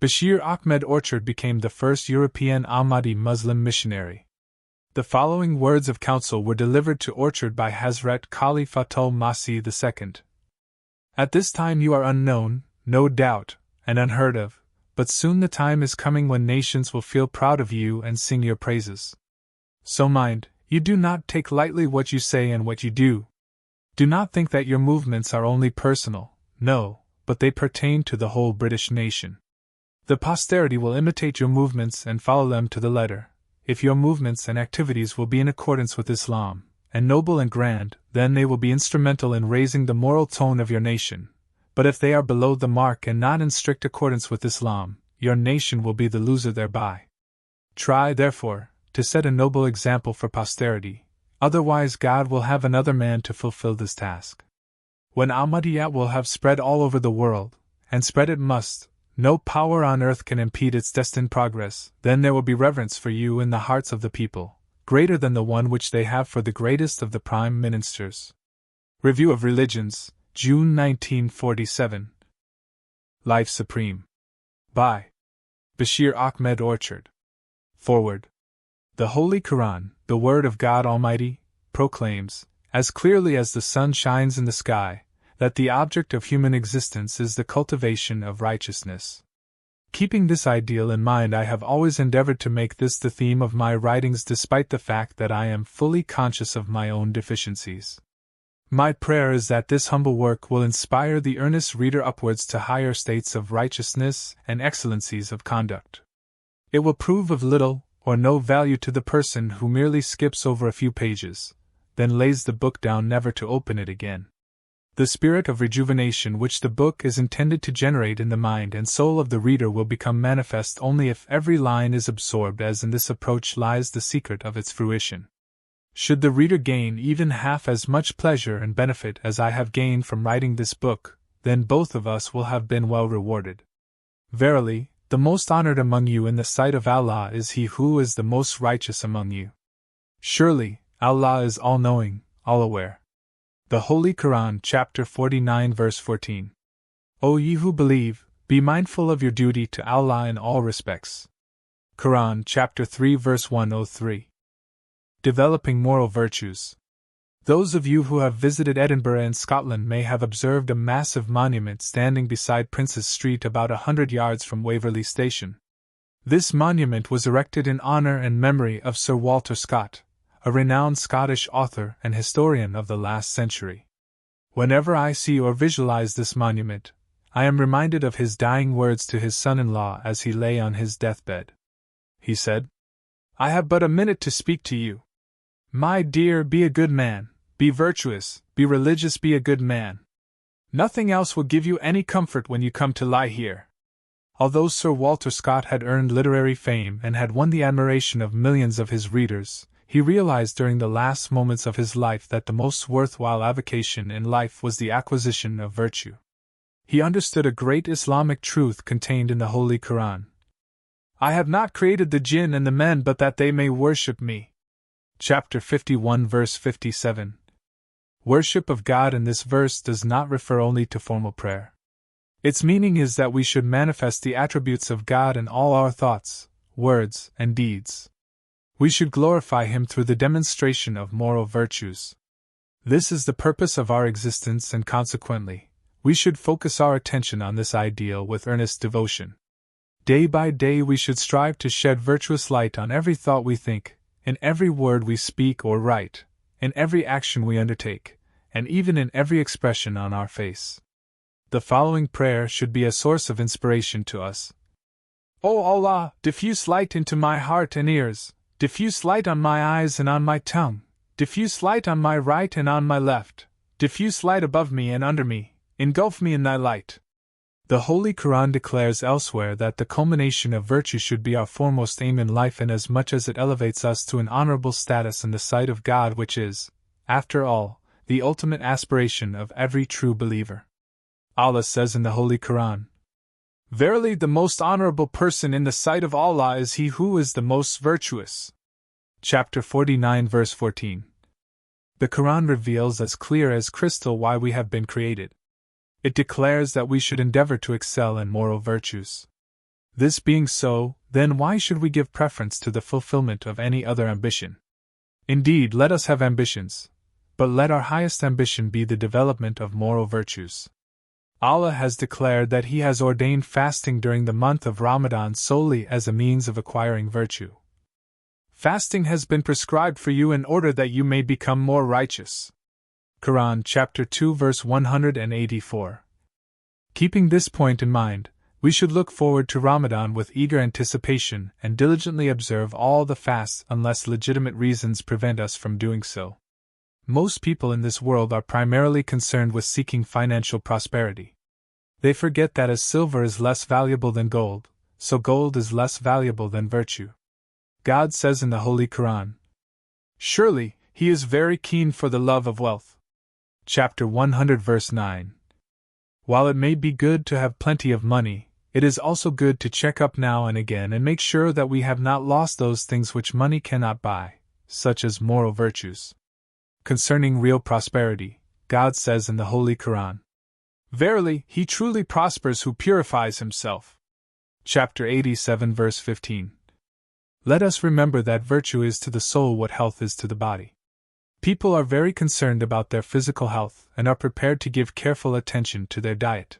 Bashir Ahmed Orchard became the first European Ahmadi Muslim missionary. The following words of counsel were delivered to Orchard by Hazrat Khalifatul Masih II. At this time you are unknown, no doubt, and unheard of, but soon the time is coming when nations will feel proud of you and sing your praises. So mind, you do not take lightly what you say and what you do. Do not think that your movements are only personal, no, but they pertain to the whole British nation. The posterity will imitate your movements and follow them to the letter. If your movements and activities will be in accordance with Islam, and noble and grand, then they will be instrumental in raising the moral tone of your nation. But if they are below the mark and not in strict accordance with Islam, your nation will be the loser thereby. Try, therefore, to set a noble example for posterity, otherwise God will have another man to fulfill this task. When Ahmadiyya will have spread all over the world, and spread it must, no power on earth can impede its destined progress, then there will be reverence for you in the hearts of the people, greater than the one which they have for the greatest of the Prime Ministers. Review of Religions, June 1947. Life Supreme. By Bashir Ahmed Orchard. Forward. The Holy Quran, the Word of God Almighty, proclaims, as clearly as the sun shines in the sky, that the object of human existence is the cultivation of righteousness. Keeping this ideal in mind, I have always endeavored to make this the theme of my writings despite the fact that I am fully conscious of my own deficiencies. My prayer is that this humble work will inspire the earnest reader upwards to higher states of righteousness and excellencies of conduct. It will prove of little or no value to the person who merely skips over a few pages, then lays the book down never to open it again. The spirit of rejuvenation which the book is intended to generate in the mind and soul of the reader will become manifest only if every line is absorbed, as in this approach lies the secret of its fruition. Should the reader gain even half as much pleasure and benefit as I have gained from writing this book, then both of us will have been well rewarded. Verily, the most honored among you in the sight of Allah is he who is the most righteous among you. Surely, Allah is all-knowing, all-aware. The Holy Quran, chapter 49, verse 14. O ye who believe, be mindful of your duty to Allah in all respects. Quran, chapter 3, verse 103. Developing moral virtues. Those of you who have visited Edinburgh in Scotland may have observed a massive monument standing beside Prince's Street about 100 yards from Waverley Station. This monument was erected in honour and memory of Sir Walter Scott, a renowned Scottish author and historian of the last century. Whenever I see or visualize this monument, I am reminded of his dying words to his son-in-law as he lay on his deathbed. He said, "I have but a minute to speak to you. My dear, be a good man, be virtuous, be religious, be a good man. Nothing else will give you any comfort when you come to lie here." Although Sir Walter Scott had earned literary fame and had won the admiration of millions of his readers, he realized during the last moments of his life that the most worthwhile avocation in life was the acquisition of virtue. He understood a great Islamic truth contained in the Holy Quran. "I have not created the jinn and the men but that they may worship me." Chapter 51, verse 57. Worship of God in this verse does not refer only to formal prayer. Its meaning is that we should manifest the attributes of God in all our thoughts, words, and deeds. We should glorify Him through the demonstration of moral virtues. This is the purpose of our existence, and consequently, we should focus our attention on this ideal with earnest devotion. Day by day we should strive to shed virtuous light on every thought we think, in every word we speak or write, in every action we undertake, and even in every expression on our face. The following prayer should be a source of inspiration to us. O Allah, diffuse light into my heart and ears, diffuse light on my eyes and on my tongue, diffuse light on my right and on my left, diffuse light above me and under me, engulf me in thy light. The Holy Quran declares elsewhere that the culmination of virtue should be our foremost aim in life, inasmuch as it elevates us to an honorable status in the sight of God, which is, after all, the ultimate aspiration of every true believer. Allah says in the Holy Quran, "Verily the most honorable person in the sight of Allah is he who is the most virtuous." Chapter 49, verse 14. The Quran reveals as clear as crystal why we have been created. It declares that we should endeavor to excel in moral virtues. This being so, then why should we give preference to the fulfillment of any other ambition? Indeed, let us have ambitions, but let our highest ambition be the development of moral virtues. Allah has declared that He has ordained fasting during the month of Ramadan solely as a means of acquiring virtue. Fasting has been prescribed for you in order that you may become more righteous. Quran chapter 2 verse 184. Keeping this point in mind, we should look forward to Ramadan with eager anticipation and diligently observe all the fasts unless legitimate reasons prevent us from doing so. Most people in this world are primarily concerned with seeking financial prosperity. They forget that as silver is less valuable than gold, so gold is less valuable than virtue. God says in the Holy Quran, "Surely, He is very keen for the love of wealth." Chapter 100 verse 9. While it may be good to have plenty of money, it is also good to check up now and again and make sure that we have not lost those things which money cannot buy, such as moral virtues. Concerning real prosperity, God says in the Holy Quran, "Verily, he truly prospers who purifies himself." Chapter 87 verse 15. Let us remember that virtue is to the soul what health is to the body. People are very concerned about their physical health and are prepared to give careful attention to their diet.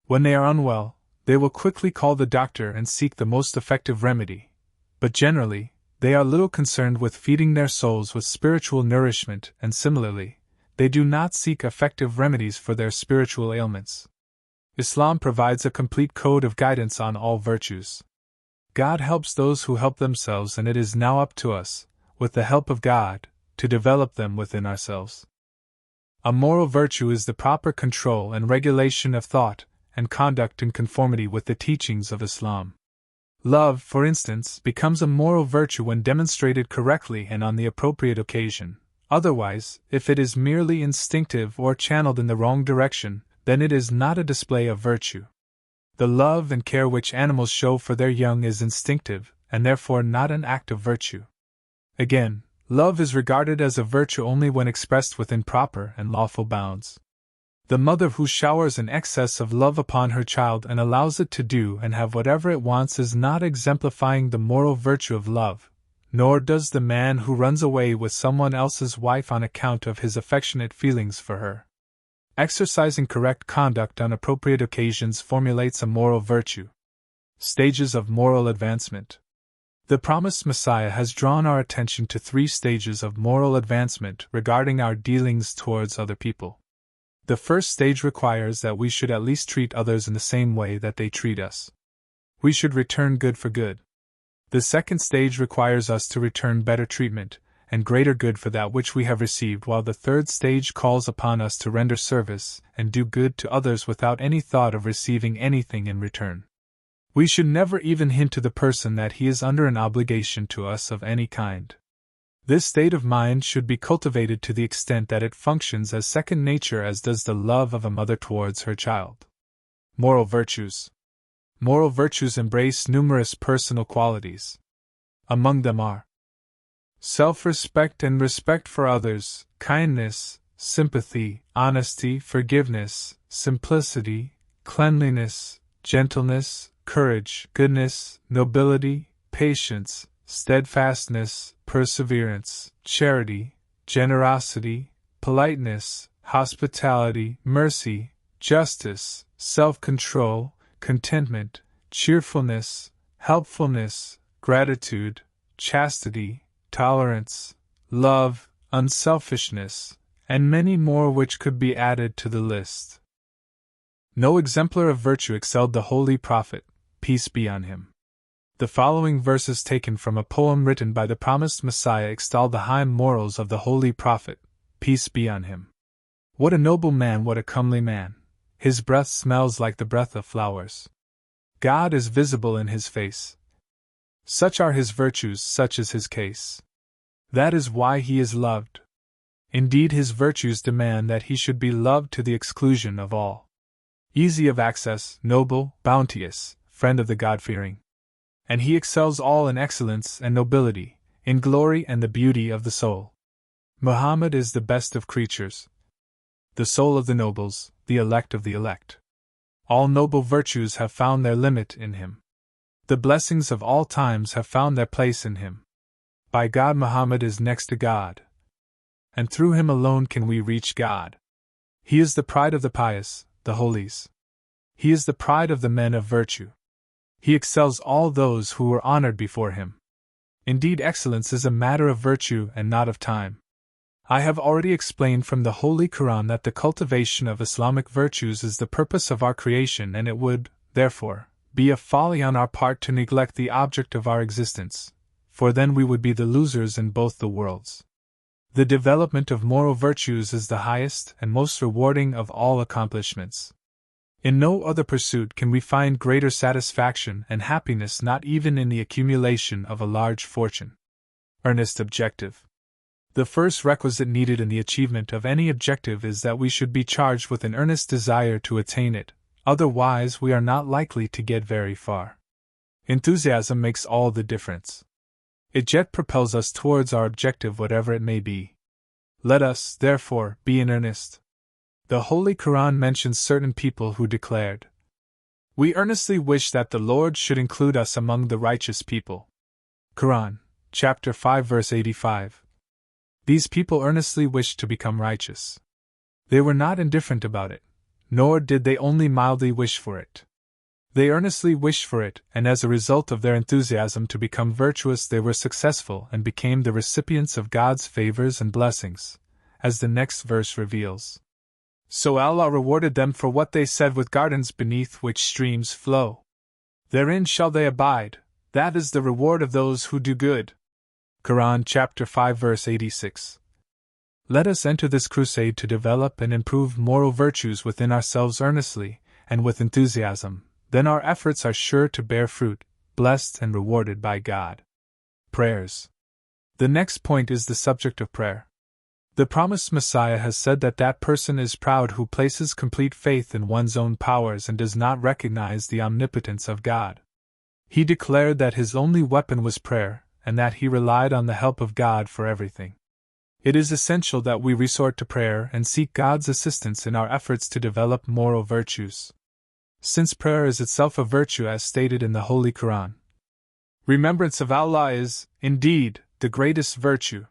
When they are unwell, they will quickly call the doctor and seek the most effective remedy, but generally, they are little concerned with feeding their souls with spiritual nourishment, and similarly, they do not seek effective remedies for their spiritual ailments. Islam provides a complete code of guidance on all virtues. God helps those who help themselves, and it is now up to us, with the help of God, to develop them within ourselves. A moral virtue is the proper control and regulation of thought and conduct in conformity with the teachings of Islam. Love, for instance, becomes a moral virtue when demonstrated correctly and on the appropriate occasion. Otherwise, if it is merely instinctive or channeled in the wrong direction, then it is not a display of virtue. The love and care which animals show for their young is instinctive, and therefore not an act of virtue. Again, love is regarded as a virtue only when expressed within proper and lawful bounds. The mother who showers an excess of love upon her child and allows it to do and have whatever it wants is not exemplifying the moral virtue of love, nor does the man who runs away with someone else's wife on account of his affectionate feelings for her. Exercising correct conduct on appropriate occasions formulates a moral virtue. Stages of moral advancement. The promised Messiah has drawn our attention to 3 stages of moral advancement regarding our dealings towards other people. The first stage requires that we should at least treat others in the same way that they treat us. We should return good for good. The second stage requires us to return better treatment and greater good for that which we have received, while the third stage calls upon us to render service and do good to others without any thought of receiving anything in return. We should never even hint to the person that he is under an obligation to us of any kind. This state of mind should be cultivated to the extent that it functions as second nature, as does the love of a mother towards her child. Moral virtues. Moral virtues embrace numerous personal qualities. Among them are self-respect and respect for others, kindness, sympathy, honesty, forgiveness, simplicity, cleanliness, gentleness, courage, goodness, nobility, patience, steadfastness, perseverance, charity, generosity, politeness, hospitality, mercy, justice, self-control, contentment, cheerfulness, helpfulness, gratitude, chastity, tolerance, love, unselfishness, and many more which could be added to the list. No exemplar of virtue excelled the Holy Prophet, peace be on him. The following verses taken from a poem written by the promised Messiah extol the high morals of the Holy Prophet, peace be on him. What a noble man, what a comely man! His breath smells like the breath of flowers. God is visible in his face. Such are his virtues, such is his case. That is why he is loved. Indeed, his virtues demand that he should be loved to the exclusion of all. Easy of access, noble, bounteous, friend of the God-fearing. And he excels all in excellence and nobility, in glory and the beauty of the soul. Muhammad is the best of creatures, the soul of the nobles, the elect of the elect. All noble virtues have found their limit in him. The blessings of all times have found their place in him. By God, Muhammad is next to God, and through him alone can we reach God. He is the pride of the pious, the holies. He is the pride of the men of virtue. He excels all those who were honored before him. Indeed, excellence is a matter of virtue and not of time. I have already explained from the Holy Quran that the cultivation of Islamic virtues is the purpose of our creation, and it would, therefore, be a folly on our part to neglect the object of our existence, for then we would be the losers in both the worlds. The development of moral virtues is the highest and most rewarding of all accomplishments. In no other pursuit can we find greater satisfaction and happiness, not even in the accumulation of a large fortune. Earnest objective. The first requisite needed in the achievement of any objective is that we should be charged with an earnest desire to attain it, otherwise we are not likely to get very far. Enthusiasm makes all the difference. It yet propels us towards our objective, whatever it may be. Let us, therefore, be in earnest. The Holy Quran mentions certain people who declared, "We earnestly wish that the Lord should include us among the righteous people." Quran, chapter 5, verse 85. These people earnestly wished to become righteous. They were not indifferent about it, nor did they only mildly wish for it. They earnestly wished for it, and as a result of their enthusiasm to become virtuous, they were successful and became the recipients of God's favors and blessings, as the next verse reveals. So Allah rewarded them for what they said with gardens beneath which streams flow. Therein shall they abide, that is the reward of those who do good. Quran chapter 5 verse 86. Let us enter this crusade to develop and improve moral virtues within ourselves earnestly and with enthusiasm. Then our efforts are sure to bear fruit, blessed and rewarded by God. Prayers. The next point is the subject of prayer. The promised Messiah has said that that person is proud who places complete faith in one's own powers and does not recognize the omnipotence of God. He declared that his only weapon was prayer, and that he relied on the help of God for everything. It is essential that we resort to prayer and seek God's assistance in our efforts to develop moral virtues, since prayer is itself a virtue as stated in the Holy Quran. Remembrance of Allah is, indeed, the greatest virtue.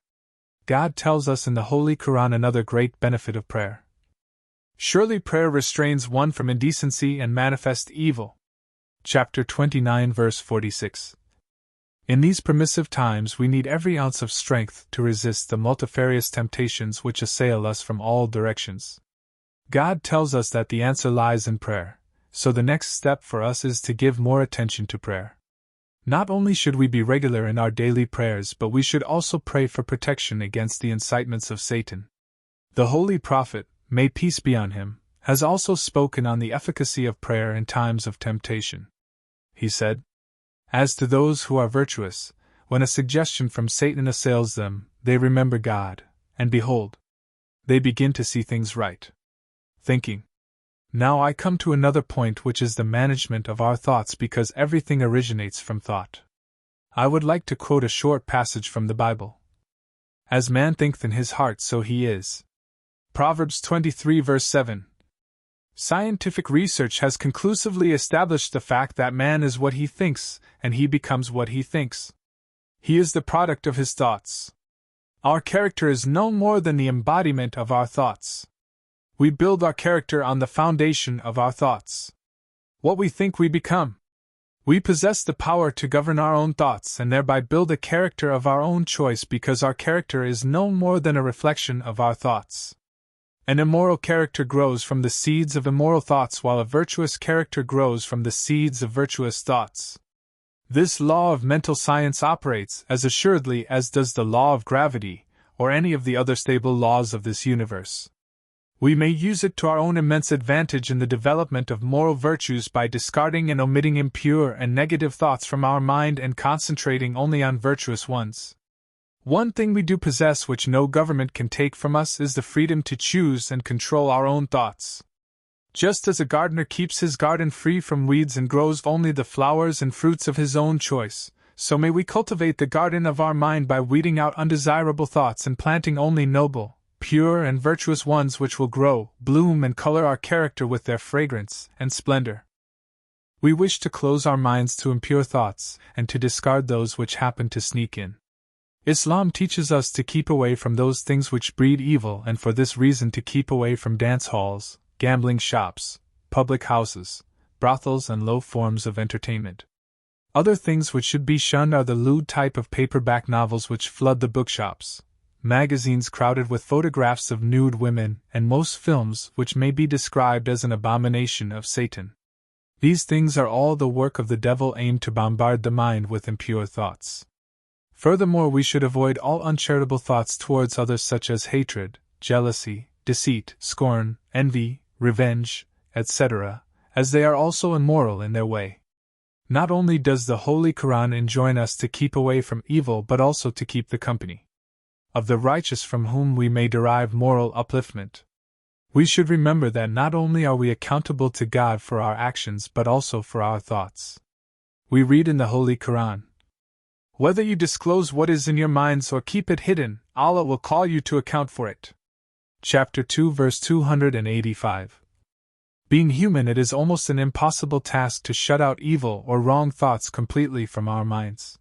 God tells us in the Holy Quran another great benefit of prayer. Surely prayer restrains one from indecency and manifest evil. Chapter 29 verse 46. In these permissive times we need every ounce of strength to resist the multifarious temptations which assail us from all directions. God tells us that the answer lies in prayer. So the next step for us is to give more attention to prayer. Not only should we be regular in our daily prayers, but we should also pray for protection against the incitements of Satan. The Holy Prophet, may peace be on him, has also spoken on the efficacy of prayer in times of temptation. He said, "As to those who are virtuous, when a suggestion from Satan assails them, they remember God, and behold, they begin to see things right." Thinking. Now I come to another point, which is the management of our thoughts, because everything originates from thought. I would like to quote a short passage from the Bible. As man thinketh in his heart, so he is. Proverbs 23 verse 7. Scientific research has conclusively established the fact that man is what he thinks, and he becomes what he thinks. He is the product of his thoughts. Our character is no more than the embodiment of our thoughts. We build our character on the foundation of our thoughts. What we think we become. We possess the power to govern our own thoughts and thereby build a character of our own choice, because our character is no more than a reflection of our thoughts. An immoral character grows from the seeds of immoral thoughts, while a virtuous character grows from the seeds of virtuous thoughts. This law of mental science operates as assuredly as does the law of gravity, or any of the other stable laws of this universe. We may use it to our own immense advantage in the development of moral virtues by discarding and omitting impure and negative thoughts from our mind and concentrating only on virtuous ones. One thing we do possess which no government can take from us is the freedom to choose and control our own thoughts. Just as a gardener keeps his garden free from weeds and grows only the flowers and fruits of his own choice, so may we cultivate the garden of our mind by weeding out undesirable thoughts and planting only noble, pure and virtuous ones which will grow, bloom and color our character with their fragrance and splendor. We wish to close our minds to impure thoughts, and to discard those which happen to sneak in. Islam teaches us to keep away from those things which breed evil, and for this reason to keep away from dance halls, gambling shops, public houses, brothels, and low forms of entertainment. Other things which should be shunned are the lewd type of paperback novels which flood the bookshops, magazines crowded with photographs of nude women, and most films which may be described as an abomination of Satan. These things are all the work of the devil aimed to bombard the mind with impure thoughts. Furthermore, we should avoid all uncharitable thoughts towards others such as hatred, jealousy, deceit, scorn, envy, revenge, etc., as they are also immoral in their way. Not only does the Holy Quran enjoin us to keep away from evil but also to keep the company of the righteous from whom we may derive moral upliftment. We should remember that not only are we accountable to God for our actions but also for our thoughts. We read in the Holy Quran, "Whether you disclose what is in your minds or keep it hidden, Allah will call you to account for it." Chapter 2, verse 285. Being human, it is almost an impossible task to shut out evil or wrong thoughts completely from our minds.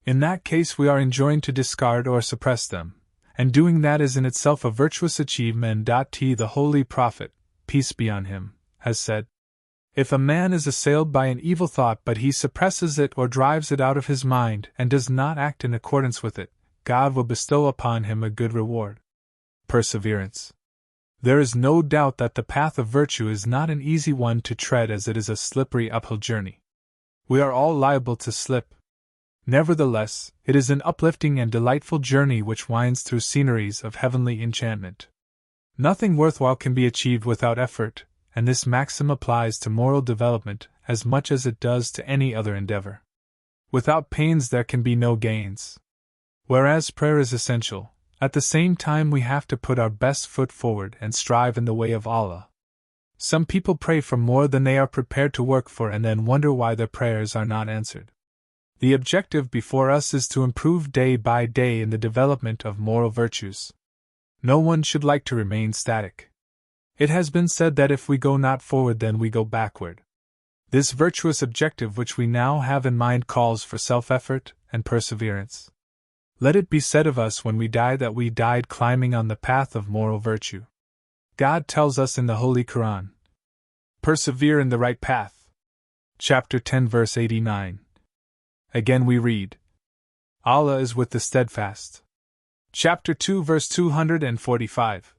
In that case, we are enjoined to discard or suppress them, and doing that is in itself a virtuous achievement. The Holy Prophet, peace be on him, has said, "If a man is assailed by an evil thought but he suppresses it or drives it out of his mind and does not act in accordance with it, God will bestow upon him a good reward." Perseverance. There is no doubt that the path of virtue is not an easy one to tread, as it is a slippery uphill journey. We are all liable to slip. Nevertheless, it is an uplifting and delightful journey which winds through sceneries of heavenly enchantment. Nothing worthwhile can be achieved without effort, and this maxim applies to moral development as much as it does to any other endeavor. Without pains there can be no gains. Whereas prayer is essential, at the same time we have to put our best foot forward and strive in the way of Allah. Some people pray for more than they are prepared to work for and then wonder why their prayers are not answered. The objective before us is to improve day by day in the development of moral virtues. No one should like to remain static. It has been said that if we go not forward then we go backward. This virtuous objective which we now have in mind calls for self-effort and perseverance. Let it be said of us when we die that we died climbing on the path of moral virtue. God tells us in the Holy Quran, "Persevere in the right path." Chapter 10, verse 89. Again we read, "Allah is with the steadfast." Chapter 2, verse 245.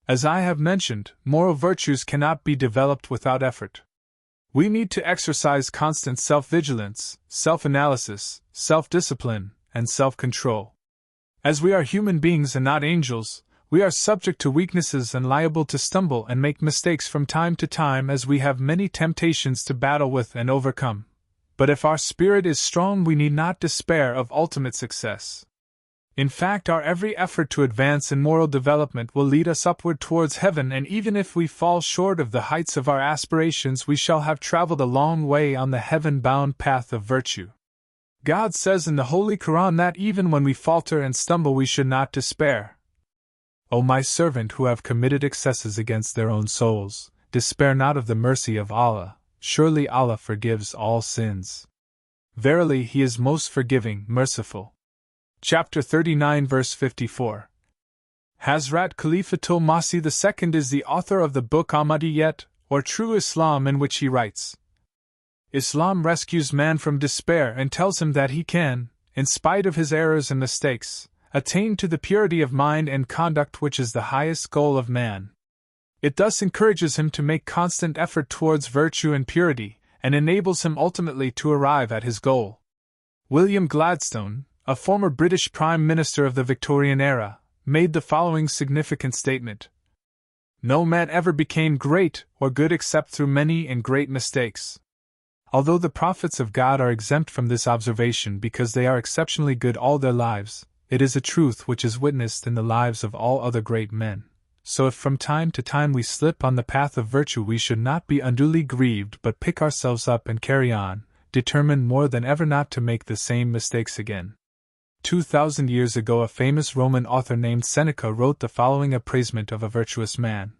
As I have mentioned, moral virtues cannot be developed without effort. We need to exercise constant self-vigilance, self-analysis, self-discipline, and self-control. As we are human beings and not angels, we are subject to weaknesses and liable to stumble and make mistakes from time to time, as we have many temptations to battle with and overcome. But if our spirit is strong, we need not despair of ultimate success. In fact, our every effort to advance in moral development will lead us upward towards heaven, and even if we fall short of the heights of our aspirations, we shall have traveled a long way on the heaven-bound path of virtue. God says in the Holy Quran that even when we falter and stumble we should not despair. O my servant who have committed excesses against their own souls, despair not of the mercy of Allah, surely Allah forgives all sins. Verily He is most forgiving, merciful. Chapter 39, verse 54. Hazrat Khalifatul Masih II is the author of the book Ahmadiyya, or True Islam, in which he writes, "Islam rescues man from despair and tells him that he can, in spite of his errors and mistakes, attain to the purity of mind and conduct which is the highest goal of man. It thus encourages him to make constant effort towards virtue and purity, and enables him ultimately to arrive at his goal." William Gladstone, a former British Prime Minister of the Victorian era, made the following significant statement: "No man ever became great or good except through many and great mistakes." Although the prophets of God are exempt from this observation because they are exceptionally good all their lives, it is a truth which is witnessed in the lives of all other great men. So if from time to time we slip on the path of virtue, we should not be unduly grieved but pick ourselves up and carry on, determined more than ever not to make the same mistakes again. 2,000 years ago, a famous Roman author named Seneca wrote the following appraisement of a virtuous man: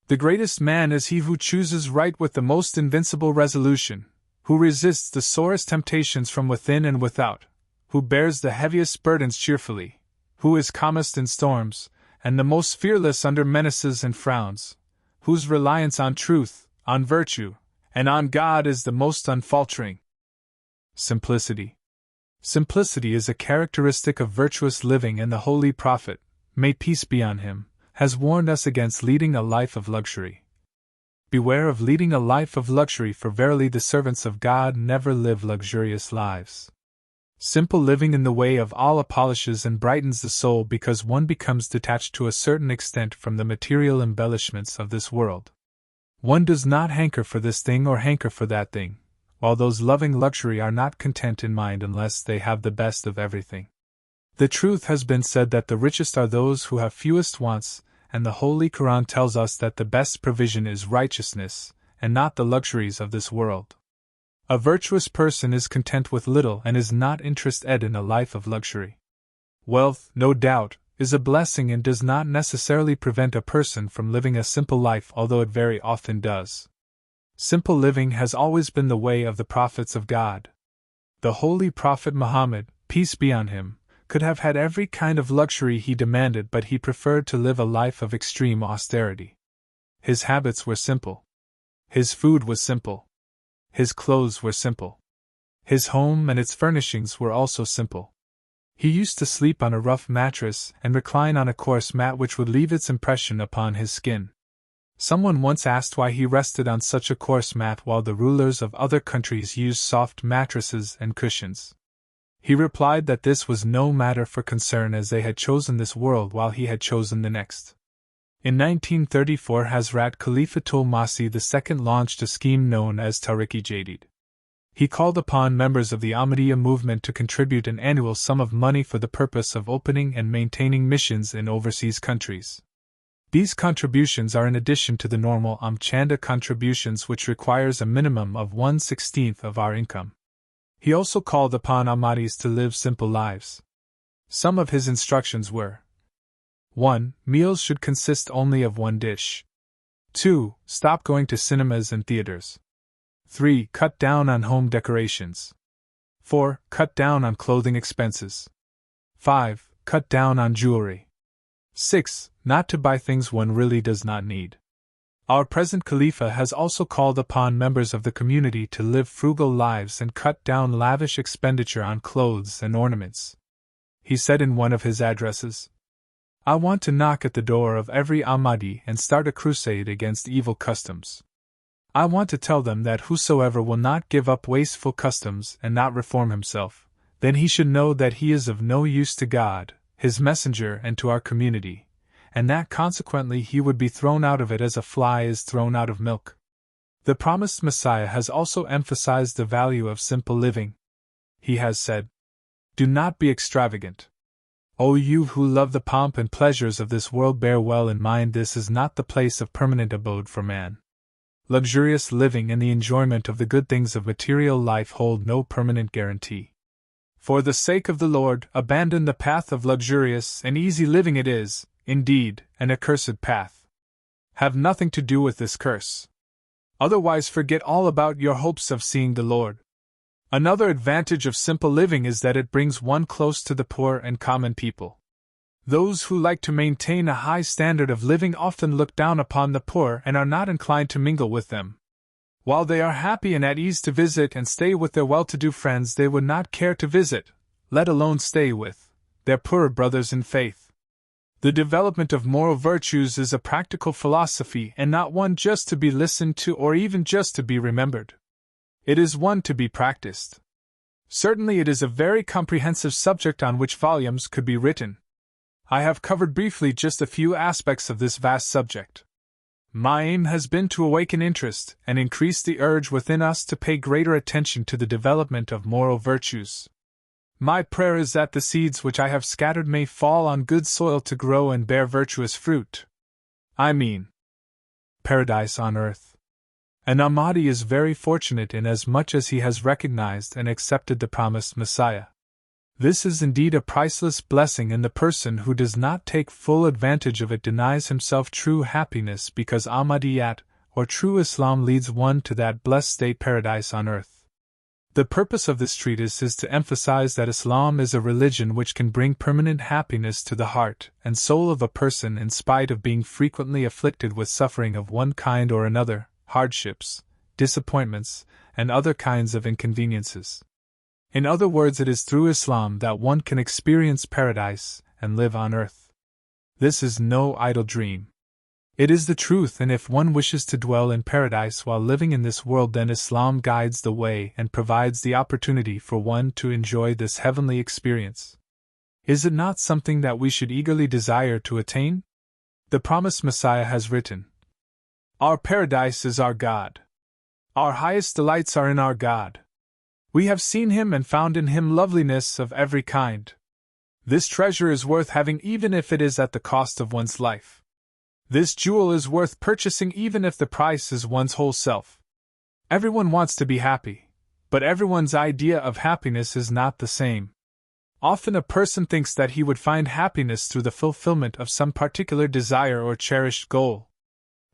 The greatest man is he who chooses right with the most invincible resolution, who resists the sorest temptations from within and without, who bears the heaviest burdens cheerfully, who is calmest in storms, and the most fearless under menaces and frowns, whose reliance on truth, on virtue, and on God is the most unfaltering. Simplicity. Simplicity is a characteristic of virtuous living, and the Holy Prophet, may peace be on him, has warned us against leading a life of luxury. Beware of leading a life of luxury, for verily the servants of God never live luxurious lives. Simple living in the way of Allah polishes and brightens the soul, because one becomes detached to a certain extent from the material embellishments of this world. One does not hanker for this thing or hanker for that thing, while those loving luxury are not content in mind unless they have the best of everything. The truth has been said that the richest are those who have fewest wants, and the Holy Quran tells us that the best provision is righteousness, and not the luxuries of this world. A virtuous person is content with little and is not interested in a life of luxury. Wealth, no doubt, is a blessing and does not necessarily prevent a person from living a simple life, although it very often does. Simple living has always been the way of the prophets of God. The Holy Prophet Muhammad, peace be on him, could have had every kind of luxury he demanded, but he preferred to live a life of extreme austerity. His habits were simple. His food was simple. His clothes were simple. His home and its furnishings were also simple. He used to sleep on a rough mattress and recline on a coarse mat which would leave its impression upon his skin. Someone once asked why he rested on such a coarse mat while the rulers of other countries used soft mattresses and cushions. He replied that this was no matter for concern, as they had chosen this world while he had chosen the next. In 1934, Hazrat Khalifatul Masih II launched a scheme known as Tariq-e-Jadid. He called upon members of the Ahmadiyya movement to contribute an annual sum of money for the purpose of opening and maintaining missions in overseas countries. These contributions are in addition to the normal Chanda contributions, which requires a minimum of 1/16 of our income. He also called upon Ahmadis to live simple lives. Some of his instructions were: 1. Meals should consist only of one dish. 2. Stop going to cinemas and theaters. 3. Cut down on home decorations. 4. Cut down on clothing expenses. 5. Cut down on jewelry. 6. Not to buy things one really does not need. Our present Khalifa has also called upon members of the community to live frugal lives and cut down lavish expenditure on clothes and ornaments. He said in one of his addresses, "I want to knock at the door of every Ahmadi and start a crusade against evil customs. I want to tell them that whosoever will not give up wasteful customs and not reform himself, then he should know that he is of no use to God, His messenger, and to our community, and that consequently he would be thrown out of it as a fly is thrown out of milk." The promised Messiah has also emphasized the value of simple living. He has said, "Do not be extravagant. O you who love the pomp and pleasures of this world, bear well in mind this is not the place of permanent abode for man. Luxurious living and the enjoyment of the good things of material life hold no permanent guarantee. For the sake of the Lord, abandon the path of luxurious and easy living. It is, indeed, an accursed path. Have nothing to do with this curse. Otherwise forget all about your hopes of seeing the Lord." Another advantage of simple living is that it brings one close to the poor and common people. Those who like to maintain a high standard of living often look down upon the poor and are not inclined to mingle with them. While they are happy and at ease to visit and stay with their well-to-do friends, they would not care to visit, let alone stay with, their poorer brothers in faith. The development of moral virtues is a practical philosophy and not one just to be listened to or even just to be remembered. It is one to be practiced. Certainly it is a very comprehensive subject on which volumes could be written. I have covered briefly just a few aspects of this vast subject. My aim has been to awaken interest and increase the urge within us to pay greater attention to the development of moral virtues. My prayer is that the seeds which I have scattered may fall on good soil to grow and bear virtuous fruit. I mean, paradise on earth. An Ahmadi is very fortunate inasmuch as he has recognized and accepted the promised Messiah. This is indeed a priceless blessing, and the person who does not take full advantage of it denies himself true happiness, because Ahmadiyyat, or true Islam, leads one to that blessed state, paradise on earth. The purpose of this treatise is to emphasize that Islam is a religion which can bring permanent happiness to the heart and soul of a person in spite of being frequently afflicted with suffering of one kind or another, hardships, disappointments, and other kinds of inconveniences. In other words, it is through Islam that one can experience paradise and live on earth. This is no idle dream. It is the truth, and if one wishes to dwell in paradise while living in this world, then Islam guides the way and provides the opportunity for one to enjoy this heavenly experience. Is it not something that we should eagerly desire to attain? The promised Messiah has written, "Our paradise is our God. Our highest delights are in our God. We have seen Him and found in Him loveliness of every kind. This treasure is worth having even if it is at the cost of one's life. This jewel is worth purchasing even if the price is one's whole self." Everyone wants to be happy, but everyone's idea of happiness is not the same. Often a person thinks that he would find happiness through the fulfillment of some particular desire or cherished goal.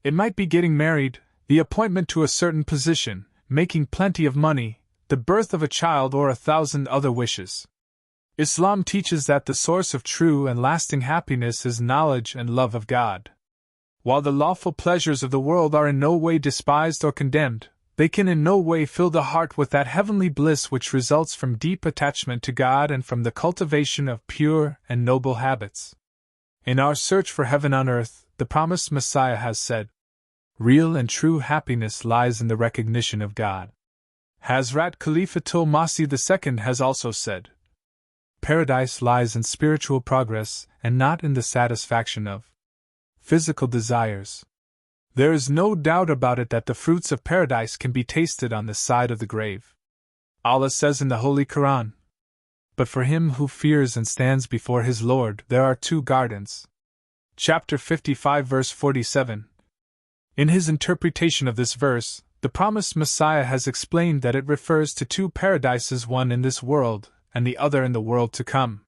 It might be getting married, the appointment to a certain position, making plenty of money, the birth of a child, or 1,000 other wishes. Islam teaches that the source of true and lasting happiness is knowledge and love of God. While the lawful pleasures of the world are in no way despised or condemned, they can in no way fill the heart with that heavenly bliss which results from deep attachment to God and from the cultivation of pure and noble habits. In our search for heaven on earth, the promised Messiah has said, "Real and true happiness lies in the recognition of God." Hazrat Khalifatul Masih II has also said, "Paradise lies in spiritual progress and not in the satisfaction of physical desires." There is no doubt about it that the fruits of paradise can be tasted on this side of the grave. Allah says in the Holy Quran, "But for him who fears and stands before his Lord, there are 2 gardens." Chapter 55, verse 47. In his interpretation of this verse, the promised Messiah has explained that it refers to 2 paradises, one in this world and the other in the world to come.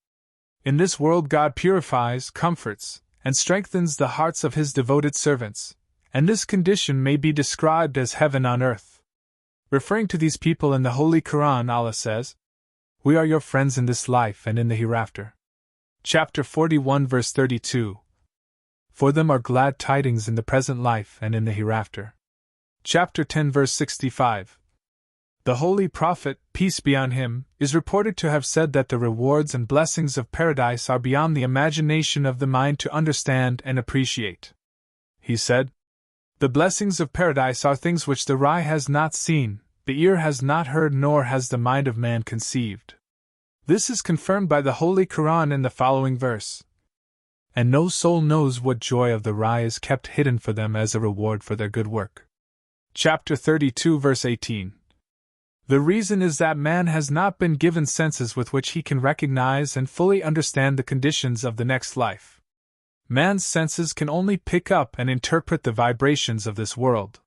In this world, God purifies, comforts, and strengthens the hearts of His devoted servants, and this condition may be described as heaven on earth. Referring to these people in the Holy Quran, Allah says, "We are your friends in this life and in the hereafter." Chapter 41, verse 32. For them are glad tidings in the present life and in the hereafter. Chapter 10, verse 65. The Holy Prophet, peace be on him, is reported to have said that the rewards and blessings of paradise are beyond the imagination of the mind to understand and appreciate. He said, "The blessings of paradise are things which the eye has not seen, the ear has not heard, nor has the mind of man conceived." This is confirmed by the Holy Quran in the following verse, "And no soul knows what joy of the eye is kept hidden for them as a reward for their good work." Chapter 32, verse 18. The reason is that man has not been given senses with which he can recognize and fully understand the conditions of the next life. Man's senses can only pick up and interpret the vibrations of this world.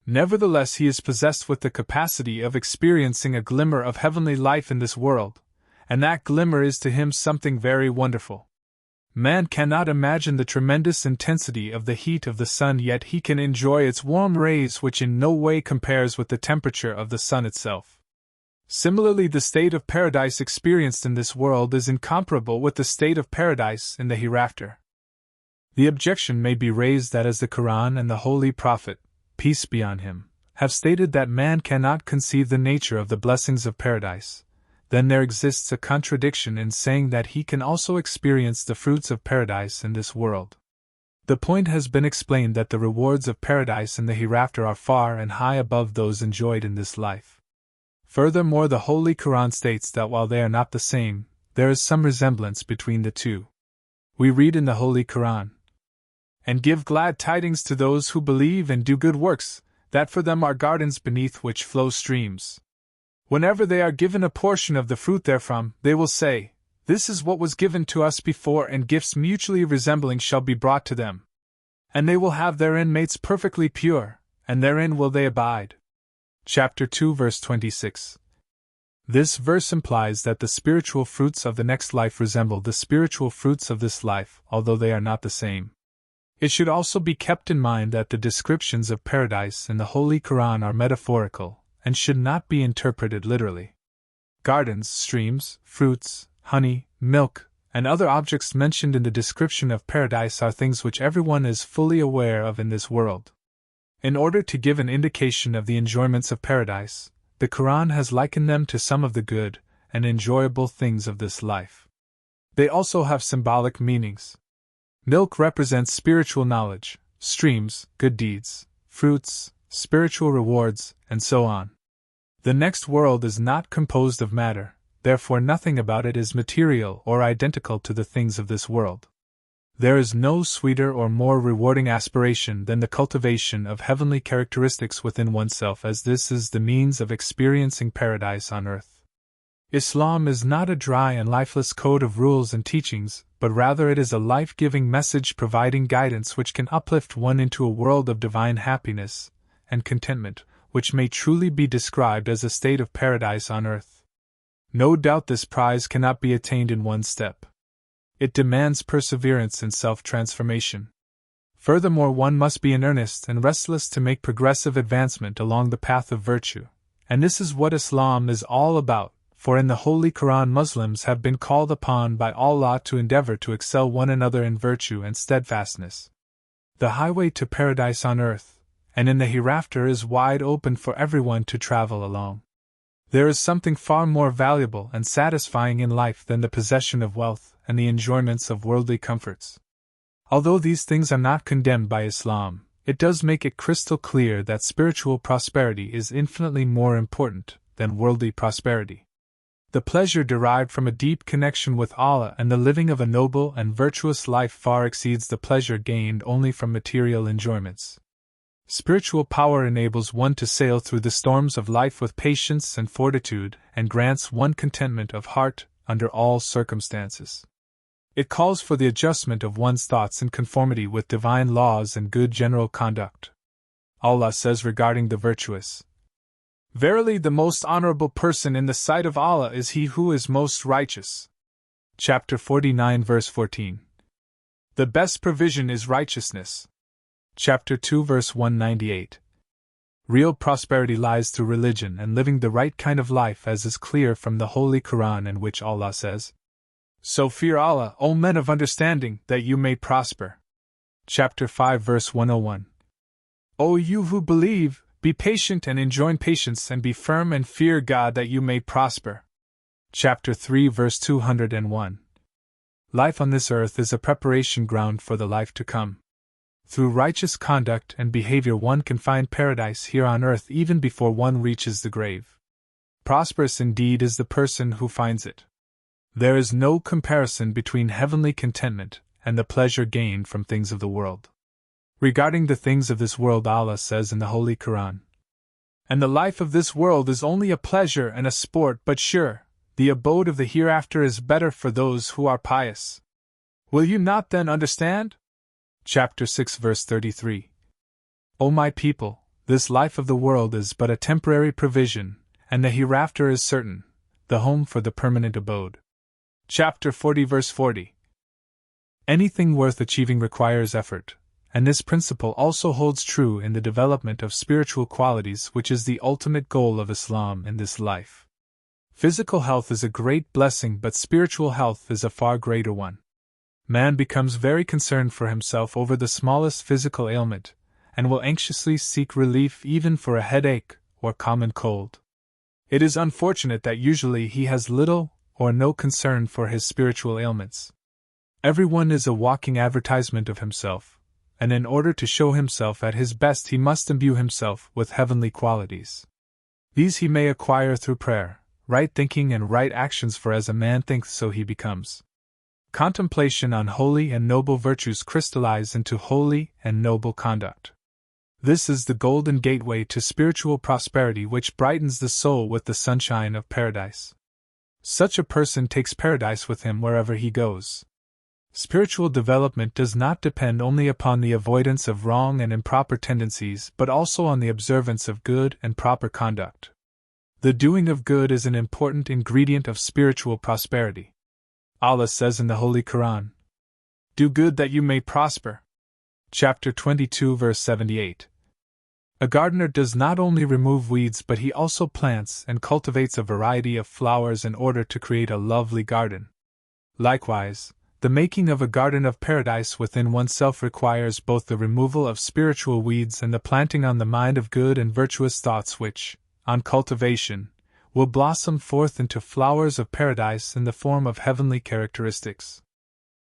Nevertheless, he is possessed with the capacity of experiencing a glimmer of heavenly life in this world, and that glimmer is to him something very wonderful. Man cannot imagine the tremendous intensity of the heat of the sun, yet he can enjoy its warm rays, which in no way compares with the temperature of the sun itself. Similarly, the state of paradise experienced in this world is incomparable with the state of paradise in the hereafter. The objection may be raised that as the Quran and the Holy Prophet, peace be on him, have stated that man cannot conceive the nature of the blessings of paradise, then there exists a contradiction in saying that he can also experience the fruits of paradise in this world. The point has been explained that the rewards of paradise in the hereafter are far and high above those enjoyed in this life. Furthermore, the Holy Quran states that while they are not the same, there is some resemblance between the two. We read in the Holy Quran, "And give glad tidings to those who believe and do good works, that for them are gardens beneath which flow streams. Whenever they are given a portion of the fruit therefrom, they will say, 'This is what was given to us before,' and gifts mutually resembling shall be brought to them. And they will have therein mates perfectly pure, and therein will they abide." Chapter 2, verse 26. This verse implies that the spiritual fruits of the next life resemble the spiritual fruits of this life, although they are not the same. It should also be kept in mind that the descriptions of paradise in the Holy Quran are metaphorical, and should not be interpreted literally. Gardens, streams, fruits, honey, milk, and other objects mentioned in the description of paradise are things which everyone is fully aware of in this world. In order to give an indication of the enjoyments of paradise, the Quran has likened them to some of the good and enjoyable things of this life. They also have symbolic meanings. Milk represents spiritual knowledge, streams, good deeds, fruits, spiritual rewards, and so on. The next world is not composed of matter, therefore nothing about it is material or identical to the things of this world. There is no sweeter or more rewarding aspiration than the cultivation of heavenly characteristics within oneself, as this is the means of experiencing paradise on earth. Islam is not a dry and lifeless code of rules and teachings, but rather it is a life-giving message providing guidance which can uplift one into a world of divine happiness and contentment, which may truly be described as a state of paradise on earth. No doubt this prize cannot be attained in one step. It demands perseverance and self-transformation. Furthermore, one must be in earnest and restless to make progressive advancement along the path of virtue, and this is what Islam is all about. For in the Holy Quran Muslims have been called upon by Allah to endeavor to excel one another in virtue and steadfastness. The highway to paradise on earth, and in the hereafter, is wide open for everyone to travel along. There is something far more valuable and satisfying in life than the possession of wealth and the enjoyments of worldly comforts. Although these things are not condemned by Islam, it does make it crystal clear that spiritual prosperity is infinitely more important than worldly prosperity. The pleasure derived from a deep connection with Allah and the living of a noble and virtuous life far exceeds the pleasure gained only from material enjoyments. Spiritual power enables one to sail through the storms of life with patience and fortitude, and grants one contentment of heart under all circumstances. It calls for the adjustment of one's thoughts in conformity with divine laws and good general conduct. Allah says regarding the virtuous, "Verily the most honorable person in the sight of Allah is he who is most righteous." Chapter 49 verse 14. The best provision is righteousness. Chapter 2 verse 198. Real prosperity lies through religion and living the right kind of life, as is clear from the Holy Quran, in which Allah says, "So fear Allah, O men of understanding, that you may prosper." Chapter 5 verse 101. O you who believe, be patient and enjoin patience, and be firm and fear God that you may prosper. Chapter 3 verse 201. Life on this earth is a preparation ground for the life to come. Through righteous conduct and behavior one can find paradise here on earth even before one reaches the grave. Prosperous indeed is the person who finds it. There is no comparison between heavenly contentment and the pleasure gained from things of the world. Regarding the things of this world, Allah says in the Holy Quran, "And the life of this world is only a pleasure and a sport, but sure, the abode of the hereafter is better for those who are pious. Will you not then understand?" Chapter 6 verse 33. O my people, this life of the world is but a temporary provision, and the hereafter is certain, the home for the permanent abode. Chapter 40 verse 40. Anything worth achieving requires effort, and this principle also holds true in the development of spiritual qualities, which is the ultimate goal of Islam in this life. Physical health is a great blessing, but spiritual health is a far greater one. Man becomes very concerned for himself over the smallest physical ailment, and will anxiously seek relief even for a headache or common cold. It is unfortunate that usually he has little or no concern for his spiritual ailments. Everyone is a walking advertisement of himself, and in order to show himself at his best he must imbue himself with heavenly qualities. These he may acquire through prayer, right thinking and right actions, for as a man thinks so he becomes. Contemplation on holy and noble virtues crystallize into holy and noble conduct. This is the golden gateway to spiritual prosperity which brightens the soul with the sunshine of paradise. Such a person takes paradise with him wherever he goes. Spiritual development does not depend only upon the avoidance of wrong and improper tendencies, but also on the observance of good and proper conduct. The doing of good is an important ingredient of spiritual prosperity. Allah says in the Holy Quran, "Do good that you may prosper." Chapter 22, verse 78. A gardener does not only remove weeds but he also plants and cultivates a variety of flowers in order to create a lovely garden. Likewise, the making of a garden of paradise within oneself requires both the removal of spiritual weeds and the planting on the mind of good and virtuous thoughts which, on cultivation, will blossom forth into flowers of paradise in the form of heavenly characteristics.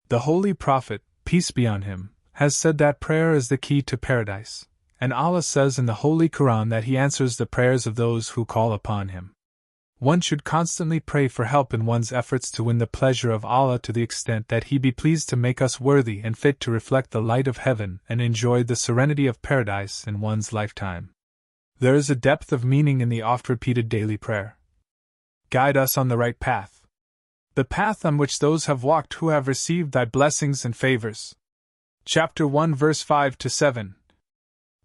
The Holy Prophet, peace be on him, has said that prayer is the key to paradise, and Allah says in the Holy Quran that He answers the prayers of those who call upon Him. One should constantly pray for help in one's efforts to win the pleasure of Allah to the extent that He be pleased to make us worthy and fit to reflect the light of heaven and enjoy the serenity of paradise in one's lifetime. There is a depth of meaning in the oft-repeated daily prayer. Guide us on the right path, the path on which those have walked who have received Thy blessings and favors. Chapter 1, verse 5-7.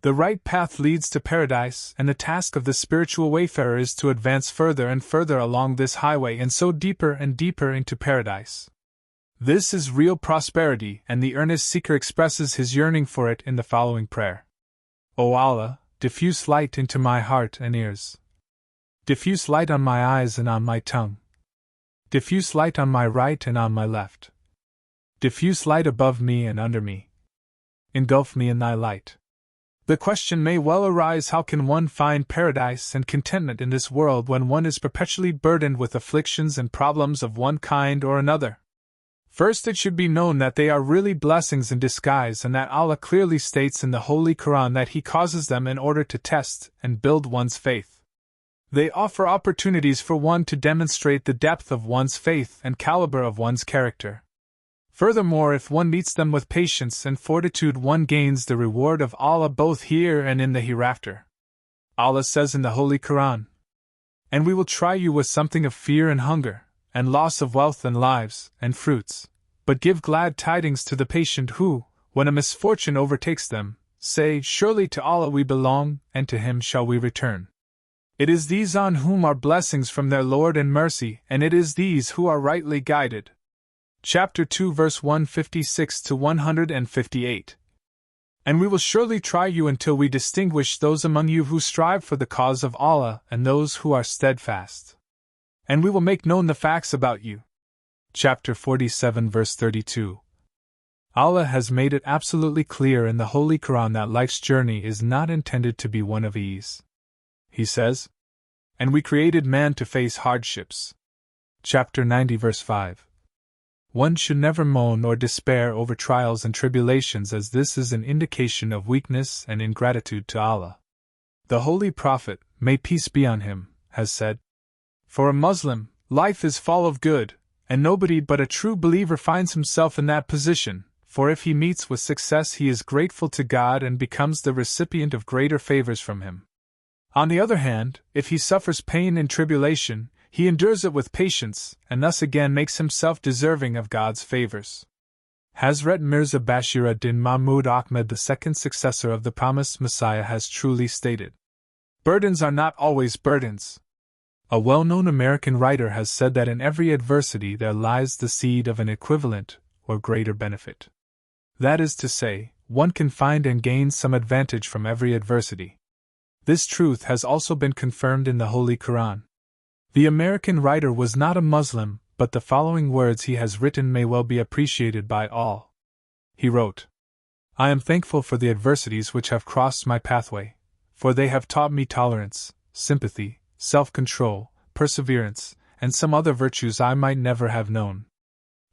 The right path leads to paradise, and the task of the spiritual wayfarer is to advance further and further along this highway and so deeper and deeper into paradise. This is real prosperity, and the earnest seeker expresses his yearning for it in the following prayer. O Allah, diffuse light into my heart and ears. Diffuse light on my eyes and on my tongue. Diffuse light on my right and on my left. Diffuse light above me and under me. Engulf me in Thy light. The question may well arise: how can one find paradise and contentment in this world when one is perpetually burdened with afflictions and problems of one kind or another? First, it should be known that they are really blessings in disguise, and that Allah clearly states in the Holy Quran that He causes them in order to test and build one's faith. They offer opportunities for one to demonstrate the depth of one's faith and caliber of one's character. Furthermore, if one meets them with patience and fortitude, one gains the reward of Allah both here and in the hereafter. Allah says in the Holy Quran, "And we will try you with something of fear and hunger, and loss of wealth and lives, and fruits, but give glad tidings to the patient who, when a misfortune overtakes them, say, Surely to Allah we belong, and to Him shall we return. It is these on whom are blessings from their Lord and mercy, and it is these who are rightly guided." Chapter 2, verse 156-158. And we will surely try you until we distinguish those among you who strive for the cause of Allah and those who are steadfast. And we will make known the facts about you. Chapter 47, verse 32. Allah has made it absolutely clear in the Holy Quran that life's journey is not intended to be one of ease. He says, "And we created man to face hardships." Chapter 90, verse 5. One should never moan or despair over trials and tribulations, as this is an indication of weakness and ingratitude to Allah. The Holy Prophet, may peace be on him, has said, "For a Muslim, life is full of good, and nobody but a true believer finds himself in that position, for if he meets with success he is grateful to God and becomes the recipient of greater favors from Him. On the other hand, if he suffers pain and tribulation, he endures it with patience, and thus again makes himself deserving of God's favors." Hazrat Mirza Bashir ad-Din Mahmud Ahmad, the second successor of the promised Messiah, has truly stated, "Burdens are not always burdens." A well-known American writer has said that in every adversity there lies the seed of an equivalent or greater benefit. That is to say, one can find and gain some advantage from every adversity. This truth has also been confirmed in the Holy Quran. The American writer was not a Muslim, but the following words he has written may well be appreciated by all. He wrote, "I am thankful for the adversities which have crossed my pathway, for they have taught me tolerance, sympathy, self-control, perseverance, and some other virtues I might never have known."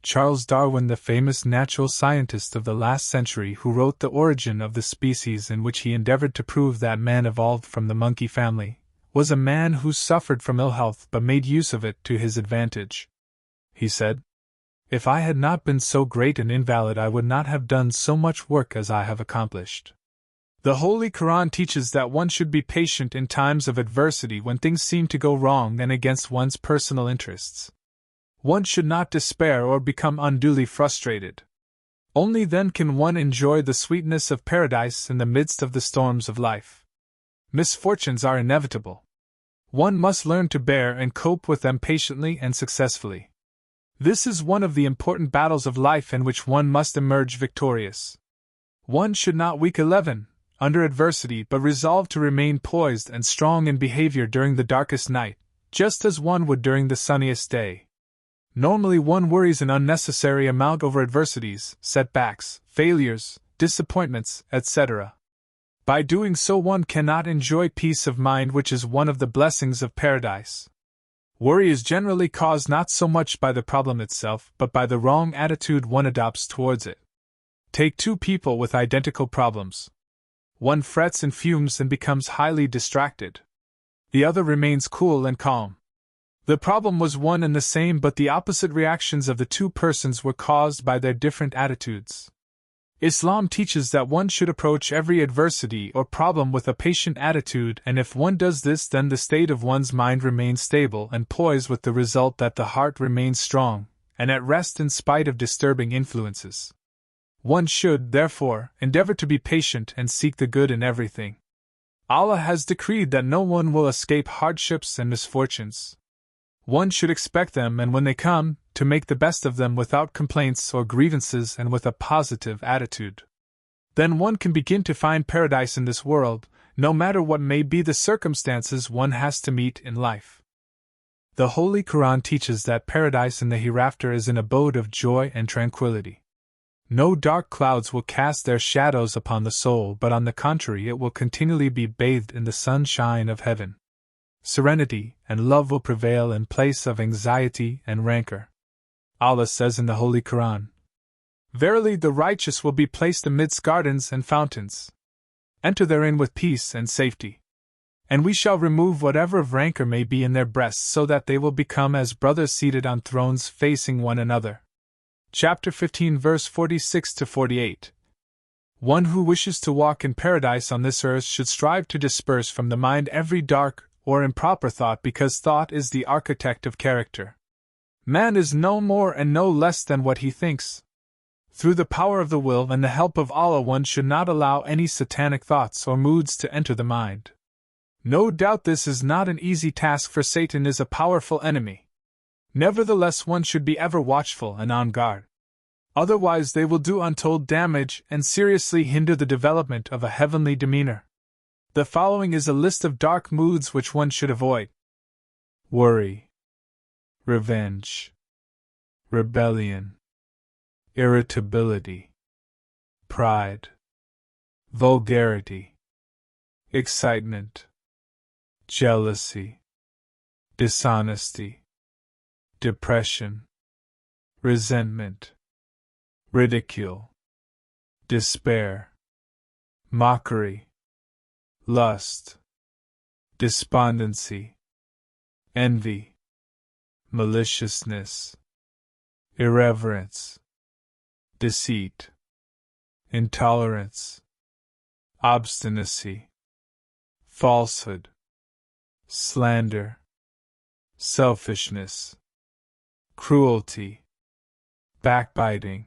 Charles Darwin, the famous natural scientist of the last century, who wrote The Origin of the Species, in which he endeavored to prove that man evolved from the monkey family, was a man who suffered from ill health but made use of it to his advantage. He said, "If I had not been so great an invalid, I would not have done so much work as I have accomplished." The Holy Quran teaches that one should be patient in times of adversity when things seem to go wrong and against one's personal interests. One should not despair or become unduly frustrated. Only then can one enjoy the sweetness of paradise in the midst of the storms of life. Misfortunes are inevitable. One must learn to bear and cope with them patiently and successfully. This is one of the important battles of life in which one must emerge victorious. One should not weak 11, under adversity, but resolve to remain poised and strong in behavior during the darkest night, just as one would during the sunniest day. Normally one worries an unnecessary amount over adversities, setbacks, failures, disappointments, etc. By doing so one cannot enjoy peace of mind, which is one of the blessings of paradise. Worry is generally caused not so much by the problem itself, but by the wrong attitude one adopts towards it. Take two people with identical problems. One frets and fumes and becomes highly distracted. The other remains cool and calm. The problem was one and the same, but the opposite reactions of the two persons were caused by their different attitudes. Islam teaches that one should approach every adversity or problem with a patient attitude, and if one does this, then the state of one's mind remains stable and poised, with the result that the heart remains strong and at rest in spite of disturbing influences. One should, therefore, endeavor to be patient and seek the good in everything. Allah has decreed that no one will escape hardships and misfortunes. One should expect them, and when they come, to make the best of them without complaints or grievances and with a positive attitude. Then one can begin to find paradise in this world, no matter what may be the circumstances one has to meet in life. The Holy Quran teaches that paradise in the hereafter is an abode of joy and tranquility. No dark clouds will cast their shadows upon the soul, but on the contrary it will continually be bathed in the sunshine of heaven. Serenity and love will prevail in place of anxiety and rancor. Allah says in the Holy Quran, "Verily the righteous will be placed amidst gardens and fountains. Enter therein with peace and safety. And we shall remove whatever of rancor may be in their breasts, so that they will become as brothers seated on thrones facing one another." Chapter 15, verse 46-48. One who wishes to walk in paradise on this earth should strive to disperse from the mind every dark or improper thought, because thought is the architect of character. Man is no more and no less than what he thinks. Through the power of the will and the help of Allah, one should not allow any satanic thoughts or moods to enter the mind. No doubt this is not an easy task, for Satan is a powerful enemy. Nevertheless, one should be ever watchful and on guard. Otherwise they will do untold damage and seriously hinder the development of a heavenly demeanor. The following is a list of dark moods which one should avoid: worry, revenge, rebellion, irritability, pride, vulgarity, excitement, jealousy, dishonesty, depression, resentment, ridicule, despair, mockery, lust, despondency, envy, maliciousness, irreverence, deceit, intolerance, obstinacy, falsehood, slander, selfishness, cruelty, backbiting,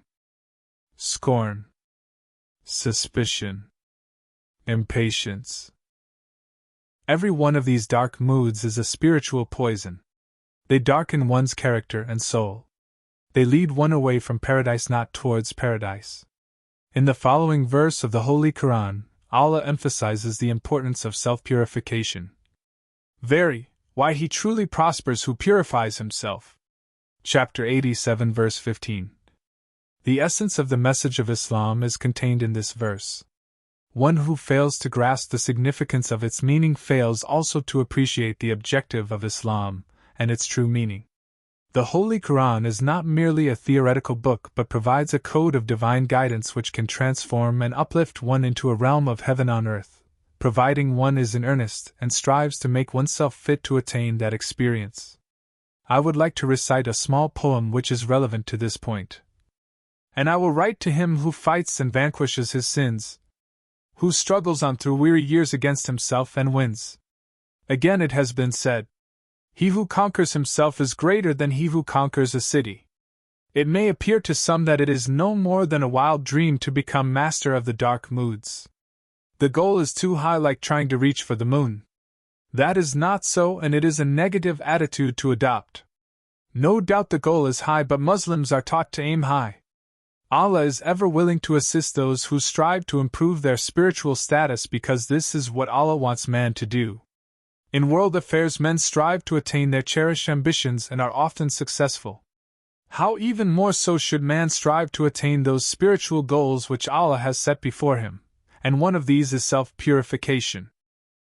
scorn, suspicion, impatience. Every one of these dark moods is a spiritual poison. They darken one's character and soul. They lead one away from paradise, not towards paradise. In the following verse of the Holy Quran, Allah emphasizes the importance of self-purification. Very, why he truly prospers who purifies himself. Chapter 87, verse 15. The essence of the message of Islam is contained in this verse. One who fails to grasp the significance of its meaning fails also to appreciate the objective of Islam and its true meaning. The Holy Quran is not merely a theoretical book, but provides a code of divine guidance which can transform and uplift one into a realm of heaven on earth, providing one is in earnest and strives to make oneself fit to attain that experience. I would like to recite a small poem which is relevant to this point. And I will write to him who fights and vanquishes his sins, who struggles on through weary years against himself and wins. Again it has been said, he who conquers himself is greater than he who conquers a city. It may appear to some that it is no more than a wild dream to become master of the dark moods. The goal is too high, like trying to reach for the moon. That is not so, and it is a negative attitude to adopt. No doubt the goal is high, but Muslims are taught to aim high. Allah is ever willing to assist those who strive to improve their spiritual status because this is what Allah wants man to do. In world affairs, men strive to attain their cherished ambitions and are often successful. How even more so should man strive to attain those spiritual goals which Allah has set before him, and one of these is self-purification.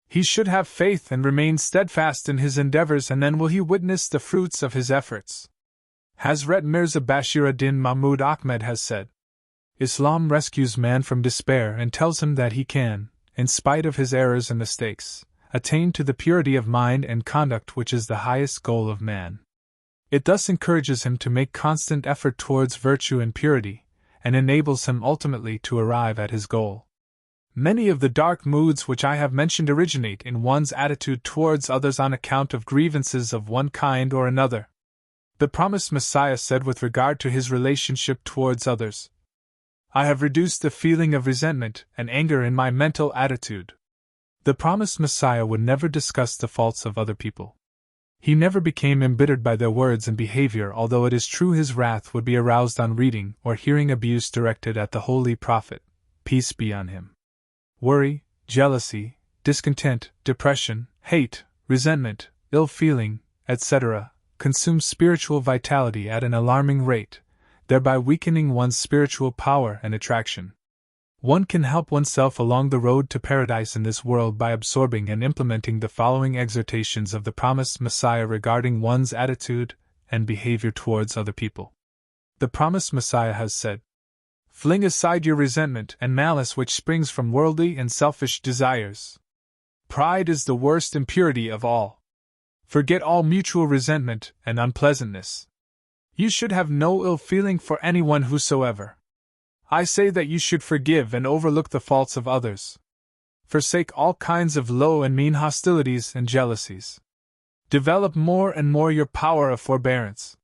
He should have faith and remain steadfast in his endeavors, and then will he witness the fruits of his efforts. Hazrat Mirza Bashir ad-Din Mahmud Ahmad has said, Islam rescues man from despair and tells him that he can, in spite of his errors and mistakes, attain to the purity of mind and conduct which is the highest goal of man. It thus encourages him to make constant effort towards virtue and purity, and enables him ultimately to arrive at his goal. Many of the dark moods which I have mentioned originate in one's attitude towards others on account of grievances of one kind or another. The promised Messiah said with regard to his relationship towards others, I have reduced the feeling of resentment and anger in my mental attitude. The promised Messiah would never discuss the faults of other people. He never became embittered by their words and behavior, although it is true his wrath would be aroused on reading or hearing abuse directed at the Holy Prophet, peace be on him. Worry, jealousy, discontent, depression, hate, resentment, ill feeling, etc., consume spiritual vitality at an alarming rate, thereby weakening one's spiritual power and attraction. One can help oneself along the road to paradise in this world by absorbing and implementing the following exhortations of the promised Messiah regarding one's attitude and behavior towards other people. The promised Messiah has said, Fling aside your resentment and malice which springs from worldly and selfish desires. Pride is the worst impurity of all. Forget all mutual resentment and unpleasantness. You should have no ill feeling for anyone whosoever. I say that you should forgive and overlook the faults of others. Forsake all kinds of low and mean hostilities and jealousies. Develop more and more your power of forbearance.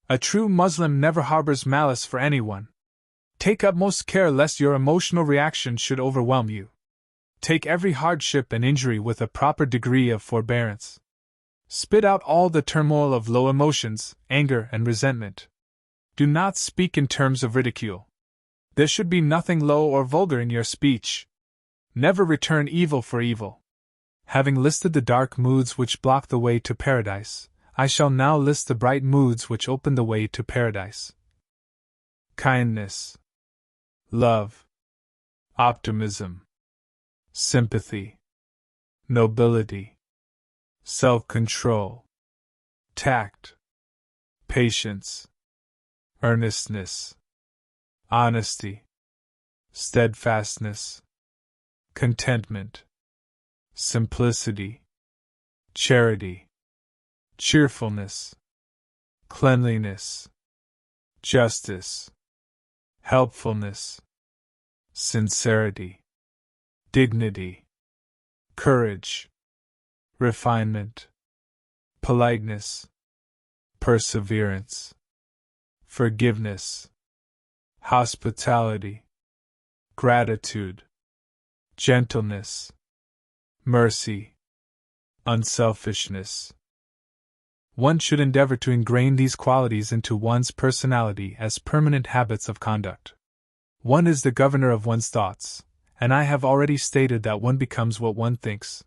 A true Muslim never harbors malice for anyone. Take utmost care lest your emotional reaction should overwhelm you. Take every hardship and injury with a proper degree of forbearance. Spit out all the turmoil of low emotions, anger, and resentment. Do not speak in terms of ridicule. There should be nothing low or vulgar in your speech. Never return evil for evil. Having listed the dark moods which block the way to paradise, I shall now list the bright moods which open the way to paradise. Kindness, love, optimism, sympathy, nobility, self-control, tact, patience, earnestness, honesty, steadfastness, contentment, simplicity, charity, cheerfulness, cleanliness, justice, helpfulness, sincerity, dignity, courage, refinement, politeness, perseverance, forgiveness, hospitality, gratitude, gentleness, mercy, unselfishness. One should endeavor to ingrain these qualities into one's personality as permanent habits of conduct. One is the governor of one's thoughts, and I have already stated that one becomes what one thinks.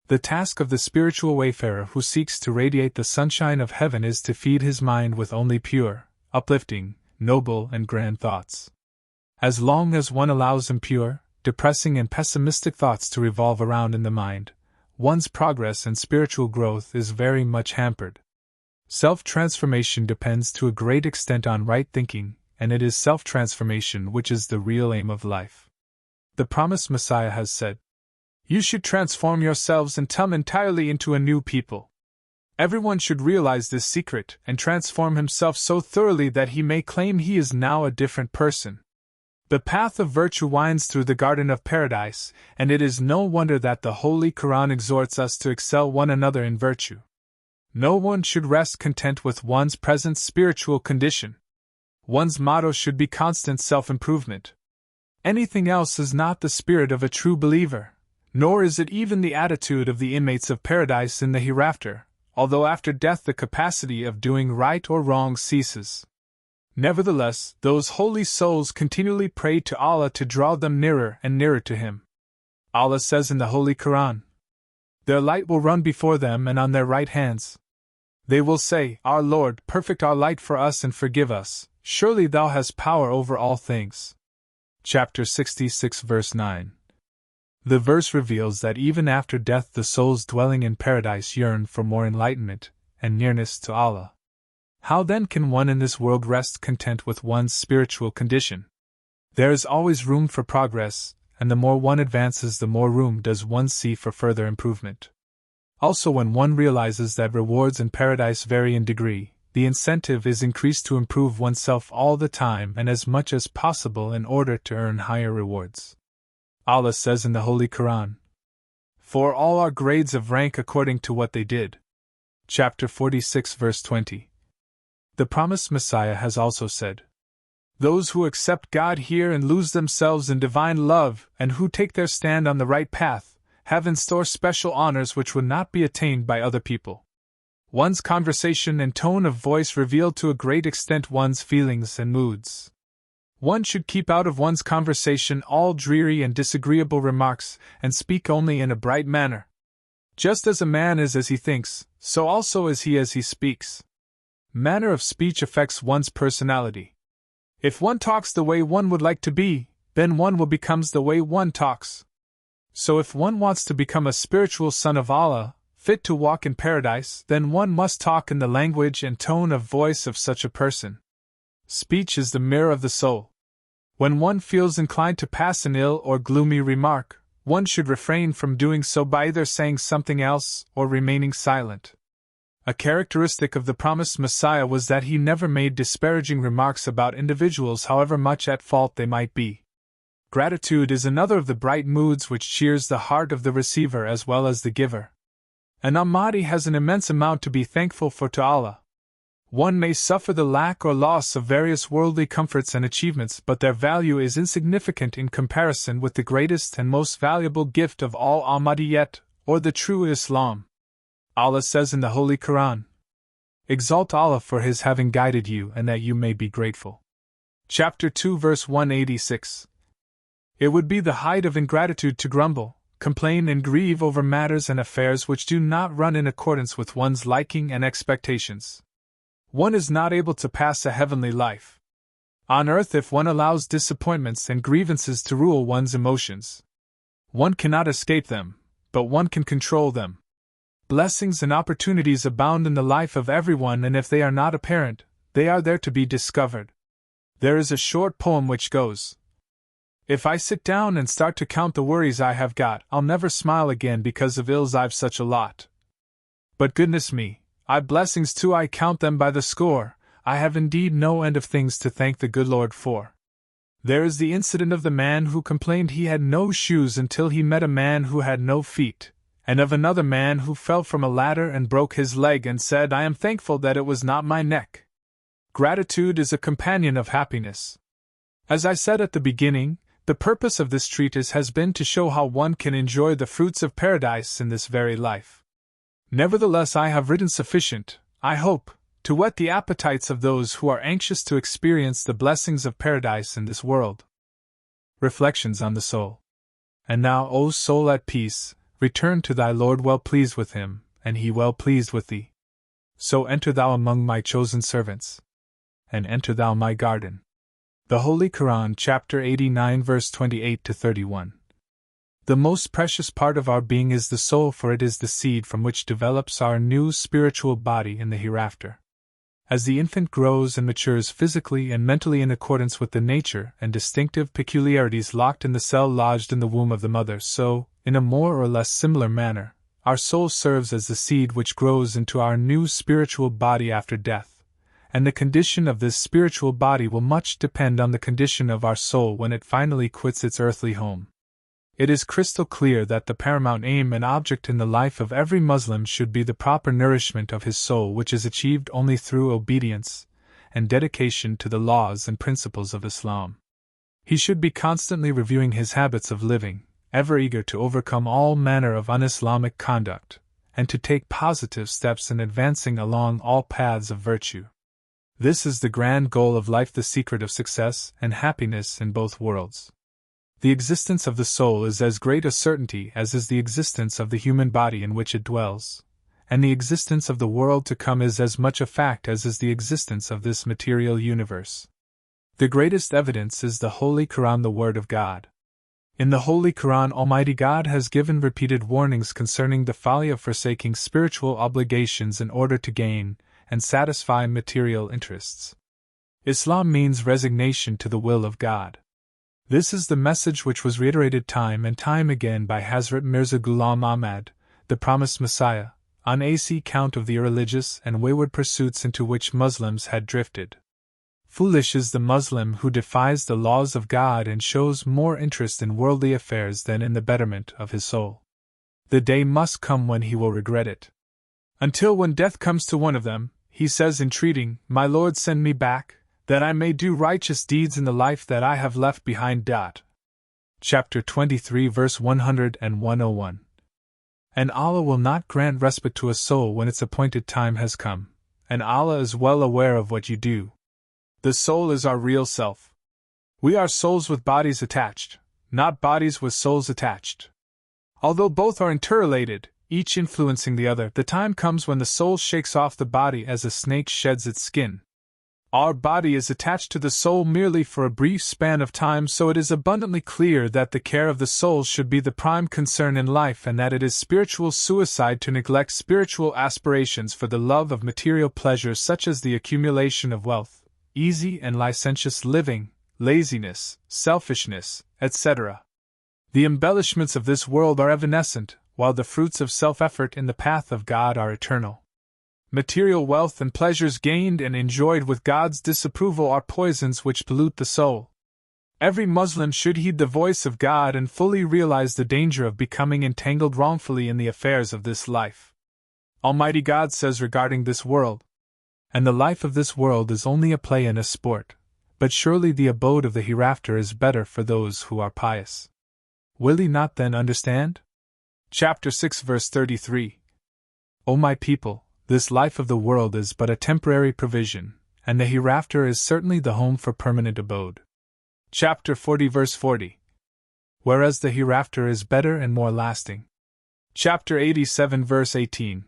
The task of the spiritual wayfarer who seeks to radiate the sunshine of heaven is to feed his mind with only pure, uplifting, noble, and grand thoughts. As long as one allows impure, depressing, and pessimistic thoughts to revolve around in the mind, one's progress and spiritual growth is very much hampered. Self-transformation depends to a great extent on right thinking, and it is self-transformation which is the real aim of life. The promised Messiah has said, You should transform yourselves and come entirely into a new people. Everyone should realize this secret and transform himself so thoroughly that he may claim he is now a different person. The path of virtue winds through the garden of paradise, and it is no wonder that the Holy Quran exhorts us to excel one another in virtue. No one should rest content with one's present spiritual condition. One's motto should be constant self-improvement. Anything else is not the spirit of a true believer, Nor is it even the attitude of the inmates of paradise in the hereafter, although after death the capacity of doing right or wrong ceases. Nevertheless, those holy souls continually pray to Allah to draw them nearer and nearer to Him. Allah says in the Holy Quran, "Their light will run before them and on their right hands. They will say, Our Lord, perfect our light for us and forgive us, surely Thou hast power over all things." Chapter 66 verse 9. The verse reveals that even after death the souls dwelling in paradise yearn for more enlightenment and nearness to Allah. How then can one in this world rest content with one's spiritual condition? There is always room for progress, and the more one advances the more room does one see for further improvement. Also, when one realizes that rewards in paradise vary in degree, the incentive is increased to improve oneself all the time and as much as possible in order to earn higher rewards. Allah says in the Holy Quran, "For all are grades of rank according to what they did." Chapter 46 verse 20. The promised Messiah has also said, "Those who accept God here and lose themselves in divine love and who take their stand on the right path, have in store special honors which would not be attained by other people." One's conversation and tone of voice reveal to a great extent one's feelings and moods. One should keep out of one's conversation all dreary and disagreeable remarks, and speak only in a bright manner. Just as a man is as he thinks, so also is he as he speaks. Manner of speech affects one's personality. If one talks the way one would like to be, then one will become the way one talks. So if one wants to become a spiritual son of Allah, fit to walk in paradise, then one must talk in the language and tone of voice of such a person. Speech is the mirror of the soul. When one feels inclined to pass an ill or gloomy remark, one should refrain from doing so by either saying something else or remaining silent. A characteristic of the promised Messiah was that he never made disparaging remarks about individuals, however much at fault they might be. Gratitude is another of the bright moods which cheers the heart of the receiver as well as the giver. An Ahmadi has an immense amount to be thankful for to Allah. One may suffer the lack or loss of various worldly comforts and achievements, but their value is insignificant in comparison with the greatest and most valuable gift of all, Ahmadiyyat, or the true Islam. Allah says in the Holy Quran, "Exalt Allah for His having guided you and that you may be grateful." Chapter 2 verse 186. It would be the height of ingratitude to grumble, complain and grieve over matters and affairs which do not run in accordance with one's liking and expectations. One is not able to pass a heavenly life on earth if one allows disappointments and grievances to rule one's emotions. One cannot escape them, but one can control them. Blessings and opportunities abound in the life of everyone, and if they are not apparent, they are there to be discovered. There is a short poem which goes, "If I sit down and start to count the worries I have got, I'll never smile again because of ills I've such a lot. But goodness me, I've blessings too, I count them by the score, I have indeed no end of things to thank the good Lord for." There is the incident of the man who complained he had no shoes until he met a man who had no feet, and of another man who fell from a ladder and broke his leg and said, "I am thankful that it was not my neck." Gratitude is a companion of happiness. As I said at the beginning, the purpose of this treatise has been to show how one can enjoy the fruits of paradise in this very life. Nevertheless, I have written sufficient, I hope, to whet the appetites of those who are anxious to experience the blessings of paradise in this world. Reflections on the Soul. And now, O soul at peace, return to thy Lord well pleased with him, and he well pleased with thee. So enter thou among my chosen servants, and enter thou my garden. The Holy Quran, chapter 89, verse 28 to 31. The most precious part of our being is the soul, for it is the seed from which develops our new spiritual body in the hereafter. As the infant grows and matures physically and mentally in accordance with the nature and distinctive peculiarities locked in the cell lodged in the womb of the mother, so, in a more or less similar manner, our soul serves as the seed which grows into our new spiritual body after death, and the condition of this spiritual body will much depend on the condition of our soul when it finally quits its earthly home. It is crystal clear that the paramount aim and object in the life of every Muslim should be the proper nourishment of his soul, which is achieved only through obedience and dedication to the laws and principles of Islam. He should be constantly reviewing his habits of living, ever eager to overcome all manner of un-Islamic conduct, and to take positive steps in advancing along all paths of virtue. This is the grand goal of life, the secret of success and happiness in both worlds. The existence of the soul is as great a certainty as is the existence of the human body in which it dwells, and the existence of the world to come is as much a fact as is the existence of this material universe. The greatest evidence is the Holy Quran, the Word of God. In the Holy Quran, Almighty God has given repeated warnings concerning the folly of forsaking spiritual obligations in order to gain and satisfy material interests. Islam means resignation to the will of God. This is the message which was reiterated time and time again by Hazrat Mirza Ghulam Ahmad, the promised Messiah, on account of the irreligious and wayward pursuits into which Muslims had drifted. Foolish is the Muslim who defies the laws of God and shows more interest in worldly affairs than in the betterment of his soul. The day must come when he will regret it. Until when death comes to one of them, he says entreating, "My Lord, send me back, that I may do righteous deeds in the life that I have left behind." Chapter 23, verse 100 and 101. And Allah will not grant respite to a soul when its appointed time has come, and Allah is well aware of what you do. The soul is our real self. We are souls with bodies attached, not bodies with souls attached. Although both are interrelated, each influencing the other, the time comes when the soul shakes off the body as a snake sheds its skin. Our body is attached to the soul merely for a brief span of time, so it is abundantly clear that the care of the soul should be the prime concern in life, and that it is spiritual suicide to neglect spiritual aspirations for the love of material pleasures such as the accumulation of wealth, easy and licentious living, laziness, selfishness, etc. The embellishments of this world are evanescent, while the fruits of self-effort in the path of God are eternal. Material wealth and pleasures gained and enjoyed with God's disapproval are poisons which pollute the soul. Every Muslim should heed the voice of God and fully realize the danger of becoming entangled wrongfully in the affairs of this life. Almighty God says regarding this world, "And the life of this world is only a play and a sport, but surely the abode of the hereafter is better for those who are pious." Will ye not then understand? Chapter 6, verse 33. O my people, this life of the world is but a temporary provision, and the hereafter is certainly the home for permanent abode. Chapter 40, verse 40. Whereas the hereafter is better and more lasting. Chapter 87, verse 18.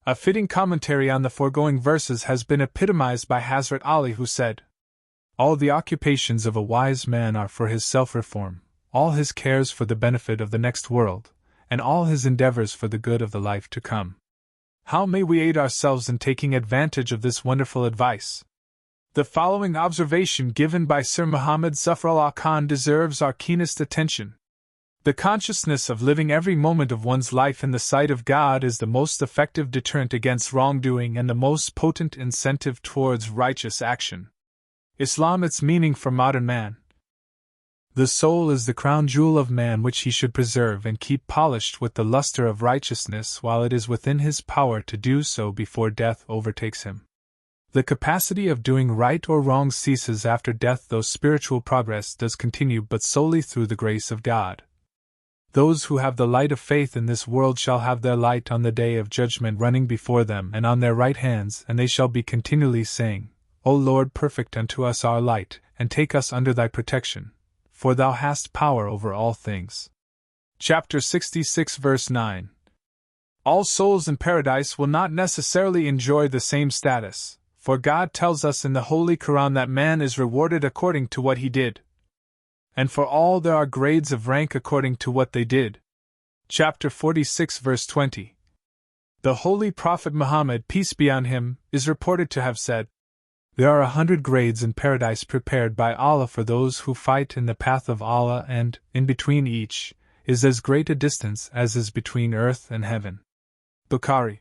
A fitting commentary on the foregoing verses has been epitomized by Hazrat Ali, who said, "All the occupations of a wise man are for his self-reform, all his cares for the benefit of the next world, and all his endeavors for the good of the life to come." How may we aid ourselves in taking advantage of this wonderful advice? The following observation given by Sir Muhammad Zafrullah Khan deserves our keenest attention. The consciousness of living every moment of one's life in the sight of God is the most effective deterrent against wrongdoing and the most potent incentive towards righteous action. Islam, its meaning for modern man. The soul is the crown jewel of man, which he should preserve and keep polished with the luster of righteousness while it is within his power to do so before death overtakes him. The capacity of doing right or wrong ceases after death, though spiritual progress does continue, but solely through the grace of God. Those who have the light of faith in this world shall have their light on the day of judgment running before them and on their right hands, and they shall be continually saying, O Lord, perfect unto us our light, and take us under thy protection, for thou hast power over all things. Chapter 66, verse 9. All souls in paradise will not necessarily enjoy the same status, for God tells us in the Holy Quran that man is rewarded according to what he did. And for all there are grades of rank according to what they did. Chapter 46, verse 20. The Holy Prophet Muhammad, peace be on him, is reported to have said, "There are 100 grades in paradise prepared by Allah for those who fight in the path of Allah, and, in between each, is as great a distance as is between earth and heaven." Bukhari.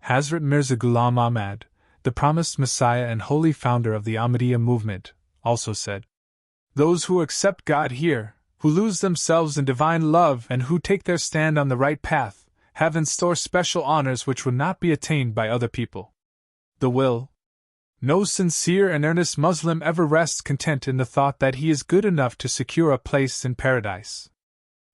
Hazrat Mirza Ghulam Ahmad, the promised Messiah and holy founder of the Ahmadiyya movement, also said, "Those who accept God here, who lose themselves in divine love and who take their stand on the right path, have in store special honors which would not be attained by other people." The will. No sincere and earnest Muslim ever rests content in the thought that he is good enough to secure a place in paradise.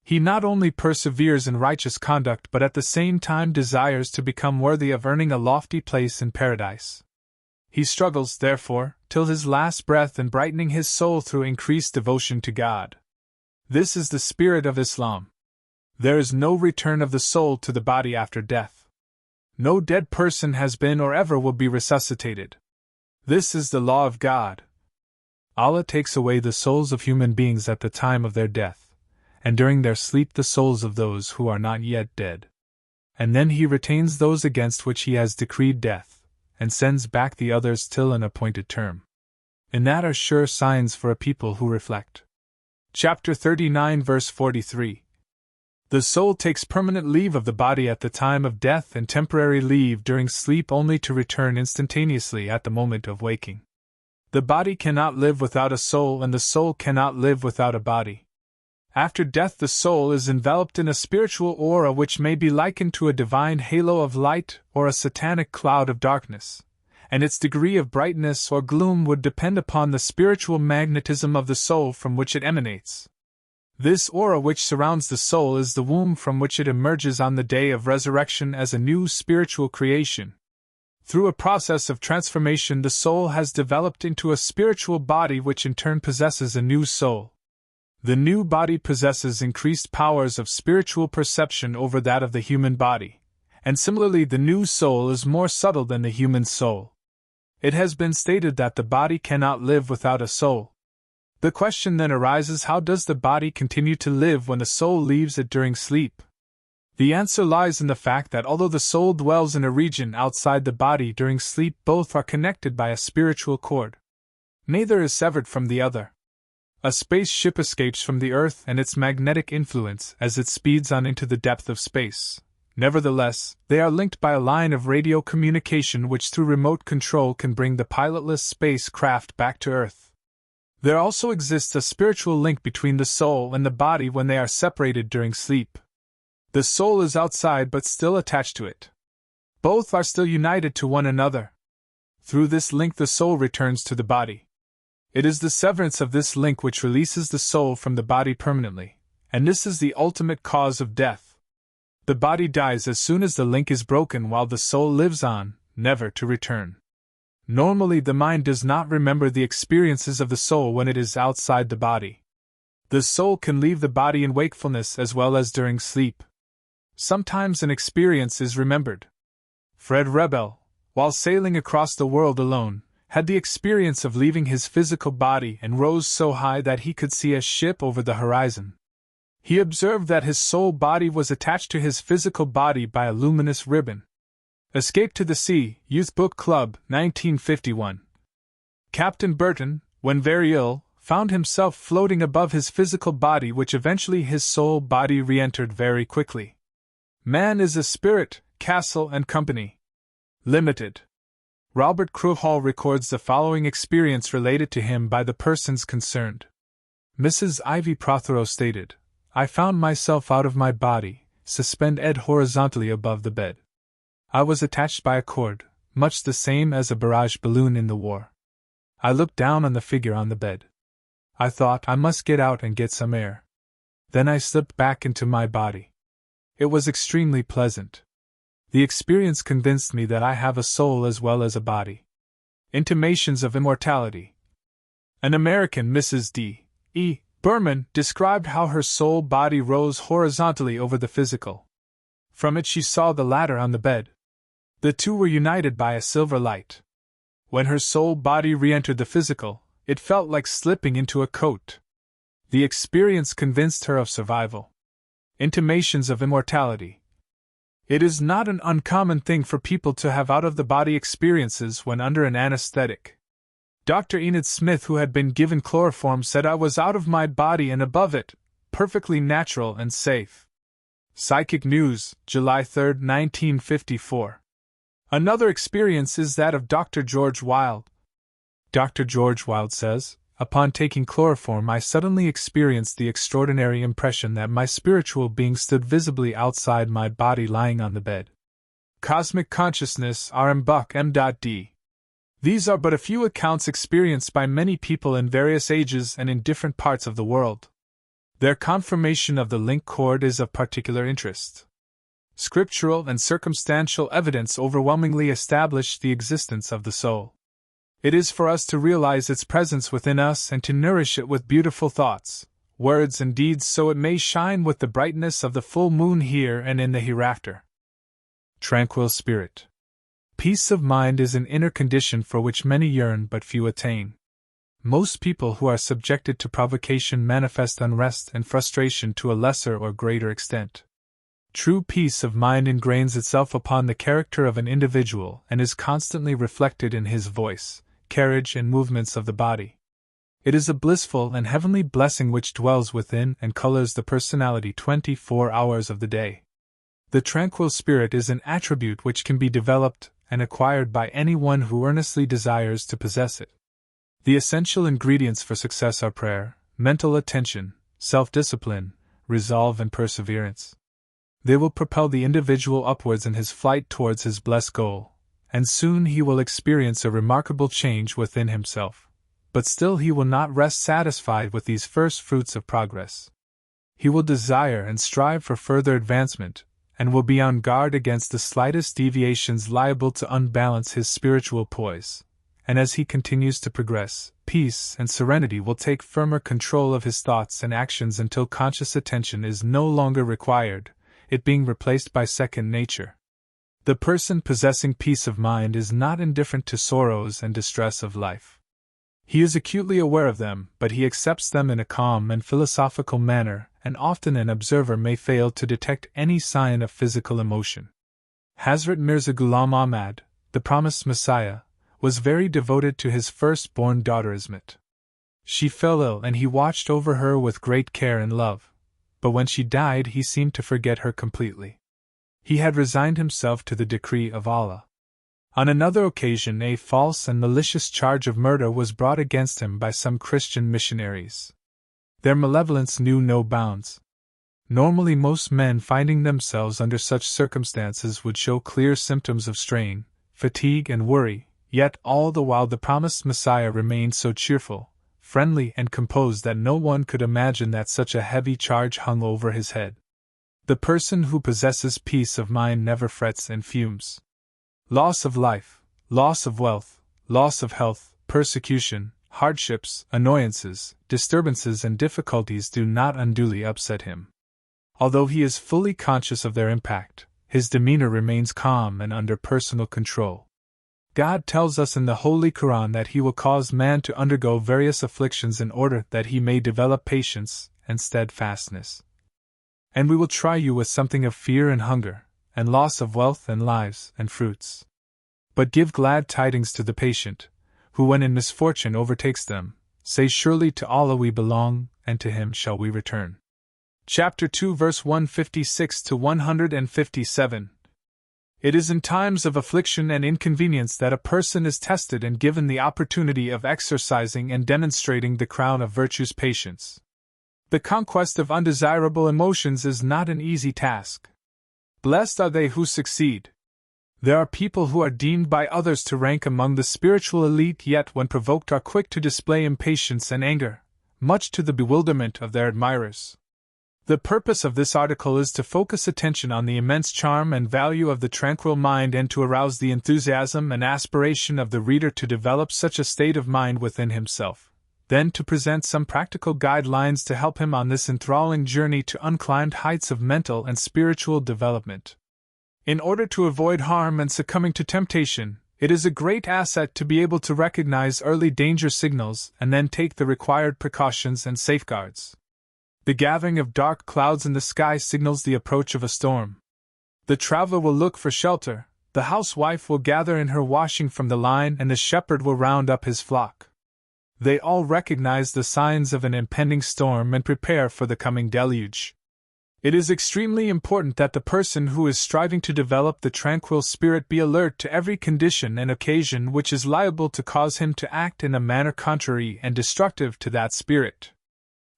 He not only perseveres in righteous conduct but at the same time desires to become worthy of earning a lofty place in paradise. He struggles, therefore, till his last breath in brightening his soul through increased devotion to God. This is the spirit of Islam. There is no return of the soul to the body after death. No dead person has been or ever will be resuscitated. This is the law of God. Allah takes away the souls of human beings at the time of their death, and during their sleep the souls of those who are not yet dead. And then He retains those against which He has decreed death, and sends back the others till an appointed term. In that are sure signs for a people who reflect. Chapter 39, verse 43. The soul takes permanent leave of the body at the time of death and temporary leave during sleep only to return instantaneously at the moment of waking. The body cannot live without a soul and the soul cannot live without a body. After death the soul is enveloped in a spiritual aura which may be likened to a divine halo of light or a satanic cloud of darkness, and its degree of brightness or gloom would depend upon the spiritual magnetism of the soul from which it emanates. This aura which surrounds the soul is the womb from which it emerges on the day of resurrection as a new spiritual creation. Through a process of transformation, the soul has developed into a spiritual body which in turn possesses a new soul. The new body possesses increased powers of spiritual perception over that of the human body, and similarly the new soul is more subtle than the human soul. It has been stated that the body cannot live without a soul. The question then arises, how does the body continue to live when the soul leaves it during sleep? The answer lies in the fact that although the soul dwells in a region outside the body during sleep, both are connected by a spiritual cord. Neither is severed from the other. A spaceship escapes from the Earth and its magnetic influence as it speeds on into the depth of space. Nevertheless, they are linked by a line of radio communication which through remote control can bring the pilotless spacecraft back to Earth. There also exists a spiritual link between the soul and the body when they are separated during sleep. The soul is outside but still attached to it. Both are still united to one another. Through this link the soul returns to the body. It is the severance of this link which releases the soul from the body permanently, and this is the ultimate cause of death. The body dies as soon as the link is broken while the soul lives on, never to return. Normally the mind does not remember the experiences of the soul when it is outside the body. The soul can leave the body in wakefulness as well as during sleep. Sometimes an experience is remembered. Fred Rebel, while sailing across the world alone, had the experience of leaving his physical body and rose so high that he could see a ship over the horizon. He observed that his soul body was attached to his physical body by a luminous ribbon. Escape to the Sea, Youth Book Club, 1951. Captain Burton, when very ill, found himself floating above his physical body, which eventually his soul body re-entered very quickly. Man is a Spirit, Castle and Company. Limited. Robert Crewhall records the following experience related to him by the persons concerned. Mrs. Ivy Prothero stated, "I found myself out of my body, suspended horizontally above the bed. I was attached by a cord, much the same as a barrage balloon in the war. I looked down on the figure on the bed. I thought I must get out and get some air. Then I slipped back into my body. It was extremely pleasant. The experience convinced me that I have a soul as well as a body." Intimations of immortality. An American, Mrs. D. E. Berman, described how her soul body rose horizontally over the physical. From it she saw the latter on the bed. The two were united by a silver light. When her soul body re-entered the physical, it felt like slipping into a coat. The experience convinced her of survival. Intimations of immortality. It is not an uncommon thing for people to have out-of-the-body experiences when under an anesthetic. Dr. Enid Smith, who had been given chloroform, said, "I was out of my body and above it, perfectly natural and safe." Psychic News, July 3, 1954. Another experience is that of Dr. George Wilde. Dr. George Wilde says, "Upon taking chloroform I suddenly experienced the extraordinary impression that my spiritual being stood visibly outside my body lying on the bed." Cosmic Consciousness, R.M. Buck, M.D. These are but a few accounts experienced by many people in various ages and in different parts of the world. Their confirmation of the link cord is of particular interest. Scriptural and circumstantial evidence overwhelmingly establish the existence of the soul. It is for us to realize its presence within us and to nourish it with beautiful thoughts, words, and deeds so it may shine with the brightness of the full moon here and in the hereafter. Tranquil spirit. Peace of mind is an inner condition for which many yearn but few attain. Most people who are subjected to provocation manifest unrest and frustration to a lesser or greater extent. True peace of mind ingrains itself upon the character of an individual and is constantly reflected in his voice, carriage, and movements of the body. It is a blissful and heavenly blessing which dwells within and colors the personality 24 hours of the day. The tranquil spirit is an attribute which can be developed and acquired by anyone who earnestly desires to possess it. The essential ingredients for success are prayer, mental attention, self-discipline, resolve, and perseverance. They will propel the individual upwards in his flight towards his blessed goal, and soon he will experience a remarkable change within himself. But still he will not rest satisfied with these first fruits of progress. He will desire and strive for further advancement, and will be on guard against the slightest deviations liable to unbalance his spiritual poise. And as he continues to progress, peace and serenity will take firmer control of his thoughts and actions until conscious attention is no longer required, it being replaced by second nature. The person possessing peace of mind is not indifferent to sorrows and distress of life. He is acutely aware of them, but he accepts them in a calm and philosophical manner, and often an observer may fail to detect any sign of physical emotion. Hazrat Mirza Ghulam Ahmad, the promised Messiah, was very devoted to his firstborn daughter Ahmad. She fell ill and he watched over her with great care and love, but when she died he seemed to forget her completely. He had resigned himself to the decree of Allah. On another occasion a false and malicious charge of murder was brought against him by some Christian missionaries. Their malevolence knew no bounds. Normally most men finding themselves under such circumstances would show clear symptoms of strain, fatigue, and worry. Yet all the while the promised Messiah remained so cheerful, friendly, and composed that no one could imagine that such a heavy charge hung over his head. The person who possesses peace of mind never frets and fumes. Loss of life, loss of wealth, loss of health, persecution, hardships, annoyances, disturbances, and difficulties do not unduly upset him. Although he is fully conscious of their impact, his demeanor remains calm and under personal control. God tells us in the Holy Quran that He will cause man to undergo various afflictions in order that he may develop patience and steadfastness. And we will try you with something of fear and hunger, and loss of wealth and lives and fruits. But give glad tidings to the patient, who when in misfortune overtakes them, say surely to Allah we belong, and to Him shall we return. Chapter 2 verse 156 to 157. It is in times of affliction and inconvenience that a person is tested and given the opportunity of exercising and demonstrating the crown of virtue's patience. The conquest of undesirable emotions is not an easy task. Blessed are they who succeed. There are people who are deemed by others to rank among the spiritual elite, yet when provoked are quick to display impatience and anger, much to the bewilderment of their admirers. The purpose of this article is to focus attention on the immense charm and value of the tranquil mind and to arouse the enthusiasm and aspiration of the reader to develop such a state of mind within himself, then to present some practical guidelines to help him on this enthralling journey to unclimbed heights of mental and spiritual development. In order to avoid harm and succumbing to temptation, it is a great asset to be able to recognize early danger signals and then take the required precautions and safeguards. The gathering of dark clouds in the sky signals the approach of a storm. The traveler will look for shelter, the housewife will gather in her washing from the line, and the shepherd will round up his flock. They all recognize the signs of an impending storm and prepare for the coming deluge. It is extremely important that the person who is striving to develop the tranquil spirit be alert to every condition and occasion which is liable to cause him to act in a manner contrary and destructive to that spirit.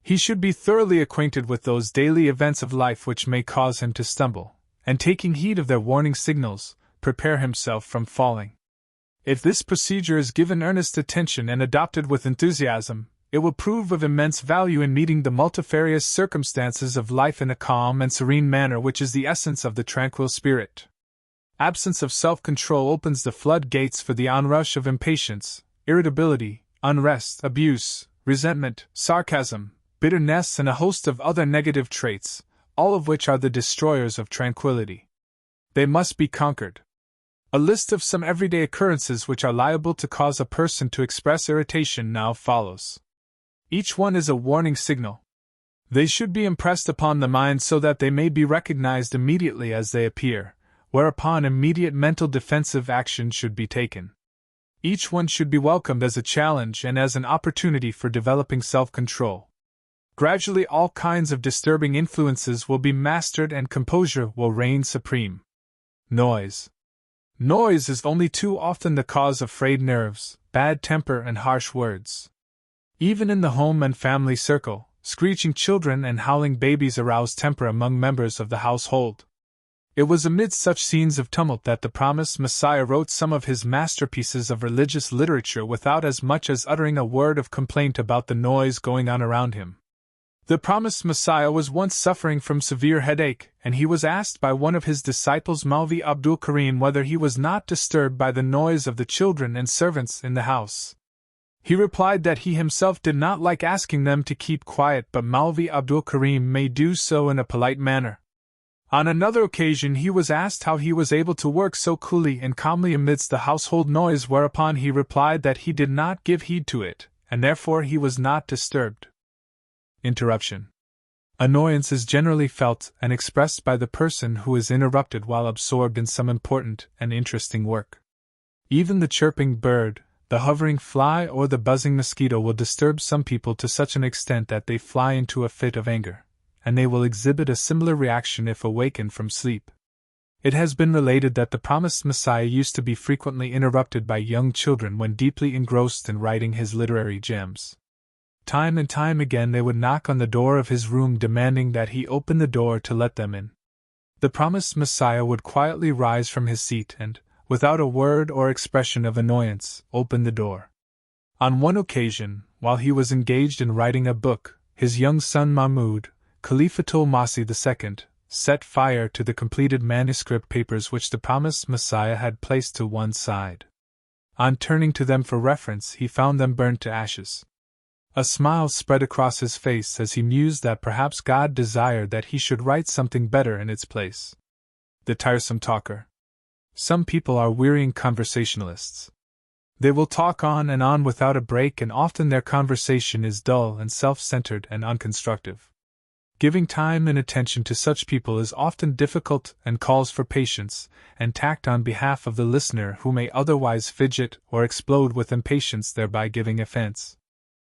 He should be thoroughly acquainted with those daily events of life which may cause him to stumble, and taking heed of their warning signals, prepare himself from falling. If this procedure is given earnest attention and adopted with enthusiasm, it will prove of immense value in meeting the multifarious circumstances of life in a calm and serene manner, which is the essence of the tranquil spirit. Absence of self-control opens the floodgates for the onrush of impatience, irritability, unrest, abuse, resentment, sarcasm, bitterness, and a host of other negative traits, all of which are the destroyers of tranquility. They must be conquered. A list of some everyday occurrences which are liable to cause a person to express irritation now follows. Each one is a warning signal. They should be impressed upon the mind so that they may be recognized immediately as they appear, whereupon immediate mental defensive action should be taken. Each one should be welcomed as a challenge and as an opportunity for developing self-control. Gradually all kinds of disturbing influences will be mastered and composure will reign supreme. Noise. Noise is only too often the cause of frayed nerves, bad temper, and harsh words. Even in the home and family circle, screeching children and howling babies arouse temper among members of the household. It was amid such scenes of tumult that the promised Messiah wrote some of his masterpieces of religious literature without as much as uttering a word of complaint about the noise going on around him. The promised Messiah was once suffering from severe headache, and he was asked by one of his disciples Maulvi Abdul Karim whether he was not disturbed by the noise of the children and servants in the house. He replied that he himself did not like asking them to keep quiet, but Maulvi Abdul Karim may do so in a polite manner. On another occasion he was asked how he was able to work so coolly and calmly amidst the household noise, whereupon he replied that he did not give heed to it, and therefore he was not disturbed. Interruption. Annoyance is generally felt and expressed by the person who is interrupted while absorbed in some important and interesting work. Even the chirping bird, the hovering fly, or the buzzing mosquito will disturb some people to such an extent that they fly into a fit of anger, and they will exhibit a similar reaction if awakened from sleep. It has been related that the promised Messiah used to be frequently interrupted by young children when deeply engrossed in writing his literary gems. Time and time again they would knock on the door of his room demanding that he open the door to let them in. The promised Messiah would quietly rise from his seat and, without a word or expression of annoyance, open the door. On one occasion, while he was engaged in writing a book, his young son Mahmud, Khalifatul Masih II, set fire to the completed manuscript papers which the promised Messiah had placed to one side. On turning to them for reference, he found them burnt to ashes. A smile spread across his face as he mused that perhaps God desired that he should write something better in its place. The tiresome talker. Some people are wearying conversationalists. They will talk on and on without a break, and often their conversation is dull and self-centered and unconstructive. Giving time and attention to such people is often difficult and calls for patience and tact on behalf of the listener, who may otherwise fidget or explode with impatience, thereby giving offense.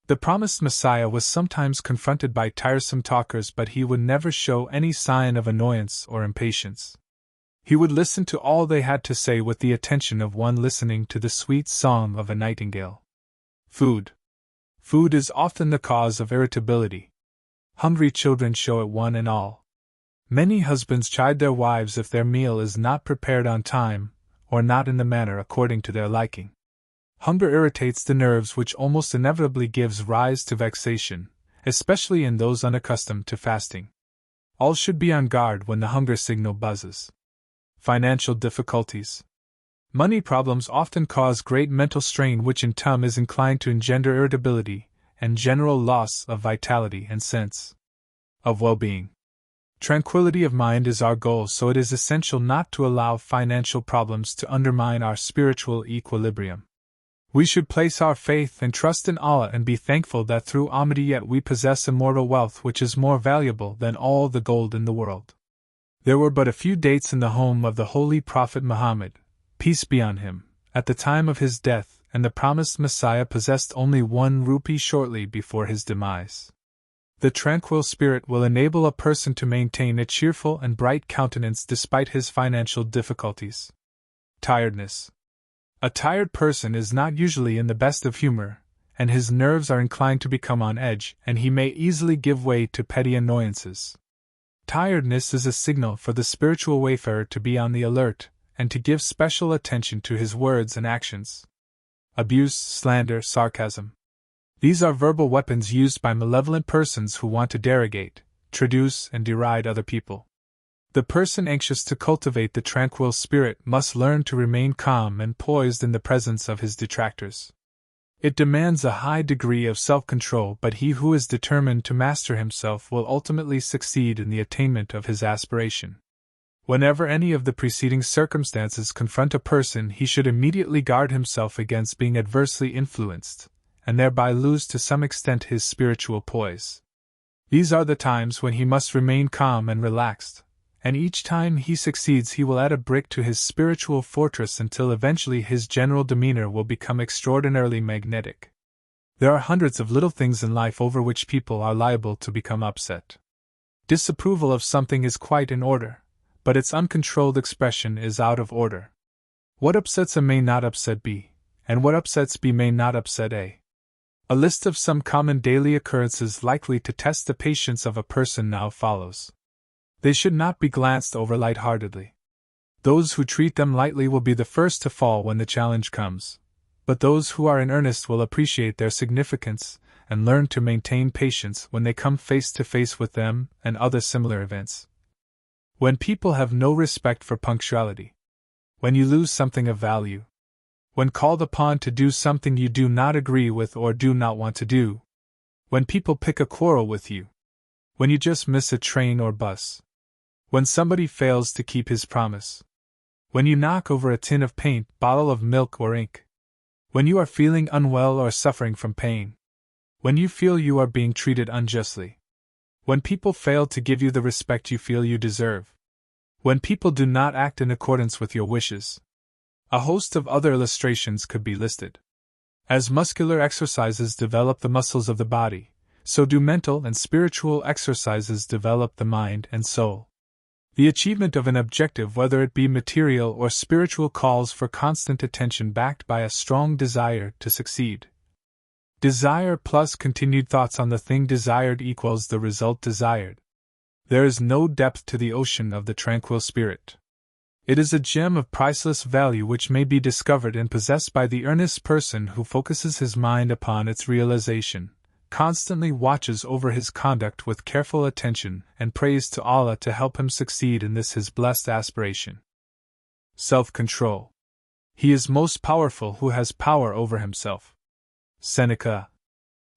The promised Messiah was sometimes confronted by tiresome talkers, but he would never show any sign of annoyance or impatience. He would listen to all they had to say with the attention of one listening to the sweet song of a nightingale. Food. Food is often the cause of irritability. Hungry children show it one and all. Many husbands chide their wives if their meal is not prepared on time, or not in the manner according to their liking. Hunger irritates the nerves, which almost inevitably gives rise to vexation, especially in those unaccustomed to fasting. All should be on guard when the hunger signal buzzes. Financial difficulties. Money problems often cause great mental strain, which in turn is inclined to engender irritability and general loss of vitality and sense of well-being. Tranquility of mind is our goal, so it is essential not to allow financial problems to undermine our spiritual equilibrium. We should place our faith and trust in Allah and be thankful that through Ahmadiyya we possess immortal wealth which is more valuable than all the gold in the world. There were but a few dates in the home of the Holy Prophet Muhammad, peace be on him, at the time of his death, and the promised Messiah possessed only 1 rupee shortly before his demise. The tranquil spirit will enable a person to maintain a cheerful and bright countenance despite his financial difficulties. Tiredness. A tired person is not usually in the best of humor, and his nerves are inclined to become on edge, and he may easily give way to petty annoyances. Tiredness is a signal for the spiritual wayfarer to be on the alert, and to give special attention to his words and actions. Abuse, slander, sarcasm. These are verbal weapons used by malevolent persons who want to derogate, traduce, and deride other people. The person anxious to cultivate the tranquil spirit must learn to remain calm and poised in the presence of his detractors. It demands a high degree of self-control, but he who is determined to master himself will ultimately succeed in the attainment of his aspiration. Whenever any of the preceding circumstances confront a person, he should immediately guard himself against being adversely influenced, and thereby lose to some extent his spiritual poise. These are the times when he must remain calm and relaxed, and each time he succeeds he will add a brick to his spiritual fortress until eventually his general demeanor will become extraordinarily magnetic. There are hundreds of little things in life over which people are liable to become upset. Disapproval of something is quite in order, but its uncontrolled expression is out of order. What upsets A may not upset B, and what upsets B may not upset A. A list of some common daily occurrences likely to test the patience of a person now follows. They should not be glanced over lightheartedly. Those who treat them lightly will be the first to fall when the challenge comes, but those who are in earnest will appreciate their significance and learn to maintain patience when they come face to face with them and other similar events. When people have no respect for punctuality. When you lose something of value. When called upon to do something you do not agree with or do not want to do. When people pick a quarrel with you. When you just miss a train or bus. When somebody fails to keep his promise. When you knock over a tin of paint, bottle of milk or ink. When you are feeling unwell or suffering from pain. When you feel you are being treated unjustly. When people fail to give you the respect you feel you deserve. When people do not act in accordance with your wishes. A host of other illustrations could be listed. As muscular exercises develop the muscles of the body, so do mental and spiritual exercises develop the mind and soul. The achievement of an objective, whether it be material or spiritual, calls for constant attention backed by a strong desire to succeed. Desire plus continued thoughts on the thing desired equals the result desired. There is no depth to the ocean of the tranquil spirit. It is a gem of priceless value which may be discovered and possessed by the earnest person who focuses his mind upon its realization, constantly watches over his conduct with careful attention, and prays to Allah to help him succeed in this his blessed aspiration. Self-control. He is most powerful who has power over himself. Seneca.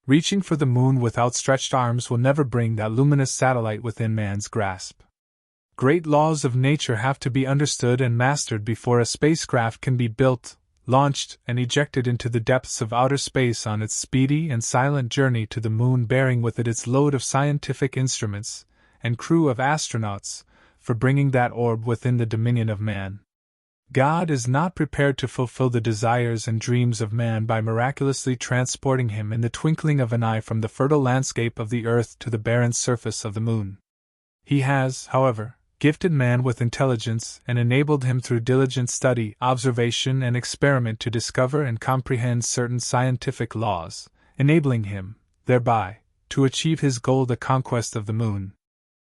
Reaching for the moon with outstretched arms will never bring that luminous satellite within man's grasp. Great laws of nature have to be understood and mastered before a spacecraft can be built, launched, and ejected into the depths of outer space on its speedy and silent journey to the moon, bearing with it its load of scientific instruments and crew of astronauts, for bringing that orb within the dominion of man. God is not prepared to fulfill the desires and dreams of man by miraculously transporting him in the twinkling of an eye from the fertile landscape of the earth to the barren surface of the moon. He has, however, gifted man with intelligence and enabled him through diligent study, observation, and experiment to discover and comprehend certain scientific laws, enabling him, thereby, to achieve his goal, the conquest of the moon.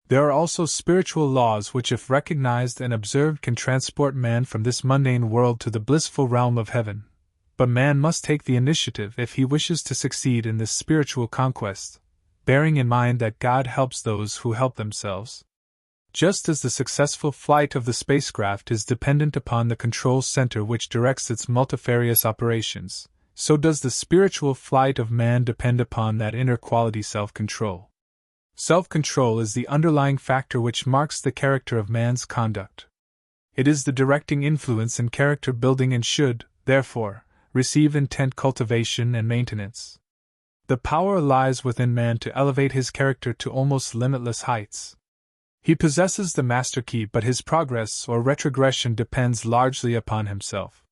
There are also spiritual laws which, if recognized and observed, can transport man from this mundane world to the blissful realm of heaven. But man must take the initiative if he wishes to succeed in this spiritual conquest, bearing in mind that God helps those who help themselves. Just as the successful flight of the spacecraft is dependent upon the control center which directs its multifarious operations, so does the spiritual flight of man depend upon that inner quality, self-control. Self-control is the underlying factor which marks the character of man's conduct. It is the directing influence in character building and should, therefore, receive intent cultivation and maintenance. The power lies within man to elevate his character to almost limitless heights. He possesses the master key, but his progress or retrogression depends largely upon himself.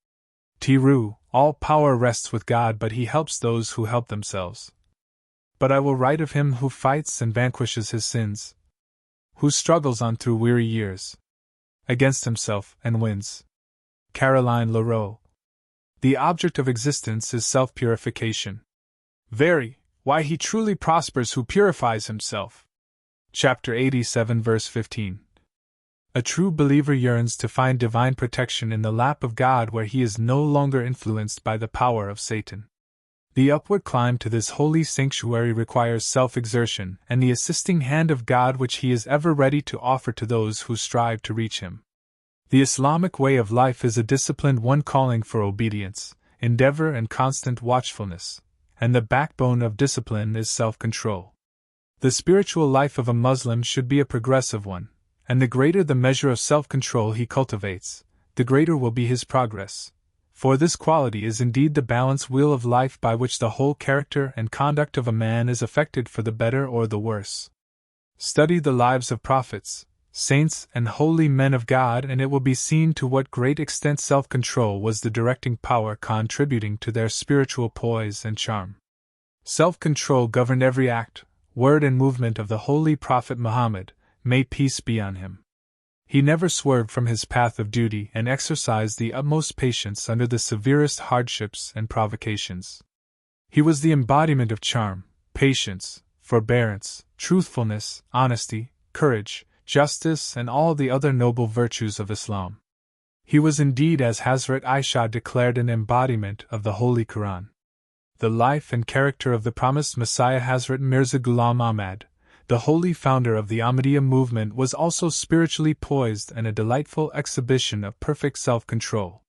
Tiru, all power rests with God, but he helps those who help themselves. But I will write of him who fights and vanquishes his sins, who struggles on through weary years, against himself and wins. Caroline Leroux. The object of existence is self-purification. Very, why he truly prospers who purifies himself. Chapter 87, verse 15. A true believer yearns to find divine protection in the lap of God, where he is no longer influenced by the power of Satan. The upward climb to this holy sanctuary requires self-exertion and the assisting hand of God which He is ever ready to offer to those who strive to reach Him. The Islamic way of life is a disciplined one calling for obedience, endeavor and constant watchfulness, and the backbone of discipline is self-control. The spiritual life of a Muslim should be a progressive one, and the greater the measure of self-control he cultivates, the greater will be his progress. For this quality is indeed the balance wheel of life by which the whole character and conduct of a man is affected for the better or the worse. Study the lives of prophets, saints, and holy men of God, and it will be seen to what great extent self-control was the directing power contributing to their spiritual poise and charm. Self-control governed every act, word, and movement of the holy Prophet Muhammad, may peace be on him. He never swerved from his path of duty and exercised the utmost patience under the severest hardships and provocations. He was the embodiment of charm, patience, forbearance, truthfulness, honesty, courage, justice, and all the other noble virtues of Islam. He was indeed, as Hazrat Aisha declared, an embodiment of the Holy Quran. The life and character of the promised Messiah Hazrat Mirza Ghulam Ahmad, the holy founder of the Ahmadiyya movement, was also spiritually poised and a delightful exhibition of perfect self-control.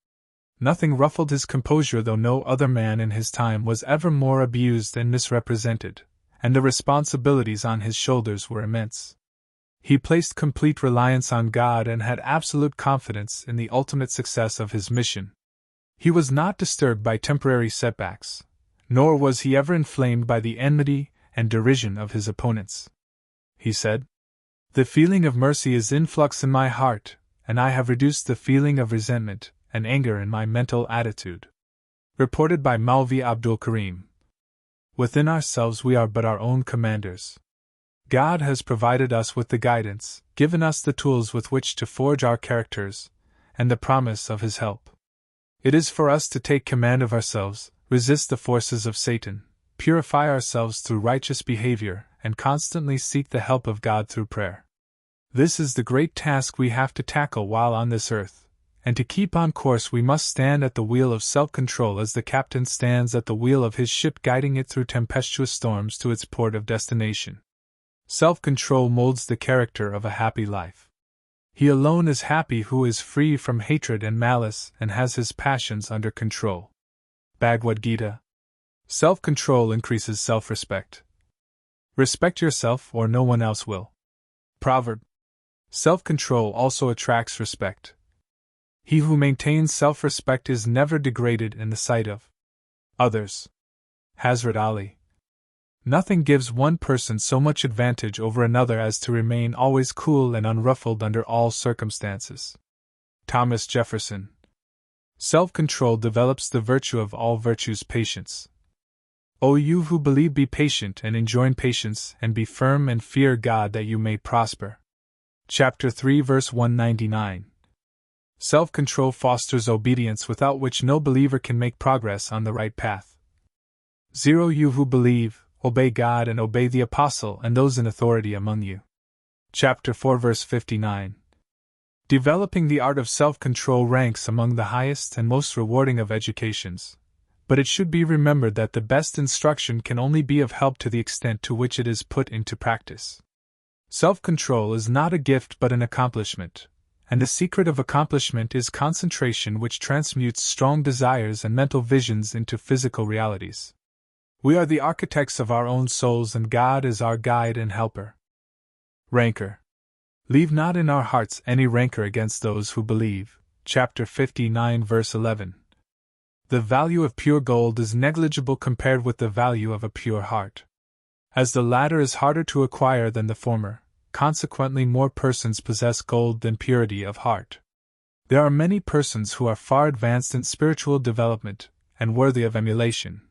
Nothing ruffled his composure, though no other man in his time was ever more abused and misrepresented, and the responsibilities on his shoulders were immense. He placed complete reliance on God and had absolute confidence in the ultimate success of his mission. He was not disturbed by temporary setbacks, nor was he ever inflamed by the enmity and derision of his opponents. He said, "The feeling of mercy is in flux in my heart, and I have reduced the feeling of resentment and anger in my mental attitude." Reported by Maulvi Abdul Karim. Within ourselves we are but our own commanders. God has provided us with the guidance, given us the tools with which to forge our characters, and the promise of His help. It is for us to take command of ourselves, resist the forces of Satan, purify ourselves through righteous behavior, and constantly seek the help of God through prayer. This is the great task we have to tackle while on this earth, and to keep on course we must stand at the wheel of self-control as the captain stands at the wheel of his ship, guiding it through tempestuous storms to its port of destination. Self-control molds the character of a happy life. He alone is happy who is free from hatred and malice and has his passions under control. Bhagavad Gita. Self-control increases self-respect. Respect yourself or no one else will. Proverb. Self-control also attracts respect. He who maintains self-respect is never degraded in the sight of others. Hazrat Ali. Nothing gives one person so much advantage over another as to remain always cool and unruffled under all circumstances. Thomas Jefferson. Self-control develops the virtue of all virtues, patience. O you who believe, be patient and enjoin patience, and be firm and fear God that you may prosper. Chapter 3 verse 199. Self-control fosters obedience, without which no believer can make progress on the right path. 0 You who believe, obey God and obey the apostle and those in authority among you. Chapter 4 verse 59. Developing the art of self-control ranks among the highest and most rewarding of educations. But it should be remembered that the best instruction can only be of help to the extent to which it is put into practice. Self-control is not a gift but an accomplishment, and the secret of accomplishment is concentration, which transmutes strong desires and mental visions into physical realities. We are the architects of our own souls, and God is our guide and helper. Rancor. Leave not in our hearts any rancor against those who believe. Chapter 59 verse 11. The value of pure gold is negligible compared with the value of a pure heart. As the latter is harder to acquire than the former, consequently more persons possess gold than purity of heart. There are many persons who are far advanced in spiritual development, and worthy of emulation,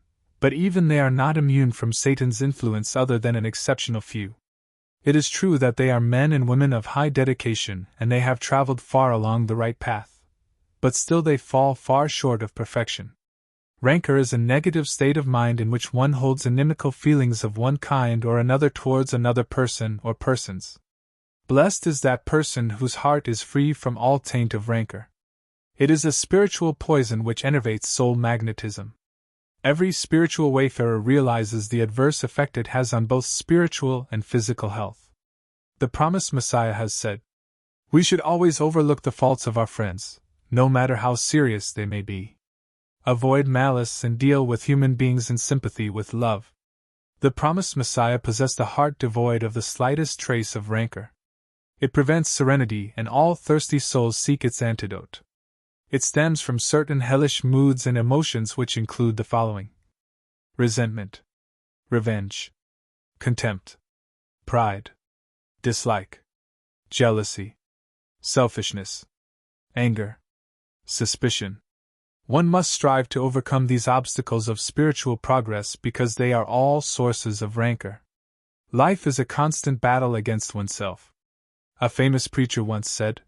but even they are not immune from Satan's influence other than an exceptional few. It is true that they are men and women of high dedication and they have traveled far along the right path, but still they fall far short of perfection. Rancor is a negative state of mind in which one holds inimical feelings of one kind or another towards another person or persons. Blessed is that person whose heart is free from all taint of rancor. It is a spiritual poison which enervates soul magnetism. Every spiritual wayfarer realizes the adverse effect it has on both spiritual and physical health. The promised Messiah has said, "We should always overlook the faults of our friends, no matter how serious they may be. Avoid malice and deal with human beings in sympathy with love." The promised Messiah possessed a heart devoid of the slightest trace of rancor. It prevents serenity, and all thirsty souls seek its antidote. It stems from certain hellish moods and emotions which include the following: resentment, revenge, contempt, pride, dislike, jealousy, selfishness, anger, suspicion. One must strive to overcome these obstacles of spiritual progress because they are all sources of rancor. Life is a constant battle against oneself. A famous preacher once said,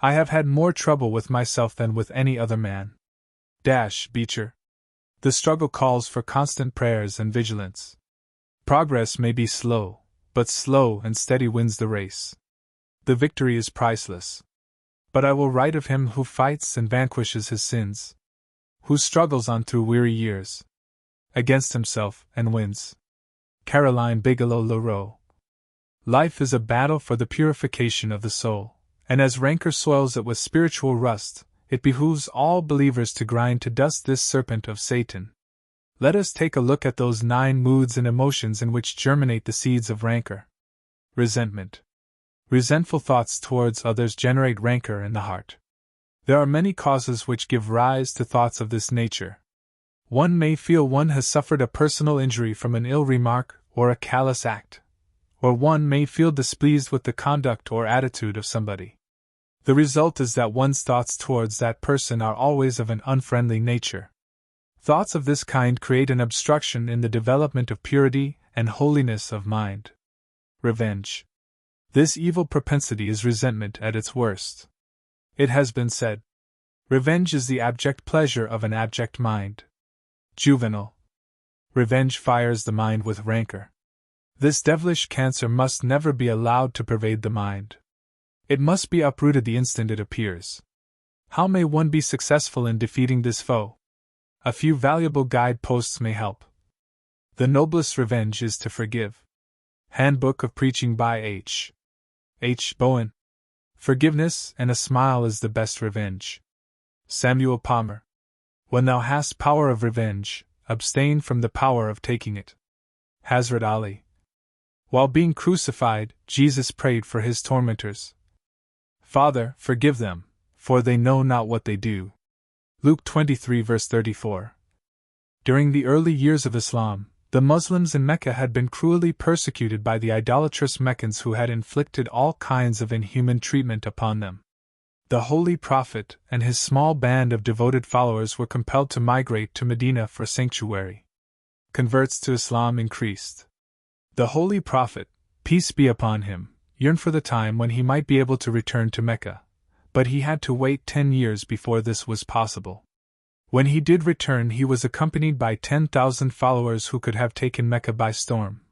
"I have had more trouble with myself than with any other man." Beecher. The struggle calls for constant prayers and vigilance. Progress may be slow, but slow and steady wins the race. The victory is priceless. But I will write of him who fights and vanquishes his sins, who struggles on through weary years, against himself and wins. Caroline Bigelow Leroux. Life is a battle for the purification of the soul, and as rancor soils it with spiritual rust, it behooves all believers to grind to dust this serpent of Satan. Let us take a look at those 9 moods and emotions in which germinate the seeds of rancor. Resentment. Resentful thoughts towards others generate rancor in the heart. There are many causes which give rise to thoughts of this nature. One may feel one has suffered a personal injury from an ill remark or a callous act, or one may feel displeased with the conduct or attitude of somebody. The result is that one's thoughts towards that person are always of an unfriendly nature. Thoughts of this kind create an obstruction in the development of purity and holiness of mind. Revenge. This evil propensity is resentment at its worst. It has been said, "Revenge is the abject pleasure of an abject mind." Juvenal. Revenge fires the mind with rancor. This devilish cancer must never be allowed to pervade the mind. It must be uprooted the instant it appears. How may one be successful in defeating this foe? A few valuable guideposts may help. The noblest revenge is to forgive. Handbook of Preaching by H. Bowen. Forgiveness and a smile is the best revenge. Samuel Palmer. When thou hast power of revenge, abstain from the power of taking it. Hazrat Ali. While being crucified, Jesus prayed for his tormentors. Father, forgive them, for they know not what they do. Luke 23 verse 34. During the early years of Islam, the Muslims in Mecca had been cruelly persecuted by the idolatrous Meccans who had inflicted all kinds of inhuman treatment upon them. The Holy Prophet and his small band of devoted followers were compelled to migrate to Medina for sanctuary. Converts to Islam increased. The Holy Prophet, peace be upon him, yearned for the time when he might be able to return to Mecca, but he had to wait 10 years before this was possible. When he did return, he was accompanied by 10,000 followers who could have taken Mecca by storm.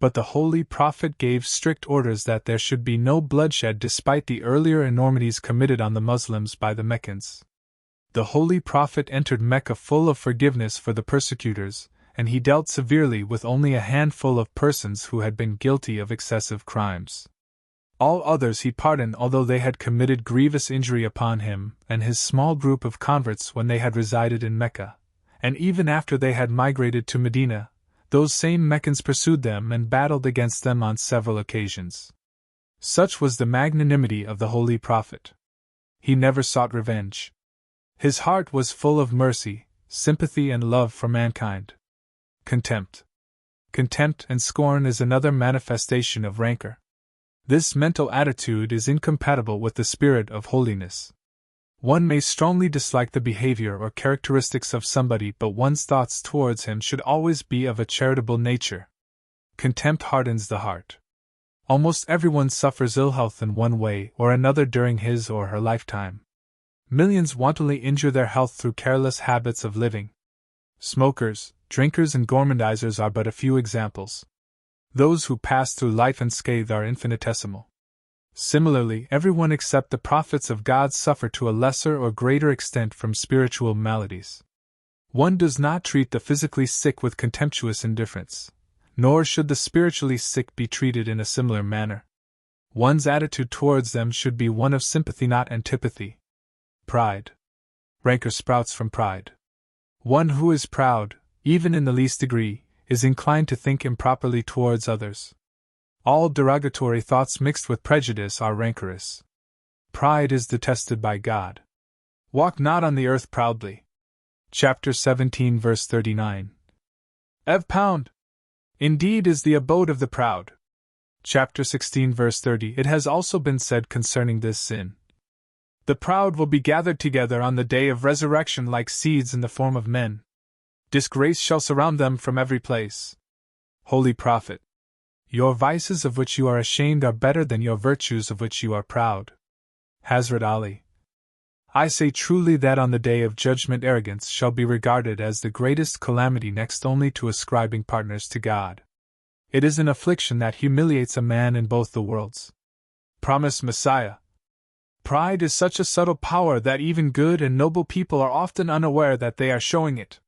But the Holy Prophet gave strict orders that there should be no bloodshed despite the earlier enormities committed on the Muslims by the Meccans. The Holy Prophet entered Mecca full of forgiveness for the persecutors, and he dealt severely with only a handful of persons who had been guilty of excessive crimes. All others he pardoned although they had committed grievous injury upon him and his small group of converts when they had resided in Mecca, and even after they had migrated to Medina, those same Meccans pursued them and battled against them on several occasions. Such was the magnanimity of the Holy Prophet. He never sought revenge. His heart was full of mercy, sympathy and love for mankind. Contempt. Contempt and scorn is another manifestation of rancor. This mental attitude is incompatible with the spirit of holiness. One may strongly dislike the behavior or characteristics of somebody, but one's thoughts towards him should always be of a charitable nature. Contempt hardens the heart. Almost everyone suffers ill health in one way or another during his or her lifetime. Millions wantonly injure their health through careless habits of living. Smokers, drinkers, and gormandizers are but a few examples. Those who pass through life unscathed are infinitesimal. Similarly, everyone except the prophets of God suffer to a lesser or greater extent from spiritual maladies. One does not treat the physically sick with contemptuous indifference, nor should the spiritually sick be treated in a similar manner. One's attitude towards them should be one of sympathy, not antipathy. Pride. Rancor sprouts from pride. One who is proud, even in the least degree, is inclined to think improperly towards others. All derogatory thoughts mixed with prejudice are rancorous. Pride is detested by God. Walk not on the earth proudly. Chapter 17, verse 39. Ev. Pound. Indeed is the abode of the proud. Chapter 16, verse 30. It has also been said concerning this sin: the proud will be gathered together on the day of resurrection like seeds in the form of men. Disgrace shall surround them from every place. Holy Prophet. Your vices of which you are ashamed are better than your virtues of which you are proud. Hazrat Ali. I say truly that on the day of judgment arrogance shall be regarded as the greatest calamity, next only to ascribing partners to God. It is an affliction that humiliates a man in both the worlds. Promised Messiah. Pride is such a subtle power that even good and noble people are often unaware that they are showing it.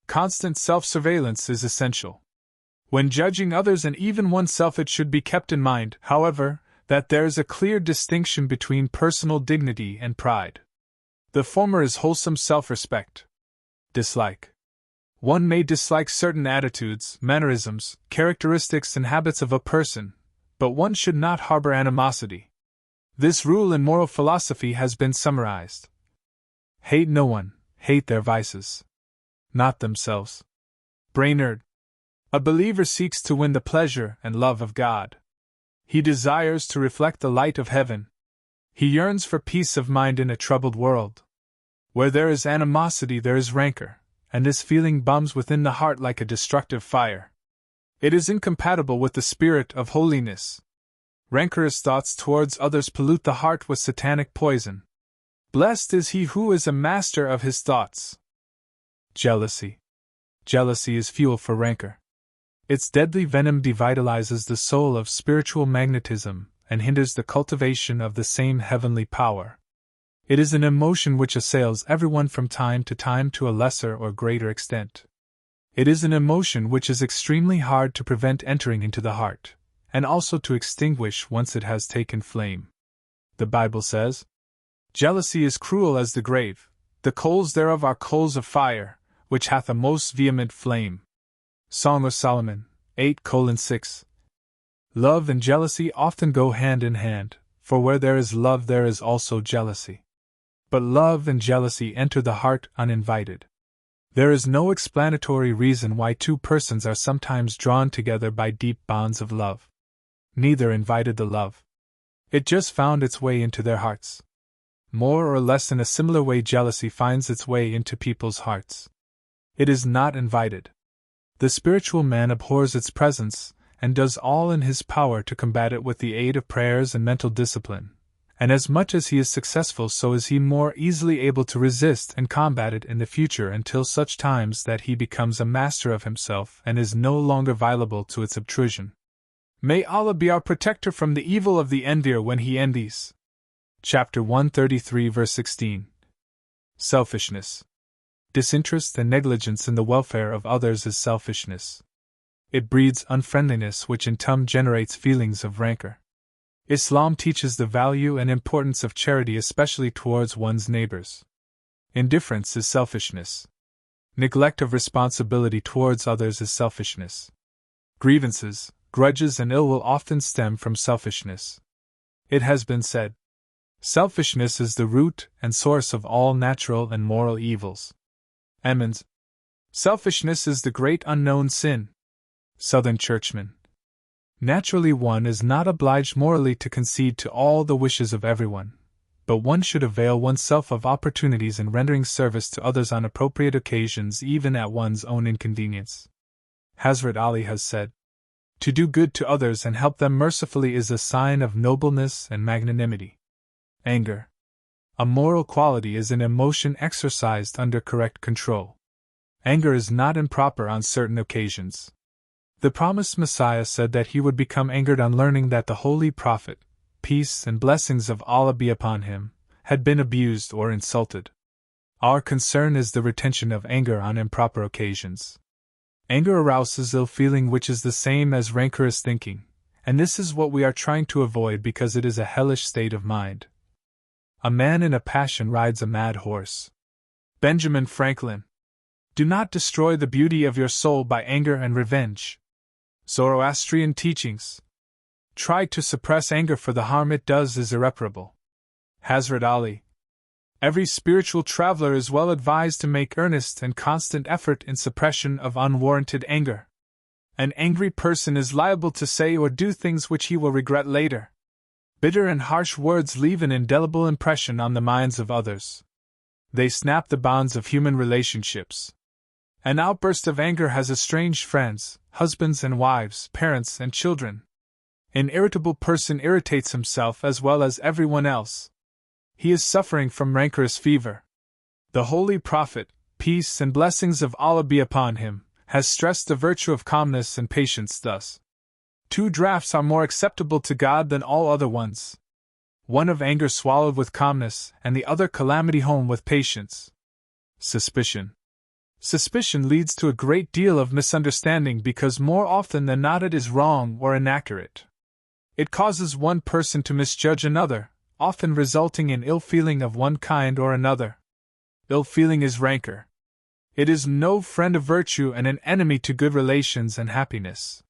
Constant self-surveillance is essential. When judging others and even oneself, it should be kept in mind, however, that there is a clear distinction between personal dignity and pride. The former is wholesome self-respect. Dislike. One may dislike certain attitudes, mannerisms, characteristics, and habits of a person, but one should not harbor animosity. This rule in moral philosophy has been summarized: hate no one, hate their vices, not themselves. Brainerd. A believer seeks to win the pleasure and love of God. He desires to reflect the light of heaven. He yearns for peace of mind in a troubled world. Where there is animosity, there is rancor, and this feeling bums within the heart like a destructive fire. It is incompatible with the spirit of holiness. Rancorous thoughts towards others pollute the heart with satanic poison. Blessed is he who is a master of his thoughts. Jealousy. Jealousy is fuel for rancor. Its deadly venom devitalizes the soul of spiritual magnetism and hinders the cultivation of the same heavenly power. It is an emotion which assails everyone from time to time to a lesser or greater extent. It is an emotion which is extremely hard to prevent entering into the heart, and also to extinguish once it has taken flame. The Bible says, "Jealousy is cruel as the grave, the coals thereof are coals of fire, which hath a most vehement flame." Song of Solomon 8:6. Love and jealousy often go hand in hand, for where there is love there is also jealousy. But love and jealousy enter the heart uninvited. There is no explanatory reason why two persons are sometimes drawn together by deep bonds of love. Neither invited the love. It just found its way into their hearts. More or less in a similar way, jealousy finds its way into people's hearts. It is not invited. The spiritual man abhors its presence, and does all in his power to combat it with the aid of prayers and mental discipline. And as much as he is successful, so is he more easily able to resist and combat it in the future, until such times that he becomes a master of himself and is no longer viable to its obtrusion. May Allah be our protector from the evil of the envier when he envies. Chapter 133, verse 16. Selfishness. Disinterest and negligence in the welfare of others is selfishness. It breeds unfriendliness, which in turn generates feelings of rancor. Islam teaches the value and importance of charity, especially towards one's neighbors. Indifference is selfishness. Neglect of responsibility towards others is selfishness. Grievances, grudges, and ill will often stem from selfishness. It has been said, selfishness is the root and source of all natural and moral evils. Emmons. Selfishness is the great unknown sin. Southern Churchman. Naturally, one is not obliged morally to concede to all the wishes of everyone, but one should avail oneself of opportunities in rendering service to others on appropriate occasions, even at one's own inconvenience. Hazrat Ali has said, "To do good to others and help them mercifully is a sign of nobleness and magnanimity." Anger. A moral quality is an emotion exercised under correct control. Anger is not improper on certain occasions. The promised Messiah said that he would become angered on learning that the Holy Prophet, peace and blessings of Allah be upon him, had been abused or insulted. Our concern is the retention of anger on improper occasions. Anger arouses ill feeling, which is the same as rancorous thinking, and this is what we are trying to avoid because it is a hellish state of mind. A man in a passion rides a mad horse. Benjamin Franklin. Do not destroy the beauty of your soul by anger and revenge. Zoroastrian teachings. Try to suppress anger, for the harm it does is irreparable. Hazrat Ali. Every spiritual traveler is well advised to make earnest and constant effort in suppression of unwarranted anger. An angry person is liable to say or do things which he will regret later. Bitter and harsh words leave an indelible impression on the minds of others. They snap the bonds of human relationships. An outburst of anger has estranged friends, husbands and wives, parents and children. An irritable person irritates himself as well as everyone else. He is suffering from rancorous fever. The Holy Prophet, peace and blessings of Allah be upon him, has stressed the virtue of calmness and patience thus. 2 draughts are more acceptable to God than all other ones. One of anger swallowed with calmness, and the other calamity home with patience. Suspicion. Suspicion leads to a great deal of misunderstanding because more often than not it is wrong or inaccurate. It causes one person to misjudge another, often resulting in ill feeling of one kind or another. Ill feeling is rancor. It is no friend of virtue and an enemy to good relations and happiness.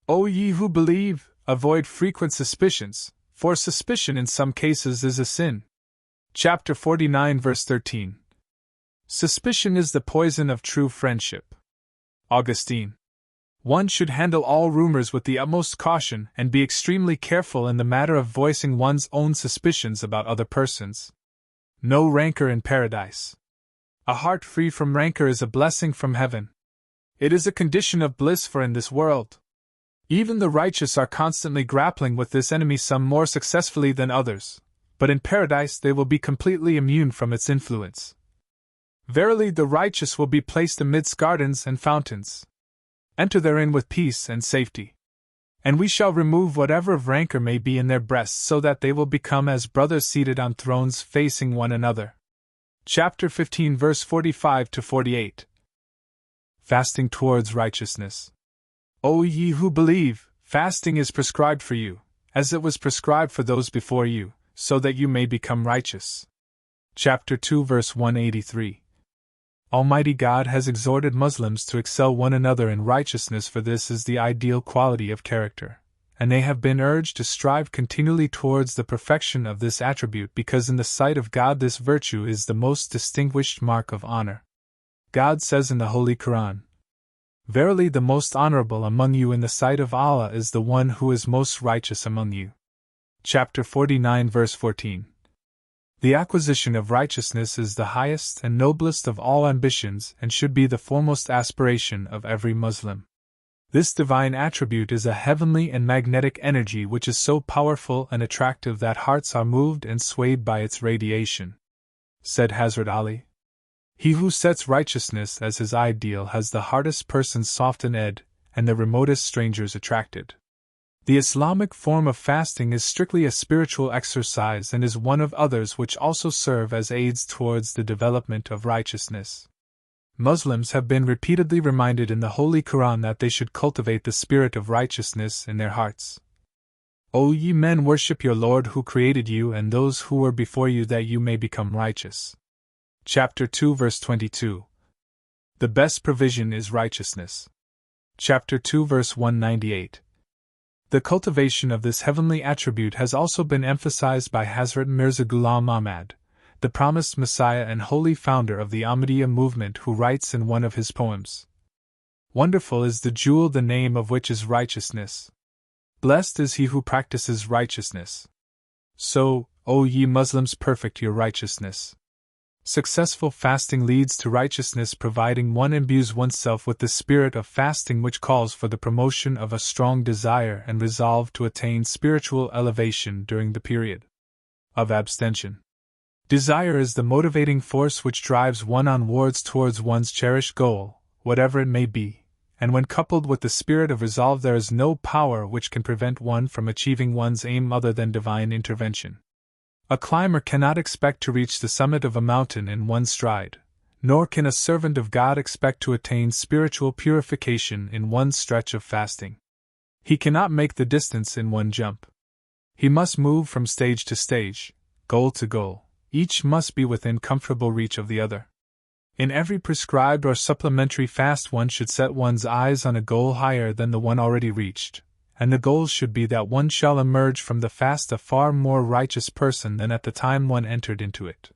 O ye who believe, avoid frequent suspicions, for suspicion in some cases is a sin. Chapter 49 verse 13. Suspicion is the poison of true friendship. Augustine. One should handle all rumors with the utmost caution and be extremely careful in the matter of voicing one's own suspicions about other persons. No rancor in paradise. A heart free from rancor is a blessing from heaven. It is a condition of bliss for in this world. Even the righteous are constantly grappling with this enemy, some more successfully than others, but in paradise they will be completely immune from its influence. Verily, the righteous will be placed amidst gardens and fountains. Enter therein with peace and safety. And we shall remove whatever of rancor may be in their breasts, so that they will become as brothers seated on thrones facing one another. Chapter 15 verse 45 to 48. Fasting towards righteousness. O ye who believe, fasting is prescribed for you, as it was prescribed for those before you, so that you may become righteous. Chapter 2 verse 183. Almighty God has exhorted Muslims to excel one another in righteousness, for this is the ideal quality of character, and they have been urged to strive continually towards the perfection of this attribute, because in the sight of God this virtue is the most distinguished mark of honor. God says in the Holy Quran, Verily the most honorable among you in the sight of Allah is the one who is most righteous among you. Chapter 49 verse 14. The acquisition of righteousness is the highest and noblest of all ambitions and should be the foremost aspiration of every Muslim. This divine attribute is a heavenly and magnetic energy which is so powerful and attractive that hearts are moved and swayed by its radiation. Said Hazrat Ali, He who sets righteousness as his ideal has the hardest persons softened and the remotest strangers attracted. The Islamic form of fasting is strictly a spiritual exercise and is one of others which also serve as aids towards the development of righteousness. Muslims have been repeatedly reminded in the Holy Quran that they should cultivate the spirit of righteousness in their hearts. O ye men, worship your Lord who created you and those who were before you, that you may become righteous. Chapter 2 verse 22. The best provision is righteousness. Chapter 2 verse 198. The cultivation of this heavenly attribute has also been emphasized by Hazrat Mirza Ghulam Ahmad, the promised Messiah and holy founder of the Ahmadiyya movement, who writes in one of his poems, Wonderful is the jewel, the name of which is righteousness. Blessed is he who practices righteousness. So, O ye Muslims, perfect your righteousness. Successful fasting leads to righteousness, providing one imbues oneself with the spirit of fasting, which calls for the promotion of a strong desire and resolve to attain spiritual elevation during the period of abstention. Desire is the motivating force which drives one onwards towards one's cherished goal, whatever it may be, and when coupled with the spirit of resolve, there is no power which can prevent one from achieving one's aim other than divine intervention. A climber cannot expect to reach the summit of a mountain in one stride, nor can a servant of God expect to attain spiritual purification in one stretch of fasting. He cannot make the distance in one jump. He must move from stage to stage, goal to goal. Each must be within comfortable reach of the other. In every prescribed or supplementary fast, one should set one's eyes on a goal higher than the one already reached, and the goal should be that one shall emerge from the fast a far more righteous person than at the time one entered into it.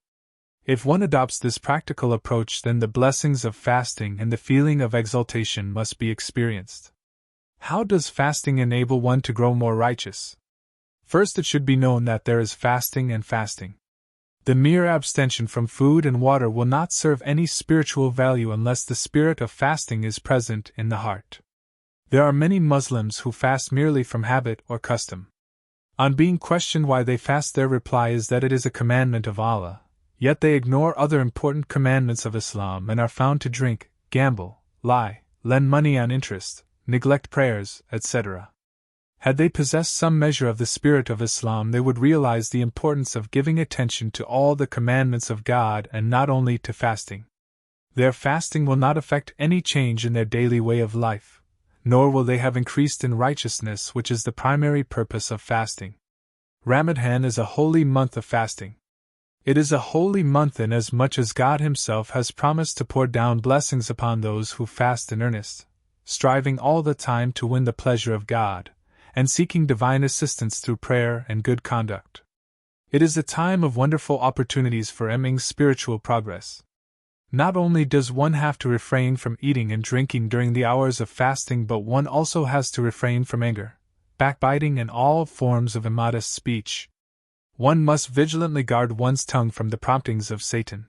If one adopts this practical approach, then the blessings of fasting and the feeling of exaltation must be experienced. How does fasting enable one to grow more righteous? First, it should be known that there is fasting and fasting. The mere abstention from food and water will not serve any spiritual value unless the spirit of fasting is present in the heart. There are many Muslims who fast merely from habit or custom. On being questioned why they fast, their reply is that it is a commandment of Allah, yet they ignore other important commandments of Islam and are found to drink, gamble, lie, lend money on interest, neglect prayers, etc. Had they possessed some measure of the spirit of Islam, they would realize the importance of giving attention to all the commandments of God and not only to fasting. Their fasting will not affect any change in their daily way of life, nor will they have increased in righteousness, which is the primary purpose of fasting. Ramadan is a holy month of fasting. It is a holy month inasmuch as God Himself has promised to pour down blessings upon those who fast in earnest, striving all the time to win the pleasure of God, and seeking divine assistance through prayer and good conduct. It is a time of wonderful opportunities for aiming spiritual progress. Not only does one have to refrain from eating and drinking during the hours of fasting, but one also has to refrain from anger, backbiting, and all forms of immodest speech. One must vigilantly guard one's tongue from the promptings of Satan.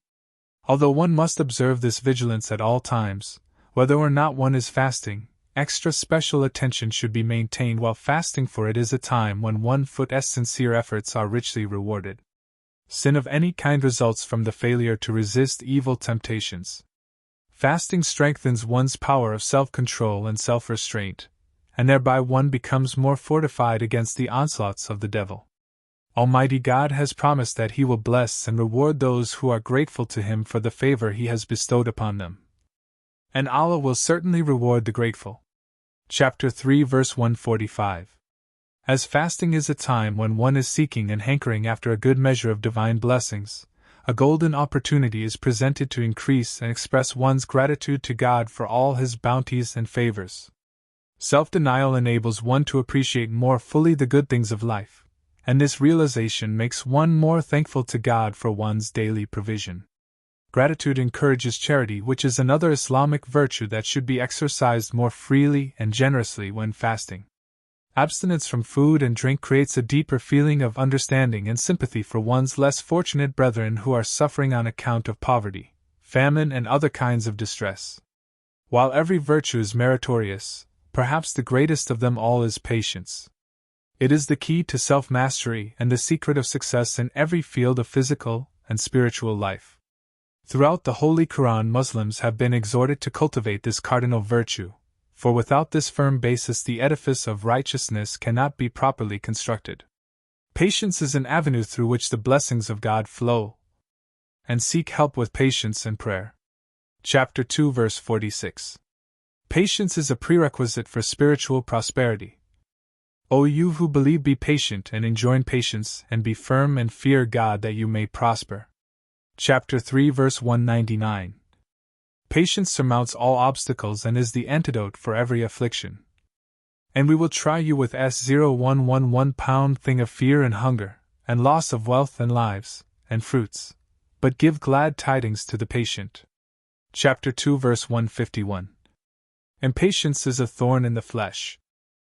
Although one must observe this vigilance at all times, whether or not one is fasting, extra special attention should be maintained while fasting, for it is a time when one's sincere efforts are richly rewarded. Sin of any kind results from the failure to resist evil temptations. Fasting strengthens one's power of self-control and self-restraint, and thereby one becomes more fortified against the onslaughts of the devil. Almighty God has promised that He will bless and reward those who are grateful to Him for the favor He has bestowed upon them. And Allah will certainly reward the grateful. Chapter 3, verse 145. As fasting is a time when one is seeking and hankering after a good measure of divine blessings, a golden opportunity is presented to increase and express one's gratitude to God for all His bounties and favors. Self-denial enables one to appreciate more fully the good things of life, and this realization makes one more thankful to God for one's daily provision. Gratitude encourages charity, which is another Islamic virtue that should be exercised more freely and generously when fasting. Abstinence from food and drink creates a deeper feeling of understanding and sympathy for one's less fortunate brethren who are suffering on account of poverty, famine, and other kinds of distress. While every virtue is meritorious, perhaps the greatest of them all is patience. It is the key to self-mastery and the secret of success in every field of physical and spiritual life. Throughout the Holy Quran, Muslims have been exhorted to cultivate this cardinal virtue, for without this firm basis the edifice of righteousness cannot be properly constructed. Patience is an avenue through which the blessings of God flow, and seek help with patience and prayer. Chapter 2, verse 46. Patience is a prerequisite for spiritual prosperity. O you who believe, be patient and enjoin patience, and be firm and fear God that you may prosper. Chapter 3, verse 199. Patience surmounts all obstacles and is the antidote for every affliction. And we will try you with S0111 pound thing of fear and hunger, and loss of wealth and lives, and fruits. But give glad tidings to the patient. Chapter 2, verse 151. Impatience is a thorn in the flesh.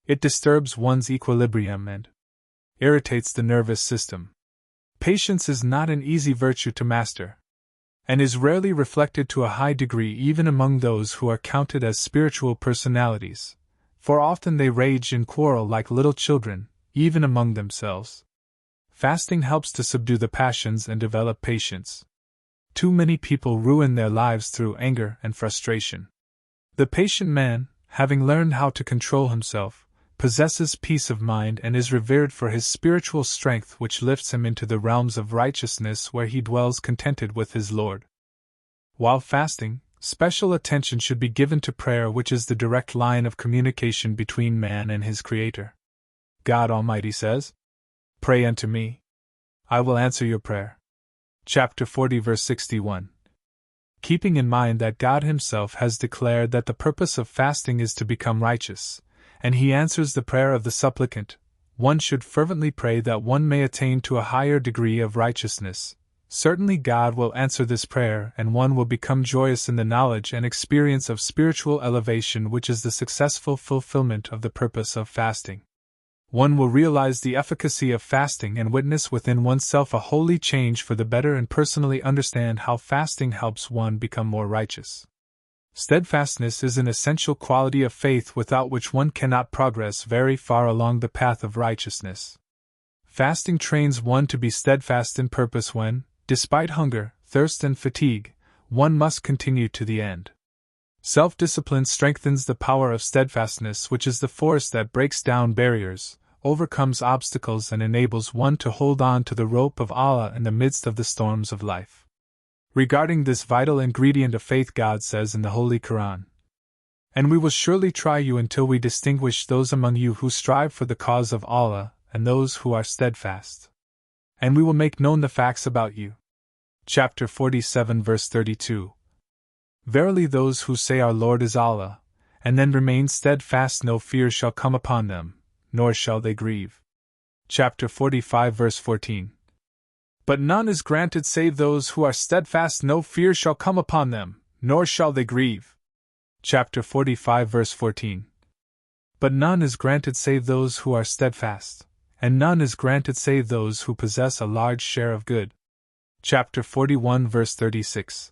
It disturbs one's equilibrium and irritates the nervous system. Patience is not an easy virtue to master, and is rarely reflected to a high degree even among those who are counted as spiritual personalities, for often they rage and quarrel like little children, even among themselves. Fasting helps to subdue the passions and develop patience. Too many people ruin their lives through anger and frustration. The patient man, having learned how to control himself, possesses peace of mind, and is revered for his spiritual strength, which lifts him into the realms of righteousness where he dwells contented with his Lord. While fasting, special attention should be given to prayer, which is the direct line of communication between man and his Creator. God Almighty says, "Pray unto me. I will answer your prayer." Chapter 40, verse 61. Keeping in mind that God Himself has declared that the purpose of fasting is to become righteous, and He answers the prayer of the supplicant, one should fervently pray that one may attain to a higher degree of righteousness. Certainly God will answer this prayer, and one will become joyous in the knowledge and experience of spiritual elevation, which is the successful fulfillment of the purpose of fasting. One will realize the efficacy of fasting and witness within oneself a holy change for the better, and personally understand how fasting helps one become more righteous. Steadfastness is an essential quality of faith without which one cannot progress very far along the path of righteousness. Fasting trains one to be steadfast in purpose when, despite hunger, thirst, and fatigue, one must continue to the end. Self-discipline strengthens the power of steadfastness, which is the force that breaks down barriers, overcomes obstacles, and enables one to hold on to the rope of Allah in the midst of the storms of life. Regarding this vital ingredient of faith, God says in the Holy Quran, "And we will surely try you until we distinguish those among you who strive for the cause of Allah and those who are steadfast. And we will make known the facts about you." Chapter 47, verse 32. Verily those who say our Lord is Allah, and then remain steadfast, no fear shall come upon them, nor shall they grieve. Chapter 45, verse 14. But none is granted save those who are steadfast, no fear shall come upon them, nor shall they grieve. Chapter 45, verse 14. But none is granted save those who are steadfast, and none is granted save those who possess a large share of good. Chapter 41, verse 36.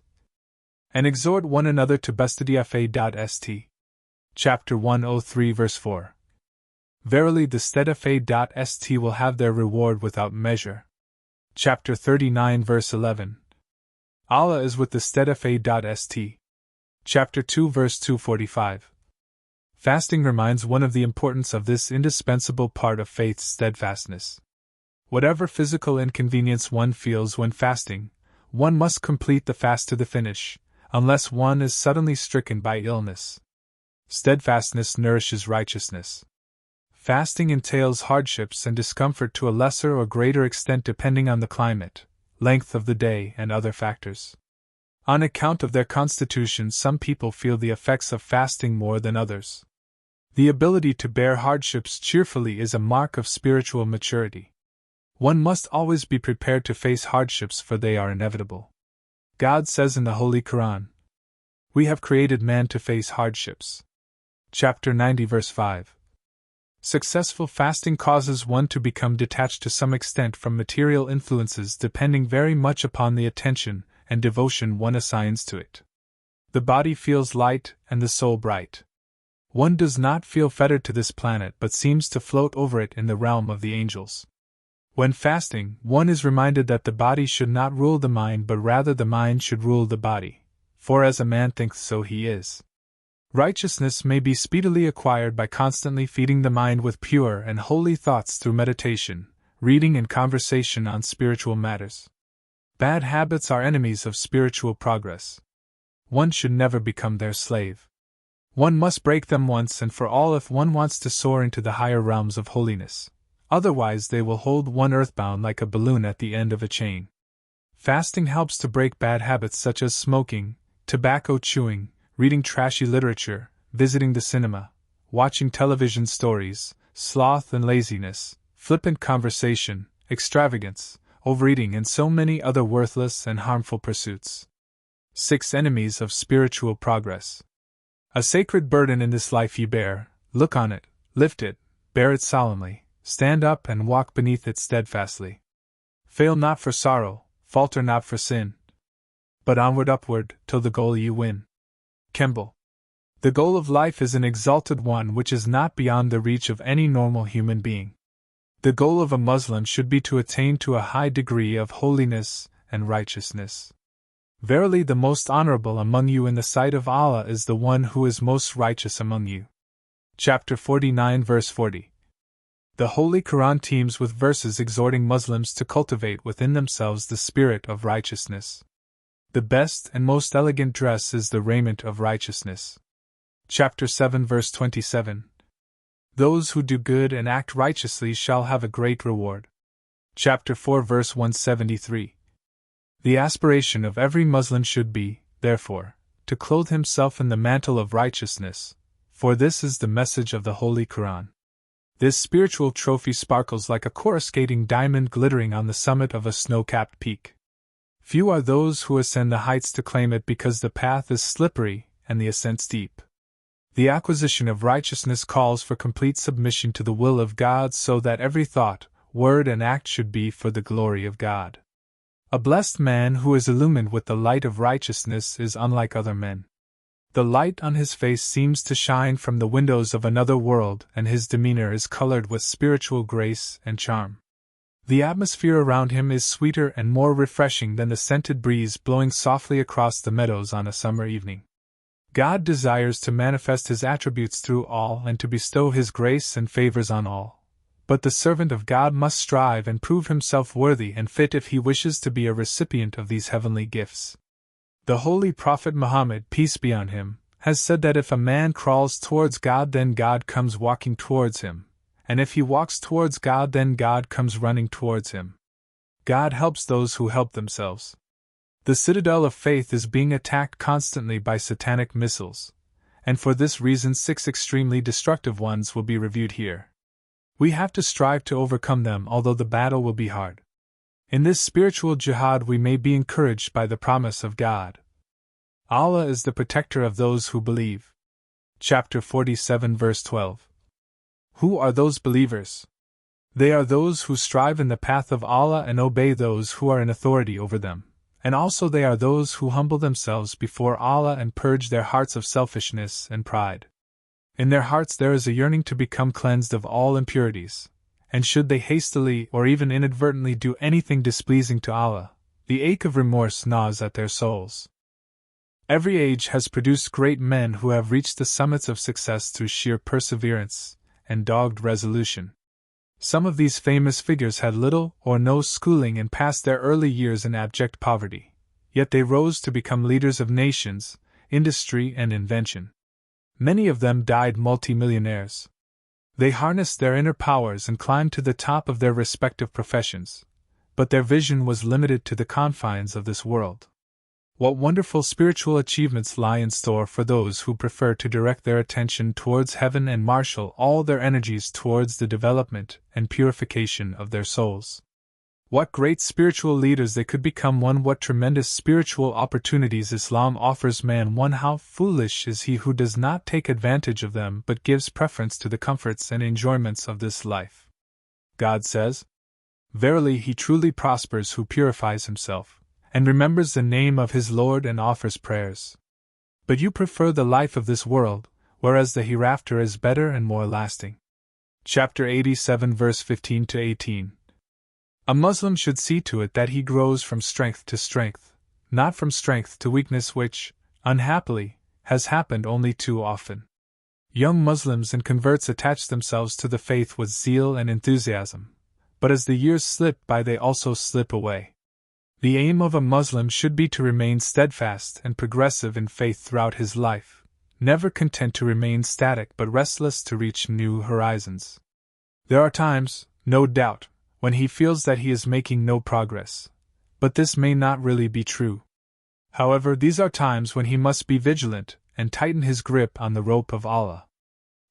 And exhort one another to bestedfa.st. Chapter 103, verse 4. Verily the steadfa.st will have their reward without measure. Chapter 39, verse 11. Allah is with the steadfa.st. Chapter 2, verse 245. Fasting reminds one of the importance of this indispensable part of faith's steadfastness. Whatever physical inconvenience one feels when fasting, one must complete the fast to the finish, unless one is suddenly stricken by illness. Steadfastness nourishes righteousness. Fasting entails hardships and discomfort to a lesser or greater extent depending on the climate, length of the day, and other factors. On account of their constitution, some people feel the effects of fasting more than others. The ability to bear hardships cheerfully is a mark of spiritual maturity. One must always be prepared to face hardships, for they are inevitable. God says in the Holy Quran, "We have created man to face hardships." Chapter 90, verse 5. Successful fasting causes one to become detached to some extent from material influences, depending very much upon the attention and devotion one assigns to it. The body feels light and the soul bright. One does not feel fettered to this planet but seems to float over it in the realm of the angels. When fasting, one is reminded that the body should not rule the mind, but rather the mind should rule the body, for as a man thinks, so he is. Righteousness may be speedily acquired by constantly feeding the mind with pure and holy thoughts through meditation, reading, and conversation on spiritual matters. Bad habits are enemies of spiritual progress. One should never become their slave. One must break them once and for all if one wants to soar into the higher realms of holiness. Otherwise they will hold one earthbound like a balloon at the end of a chain. Fasting helps to break bad habits such as smoking, tobacco chewing, reading trashy literature, visiting the cinema, watching television stories, sloth and laziness, flippant conversation, extravagance, overeating, and so many other worthless and harmful pursuits. 6 enemies of spiritual progress. A sacred burden in this life ye bear, look on it, lift it, bear it solemnly, stand up and walk beneath it steadfastly. Fail not for sorrow, falter not for sin, but onward upward, till the goal ye win. Kemble. The goal of life is an exalted one which is not beyond the reach of any normal human being. The goal of a Muslim should be to attain to a high degree of holiness and righteousness. Verily the most honorable among you in the sight of Allah is the one who is most righteous among you. Chapter 49 verse 40. The Holy Quran teems with verses exhorting Muslims to cultivate within themselves the spirit of righteousness. The best and most elegant dress is the raiment of righteousness. Chapter 7 verse 27. Those who do good and act righteously shall have a great reward. Chapter 4 verse 173. The aspiration of every Muslim should be, therefore, to clothe himself in the mantle of righteousness, for this is the message of the Holy Quran. This spiritual trophy sparkles like a coruscating diamond glittering on the summit of a snow-capped peak. Few are those who ascend the heights to claim it because the path is slippery and the ascent steep. The acquisition of righteousness calls for complete submission to the will of God so that every thought, word and act should be for the glory of God. A blessed man who is illumined with the light of righteousness is unlike other men. The light on his face seems to shine from the windows of another world, and his demeanor is colored with spiritual grace and charm. The atmosphere around him is sweeter and more refreshing than the scented breeze blowing softly across the meadows on a summer evening. God desires to manifest His attributes through all and to bestow His grace and favors on all. But the servant of God must strive and prove himself worthy and fit if he wishes to be a recipient of these heavenly gifts. The Holy Prophet Muhammad, peace be on him, has said that if a man crawls towards God, then God comes walking towards him, and if he walks towards God, then God comes running towards him. God helps those who help themselves. The citadel of faith is being attacked constantly by satanic missiles, and for this reason 6 extremely destructive ones will be reviewed here. We have to strive to overcome them, although the battle will be hard. In this spiritual jihad we may be encouraged by the promise of God. Allah is the protector of those who believe. Chapter 47 verse 12. Who are those believers? They are those who strive in the path of Allah and obey those who are in authority over them, and also they are those who humble themselves before Allah and purge their hearts of selfishness and pride. In their hearts there is a yearning to become cleansed of all impurities, and should they hastily or even inadvertently do anything displeasing to Allah, the ache of remorse gnaws at their souls. Every age has produced great men who have reached the summits of success through sheer perseverance and dogged resolution. Some of these famous figures had little or no schooling and passed their early years in abject poverty, yet they rose to become leaders of nations, industry and invention. Many of them died multimillionaires. They harnessed their inner powers and climbed to the top of their respective professions, but their vision was limited to the confines of this world. What wonderful spiritual achievements lie in store for those who prefer to direct their attention towards heaven and marshal all their energies towards the development and purification of their souls. What great spiritual leaders they could become. What tremendous spiritual opportunities Islam offers man. How foolish is he who does not take advantage of them but gives preference to the comforts and enjoyments of this life. God says, "Verily he truly prospers who purifies himself, and remembers the name of his Lord and offers prayers. But you prefer the life of this world, whereas the hereafter is better and more lasting." Chapter 87 verse 15 to 18. A Muslim should see to it that he grows from strength to strength, not from strength to weakness, which, unhappily, has happened only too often. Young Muslims and converts attach themselves to the faith with zeal and enthusiasm, but as the years slip by they also slip away. The aim of a Muslim should be to remain steadfast and progressive in faith throughout his life, never content to remain static but restless to reach new horizons. There are times, no doubt, when he feels that he is making no progress, but this may not really be true. However, these are times when he must be vigilant and tighten his grip on the rope of Allah.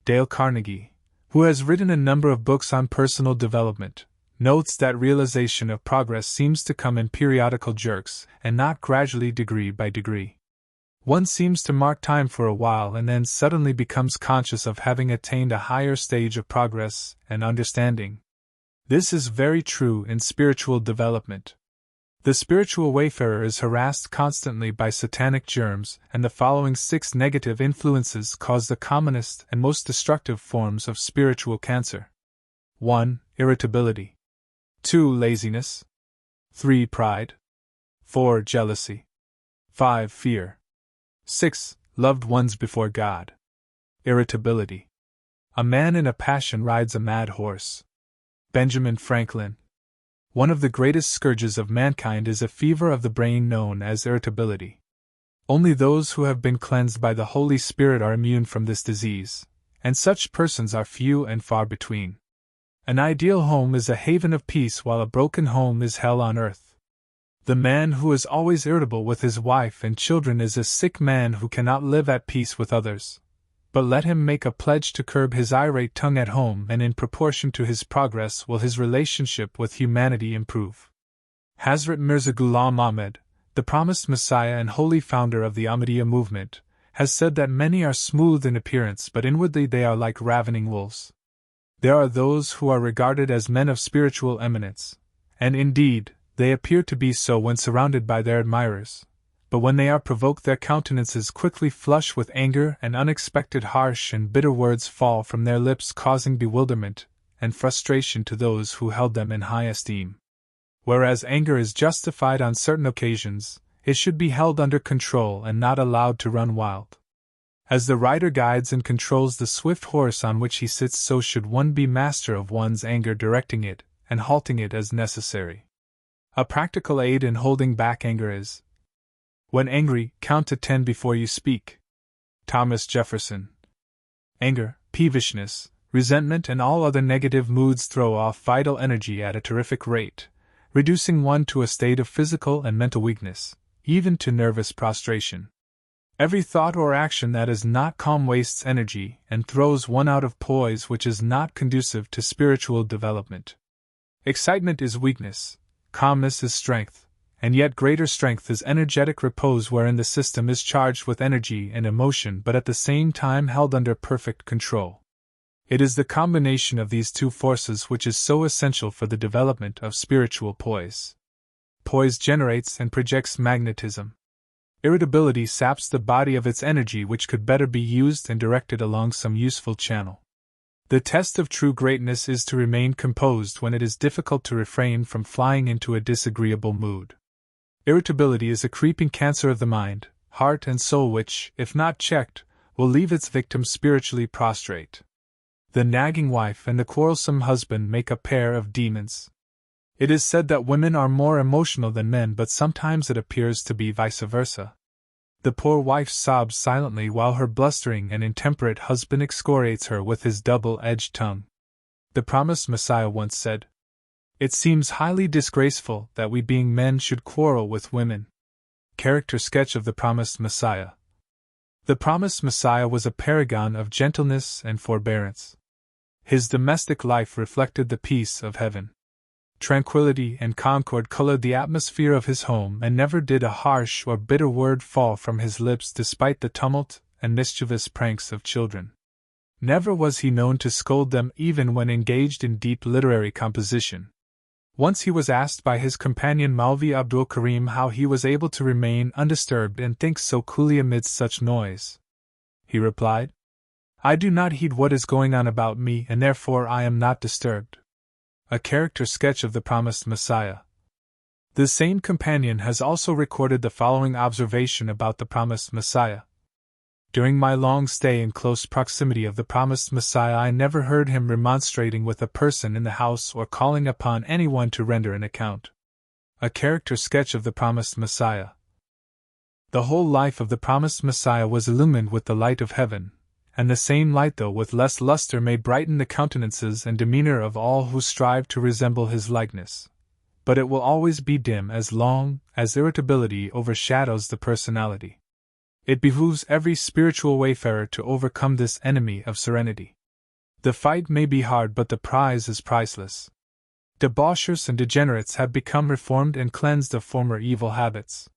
Dale Carnegie, who has written a number of books on personal development, notes that realization of progress seems to come in periodical jerks and not gradually degree by degree. One seems to mark time for a while and then suddenly becomes conscious of having attained a higher stage of progress and understanding. This is very true in spiritual development. The spiritual wayfarer is harassed constantly by satanic germs, and the following 6 negative influences cause the commonest and most destructive forms of spiritual cancer. 1. Irritability. 2. Laziness. 3. Pride. 4. Jealousy. 5. Fear. 6. Loved ones before God. Irritability. A man in a passion rides a mad horse. Benjamin Franklin. One of the greatest scourges of mankind is a fever of the brain known as irritability. Only those who have been cleansed by the Holy Spirit are immune from this disease, and such persons are few and far between. An ideal home is a haven of peace, while a broken home is hell on earth. The man who is always irritable with his wife and children is a sick man who cannot live at peace with others. But let him make a pledge to curb his irate tongue at home, and in proportion to his progress will his relationship with humanity improve. Hazrat Mirza Ghulam Ahmad, the promised Messiah and holy founder of the Ahmadiyya movement, has said that many are smooth in appearance but inwardly they are like ravening wolves. There are those who are regarded as men of spiritual eminence, and indeed, they appear to be so when surrounded by their admirers. But when they are provoked, their countenances quickly flush with anger, and unexpected harsh and bitter words fall from their lips, causing bewilderment and frustration to those who held them in high esteem. Whereas anger is justified on certain occasions, it should be held under control and not allowed to run wild. As the rider guides and controls the swift horse on which he sits, so should one be master of one's anger, directing it and halting it as necessary. A practical aid in holding back anger is: when angry, count to 10 before you speak. Thomas Jefferson. Anger, peevishness, resentment, and all other negative moods throw off vital energy at a terrific rate, reducing one to a state of physical and mental weakness, even to nervous prostration. Every thought or action that is not calm wastes energy and throws one out of poise, which is not conducive to spiritual development. Excitement is weakness, calmness is strength, and yet greater strength is energetic repose, wherein the system is charged with energy and emotion but at the same time held under perfect control. It is the combination of these two forces which is so essential for the development of spiritual poise. Poise generates and projects magnetism. Irritability saps the body of its energy, which could better be used and directed along some useful channel. The test of true greatness is to remain composed when it is difficult to refrain from flying into a disagreeable mood. Irritability is a creeping cancer of the mind, heart, and soul which, if not checked, will leave its victim spiritually prostrate. The nagging wife and the quarrelsome husband make a pair of demons. It is said that women are more emotional than men, but sometimes it appears to be vice versa. The poor wife sobs silently while her blustering and intemperate husband excoriates her with his double-edged tongue. The promised Messiah once said, "It seems highly disgraceful that we, being men, should quarrel with women." Character sketch of the promised Messiah. The promised Messiah was a paragon of gentleness and forbearance. His domestic life reflected the peace of heaven. Tranquility and concord colored the atmosphere of his home, and never did a harsh or bitter word fall from his lips despite the tumult and mischievous pranks of children. Never was he known to scold them, even when engaged in deep literary composition. Once he was asked by his companion Maulvi Abdul Karim how he was able to remain undisturbed and think so coolly amidst such noise. He replied, "I do not heed what is going on about me, and therefore I am not disturbed." A character sketch of the promised Messiah. The same companion has also recorded the following observation about the promised Messiah. During my long stay in close proximity of the promised Messiah, I never heard him remonstrating with a person in the house or calling upon anyone to render an account. A character sketch of the promised Messiah. The whole life of the promised Messiah was illumined with the light of heaven, and the same light, though with less luster, may brighten the countenances and demeanor of all who strive to resemble his likeness. But it will always be dim as long as irritability overshadows the personality. It behooves every spiritual wayfarer to overcome this enemy of serenity. The fight may be hard, but the prize is priceless. Debauchers and degenerates have become reformed and cleansed of former evil habits.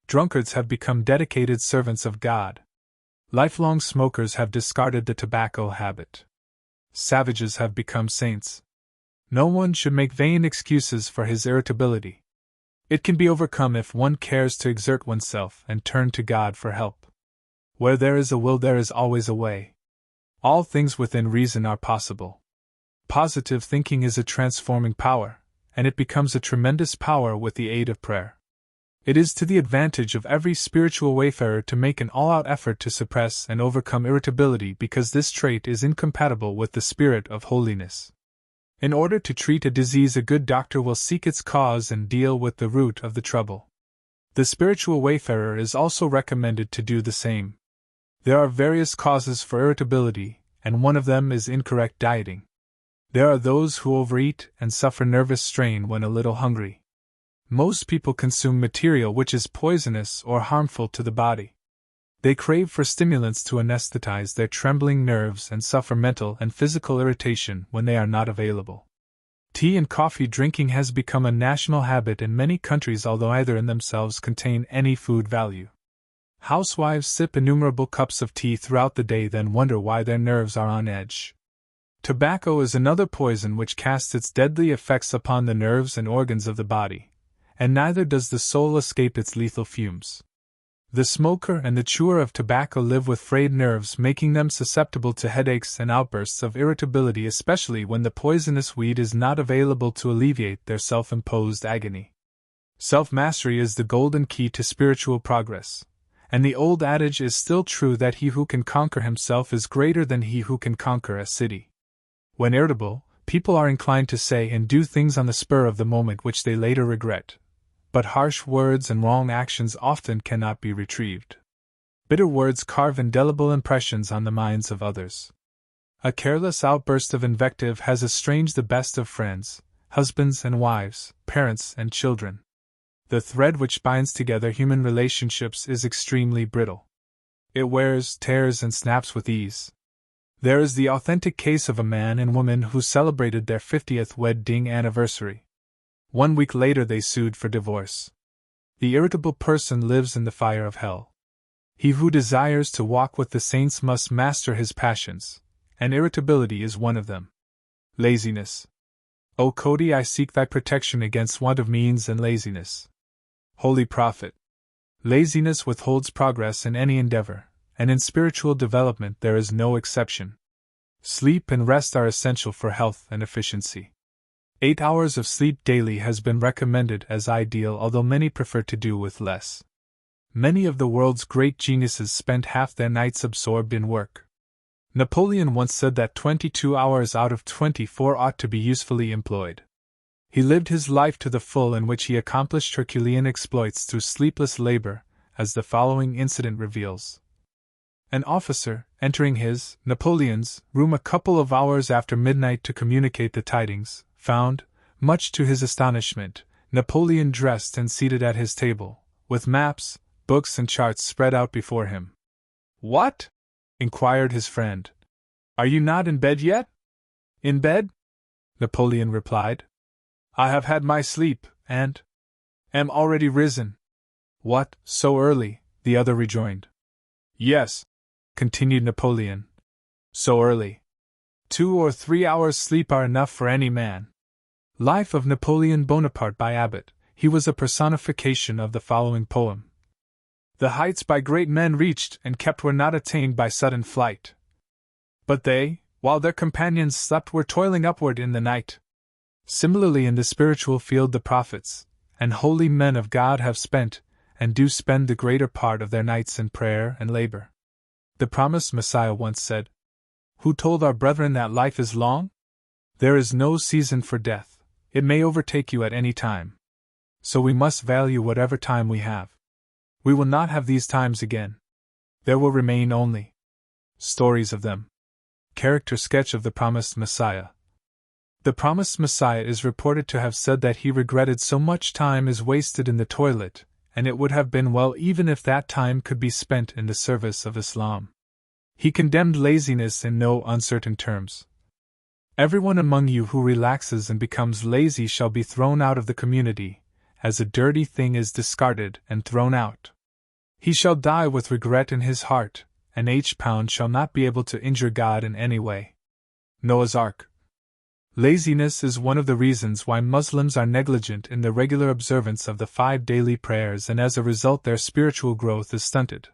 Drunkards have become dedicated servants of God. Lifelong smokers have discarded the tobacco habit. Savages have become saints. No one should make vain excuses for his irritability. It can be overcome if one cares to exert oneself and turn to God for help. Where there is a will, there is always a way. All things within reason are possible. Positive thinking is a transforming power, and it becomes a tremendous power with the aid of prayer. It is to the advantage of every spiritual wayfarer to make an all-out effort to suppress and overcome irritability because this trait is incompatible with the spirit of holiness. In order to treat a disease, a good doctor will seek its cause and deal with the root of the trouble. The spiritual wayfarer is also recommended to do the same. There are various causes for irritability, and one of them is incorrect dieting. There are those who overeat and suffer nervous strain when a little hungry. Most people consume material which is poisonous or harmful to the body. They crave for stimulants to anesthetize their trembling nerves and suffer mental and physical irritation when they are not available. Tea and coffee drinking has become a national habit in many countries, although either in themselves contain any food value. Housewives sip innumerable cups of tea throughout the day, then wonder why their nerves are on edge. Tobacco is another poison which casts its deadly effects upon the nerves and organs of the body, and neither does the soul escape its lethal fumes. The smoker and the chewer of tobacco live with frayed nerves, making them susceptible to headaches and outbursts of irritability, especially when the poisonous weed is not available to alleviate their self-imposed agony. Self-mastery is the golden key to spiritual progress, and the old adage is still true that he who can conquer himself is greater than he who can conquer a city. When irritable, people are inclined to say and do things on the spur of the moment which they later regret. But harsh words and wrong actions often cannot be retrieved. Bitter words carve indelible impressions on the minds of others. A careless outburst of invective has estranged the best of friends, husbands and wives, parents and children. The thread which binds together human relationships is extremely brittle. It wears, tears, and snaps with ease. There is the authentic case of a man and woman who celebrated their 50th wedding anniversary. 1 week later they sued for divorce. The irritable person lives in the fire of hell. He who desires to walk with the saints must master his passions, and irritability is one of them. Laziness. O Cody, I seek thy protection against want of means and laziness. Holy Prophet. Laziness withholds progress in any endeavor, and in spiritual development there is no exception. Sleep and rest are essential for health and efficiency. 8 hours of sleep daily has been recommended as ideal, although many prefer to do with less. Many of the world's great geniuses spent half their nights absorbed in work. Napoleon once said that 22 hours out of 24 ought to be usefully employed. He lived his life to the full, in which he accomplished Herculean exploits through sleepless labor, as the following incident reveals. An officer, entering his, Napoleon's, room a couple of hours after midnight to communicate the tidings, found, much to his astonishment, Napoleon dressed and seated at his table, with maps, books and charts spread out before him. "What?" inquired his friend. "Are you not in bed yet?" "In bed?" Napoleon replied. "I have had my sleep, and am already risen." "What, so early?" the other rejoined. "Yes," continued Napoleon, "so early. 2 or 3 hours sleep are enough for any man." Life of Napoleon Bonaparte by Abbott. He was a personification of the following poem. The heights by great men reached and kept were not attained by sudden flight. But they, while their companions slept, were toiling upward in the night. Similarly, in the spiritual field, the prophets and holy men of God have spent, and do spend, the greater part of their nights in prayer and labor. The promised Messiah once said, "Who told our brethren that life is long? There is no season for death. It may overtake you at any time. So we must value whatever time we have. We will not have these times again. There will remain only stories of them." Character sketch of the promised Messiah. The promised Messiah is reported to have said that he regretted so much time is wasted in the toilet, and it would have been well even if that time could be spent in the service of Islam. He condemned laziness in no uncertain terms. Everyone among you who relaxes and becomes lazy shall be thrown out of the community, as a dirty thing is discarded and thrown out. He shall die with regret in his heart, and £1 shall not be able to injure God in any way. Noah's Ark. Laziness is one of the reasons why Muslims are negligent in the regular observance of the 5 daily prayers, and as a result their spiritual growth is stunted.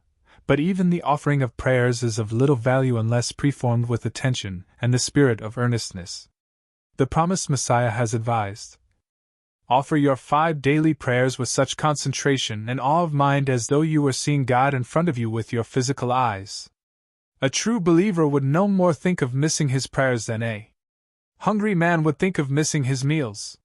But even the offering of prayers is of little value unless performed with attention and the spirit of earnestness. The promised Messiah has advised, Offer your 5 daily prayers with such concentration and awe of mind as though you were seeing God in front of you with your physical eyes. A true believer would no more think of missing his prayers than a hungry man would think of missing his meals.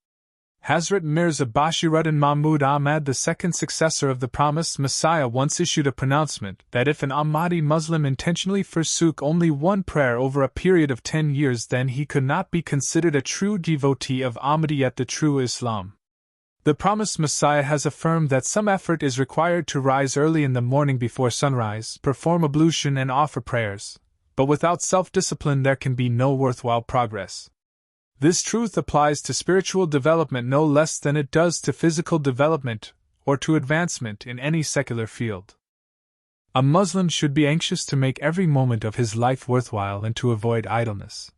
Hazrat Mirza Bashiruddin Mahmud Ahmad, the second successor of the promised Messiah, once issued a pronouncement that if an Ahmadi Muslim intentionally forsook only one prayer over a period of 10 years, then he could not be considered a true devotee of Ahmadiyya, the true Islam. The promised Messiah has affirmed that some effort is required to rise early in the morning before sunrise, perform ablution and offer prayers, but without self-discipline there can be no worthwhile progress. This truth applies to spiritual development no less than it does to physical development or to advancement in any secular field. A Muslim should be anxious to make every moment of his life worthwhile and to avoid idleness,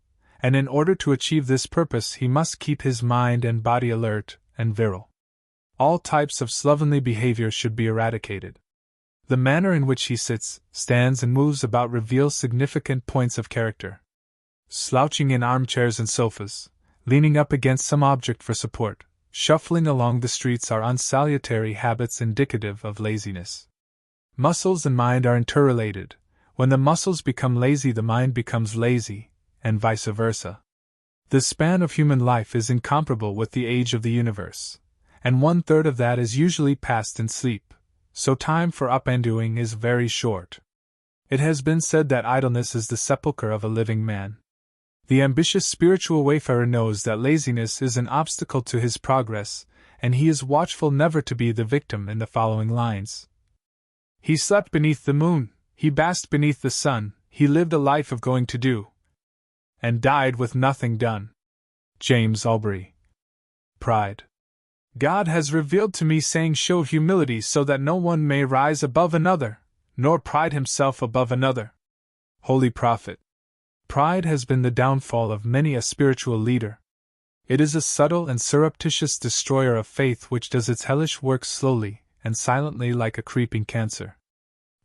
and in order to achieve this purpose he must keep his mind and body alert and virile. All types of slovenly behavior should be eradicated. The manner in which he sits, stands, and moves about reveals significant points of character. Slouching in armchairs and sofas, leaning up against some object for support, shuffling along the streets are unsalutary habits indicative of laziness. Muscles and mind are interrelated. When the muscles become lazy, the mind becomes lazy, and vice versa. The span of human life is incomparable with the age of the universe, and 1/3 of that is usually passed in sleep, so time for up and doing is very short. It has been said that idleness is the sepulchre of a living man. The ambitious spiritual wayfarer knows that laziness is an obstacle to his progress, and he is watchful never to be the victim in the following lines. He slept beneath the moon, he basked beneath the sun, he lived a life of going to do, and died with nothing done. James Albury. Pride. God has revealed to me saying, show humility so that no one may rise above another, nor pride himself above another. Holy Prophet. Pride has been the downfall of many a spiritual leader. It is a subtle and surreptitious destroyer of faith which does its hellish work slowly and silently like a creeping cancer.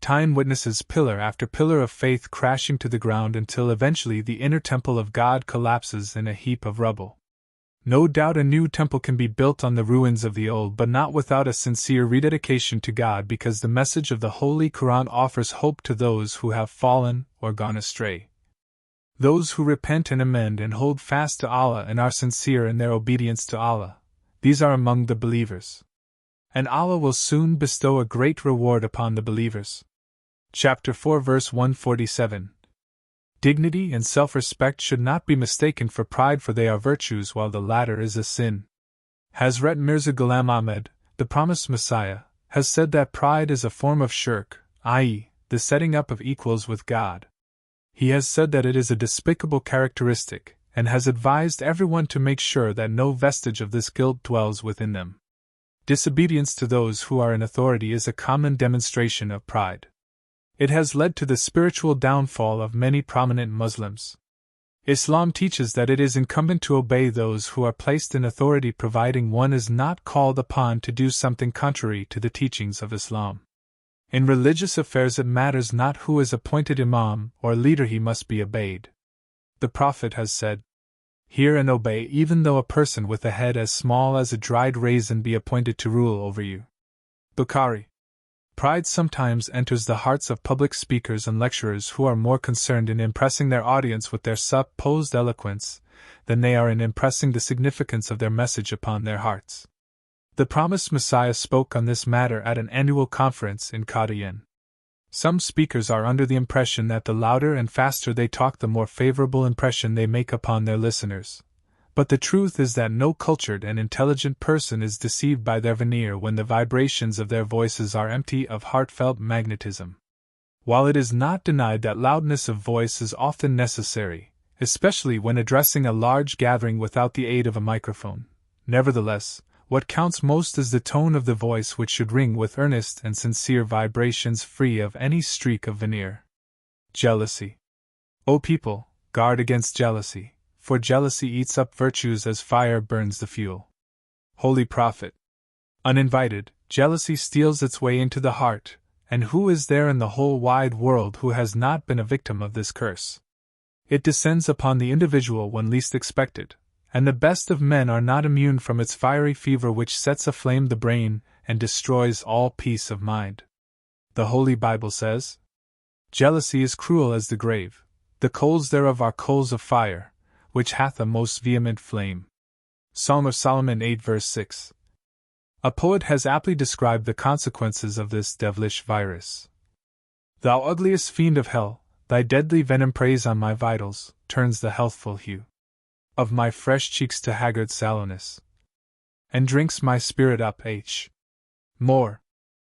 Time witnesses pillar after pillar of faith crashing to the ground until eventually the inner temple of God collapses in a heap of rubble. No doubt a new temple can be built on the ruins of the old, but not without a sincere rededication to God, because the message of the Holy Quran offers hope to those who have fallen or gone astray. Those who repent and amend and hold fast to Allah and are sincere in their obedience to Allah, these are among the believers. And Allah will soon bestow a great reward upon the believers. Chapter 4 verse 147. Dignity and self-respect should not be mistaken for pride, for they are virtues while the latter is a sin. Hazrat Mirza Ghulam Ahmad, the promised Messiah, has said that pride is a form of shirk, i.e., the setting up of equals with God. He has said that it is a despicable characteristic, and has advised everyone to make sure that no vestige of this guilt dwells within them. Disobedience to those who are in authority is a common demonstration of pride. It has led to the spiritual downfall of many prominent Muslims. Islam teaches that it is incumbent to obey those who are placed in authority, providing one is not called upon to do something contrary to the teachings of Islam. In religious affairs it matters not who is appointed imam or leader, he must be obeyed. The Prophet has said, "Hear and obey, even though a person with a head as small as a dried raisin be appointed to rule over you." Bukhari. Pride sometimes enters the hearts of public speakers and lecturers who are more concerned in impressing their audience with their supposed eloquence than they are in impressing the significance of their message upon their hearts. The promised Messiah spoke on this matter at an annual conference in Qadian. Some speakers are under the impression that the louder and faster they talk, the more favorable impression they make upon their listeners. But the truth is that no cultured and intelligent person is deceived by their veneer when the vibrations of their voices are empty of heartfelt magnetism. While it is not denied that loudness of voice is often necessary, especially when addressing a large gathering without the aid of a microphone, nevertheless, what counts most is the tone of the voice, which should ring with earnest and sincere vibrations free of any streak of veneer. Jealousy. O people, guard against jealousy, for jealousy eats up virtues as fire burns the fuel. Holy Prophet. Uninvited, jealousy steals its way into the heart, and who is there in the whole wide world who has not been a victim of this curse? It descends upon the individual when least expected, And the best of men are not immune from its fiery fever which sets aflame the brain and destroys all peace of mind. The Holy Bible says, "Jealousy is cruel as the grave, the coals thereof are coals of fire, which hath a most vehement flame." Song of Solomon 8 verse 6. A poet has aptly described the consequences of this devilish virus. "Thou ugliest fiend of hell, thy deadly venom preys on my vitals, turns the healthful hue of my fresh cheeks to haggard sallowness, and drinks my spirit up. More.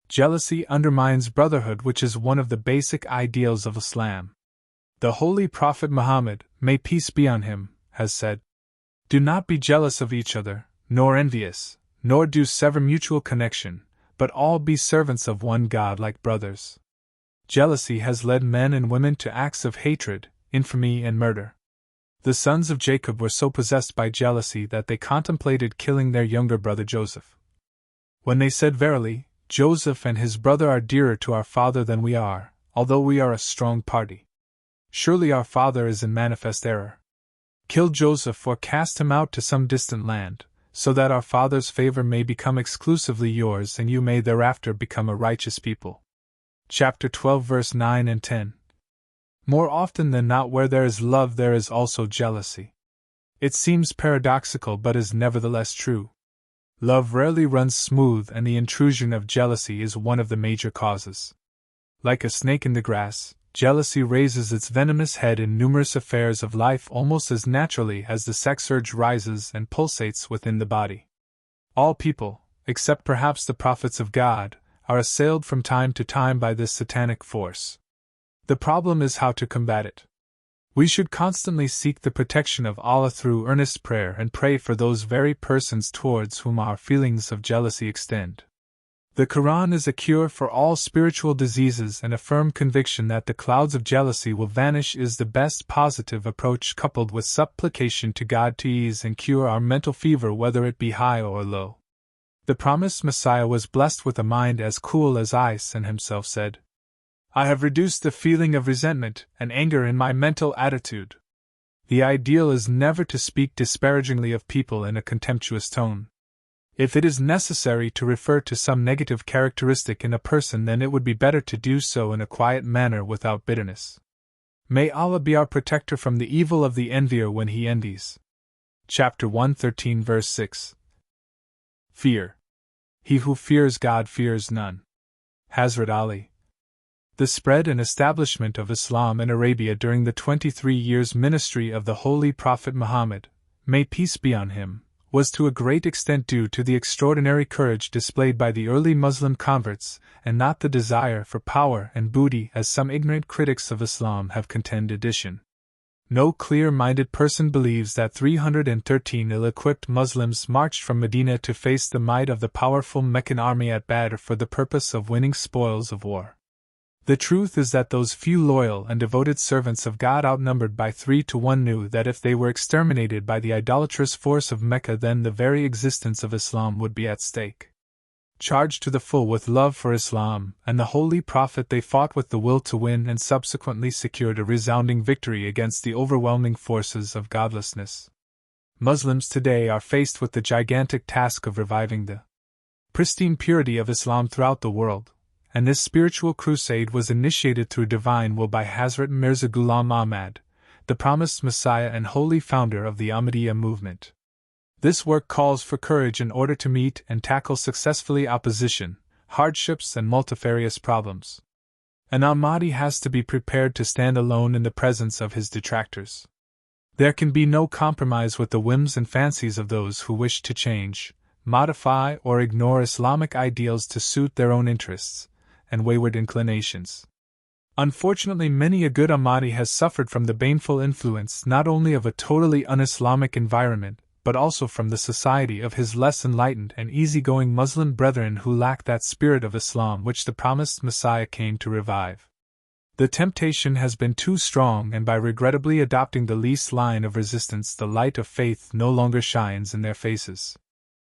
Jealousy undermines brotherhood, which is one of the basic ideals of Islam. The Holy Prophet Muhammad, may peace be on him, has said, "Do not be jealous of each other, nor envious, nor do sever mutual connection, but all be servants of one God like brothers." Jealousy has led men and women to acts of hatred, infamy, and murder. The sons of Jacob were so possessed by jealousy that they contemplated killing their younger brother Joseph. When they said, "Verily, Joseph and his brother are dearer to our father than we are, although we are a strong party. Surely our father is in manifest error. Kill Joseph or cast him out to some distant land, so that our father's favor may become exclusively yours and you may thereafter become a righteous people." Chapter 12 verse 9 and 10. More often than not, where there is love there is also jealousy. It seems paradoxical but is nevertheless true. Love rarely runs smooth, and the intrusion of jealousy is one of the major causes. Like a snake in the grass, jealousy raises its venomous head in numerous affairs of life almost as naturally as the sex urge rises and pulsates within the body. All people, except perhaps the prophets of God, are assailed from time to time by this satanic force. The problem is how to combat it. We should constantly seek the protection of Allah through earnest prayer and pray for those very persons towards whom our feelings of jealousy extend. The Quran is a cure for all spiritual diseases, and a firm conviction that the clouds of jealousy will vanish is the best positive approach, coupled with supplication to God to ease and cure our mental fever, whether it be high or low. The promised Messiah was blessed with a mind as cool as ice and himself said, "I have reduced the feeling of resentment and anger in my mental attitude." The ideal is never to speak disparagingly of people in a contemptuous tone. If it is necessary to refer to some negative characteristic in a person, then it would be better to do so in a quiet manner without bitterness. May Allah be our protector from the evil of the envier when he envies. Chapter 113 verse 6. Fear. He who fears God fears none. Hazrat Ali. The spread and establishment of Islam in Arabia during the 23 years' ministry of the Holy Prophet Muhammad, may peace be on him, was to a great extent due to the extraordinary courage displayed by the early Muslim converts, and not the desire for power and booty as some ignorant critics of Islam have contended. No clear-minded person believes that 313 ill-equipped Muslims marched from Medina to face the might of the powerful Meccan army at Badr for the purpose of winning spoils of war. The truth is that those few loyal and devoted servants of God, outnumbered by 3 to 1, knew that if they were exterminated by the idolatrous force of Mecca, then the very existence of Islam would be at stake. Charged to the full with love for Islam and the Holy Prophet, they fought with the will to win and subsequently secured a resounding victory against the overwhelming forces of godlessness. Muslims today are faced with the gigantic task of reviving the pristine purity of Islam throughout the world, and this spiritual crusade was initiated through divine will by Hazrat Mirza Ghulam Ahmad, the promised Messiah and holy founder of the Ahmadiyya movement. This work calls for courage in order to meet and tackle successfully opposition, hardships, and multifarious problems. An Ahmadi has to be prepared to stand alone in the presence of his detractors. There can be no compromise with the whims and fancies of those who wish to change, modify, or ignore Islamic ideals to suit their own interests and wayward inclinations. Unfortunately, many a good Ahmadi has suffered from the baneful influence not only of a totally un-Islamic environment, but also from the society of his less enlightened and easygoing Muslim brethren who lack that spirit of Islam which the promised Messiah came to revive. The temptation has been too strong, and by regrettably adopting the least line of resistance, the light of faith no longer shines in their faces.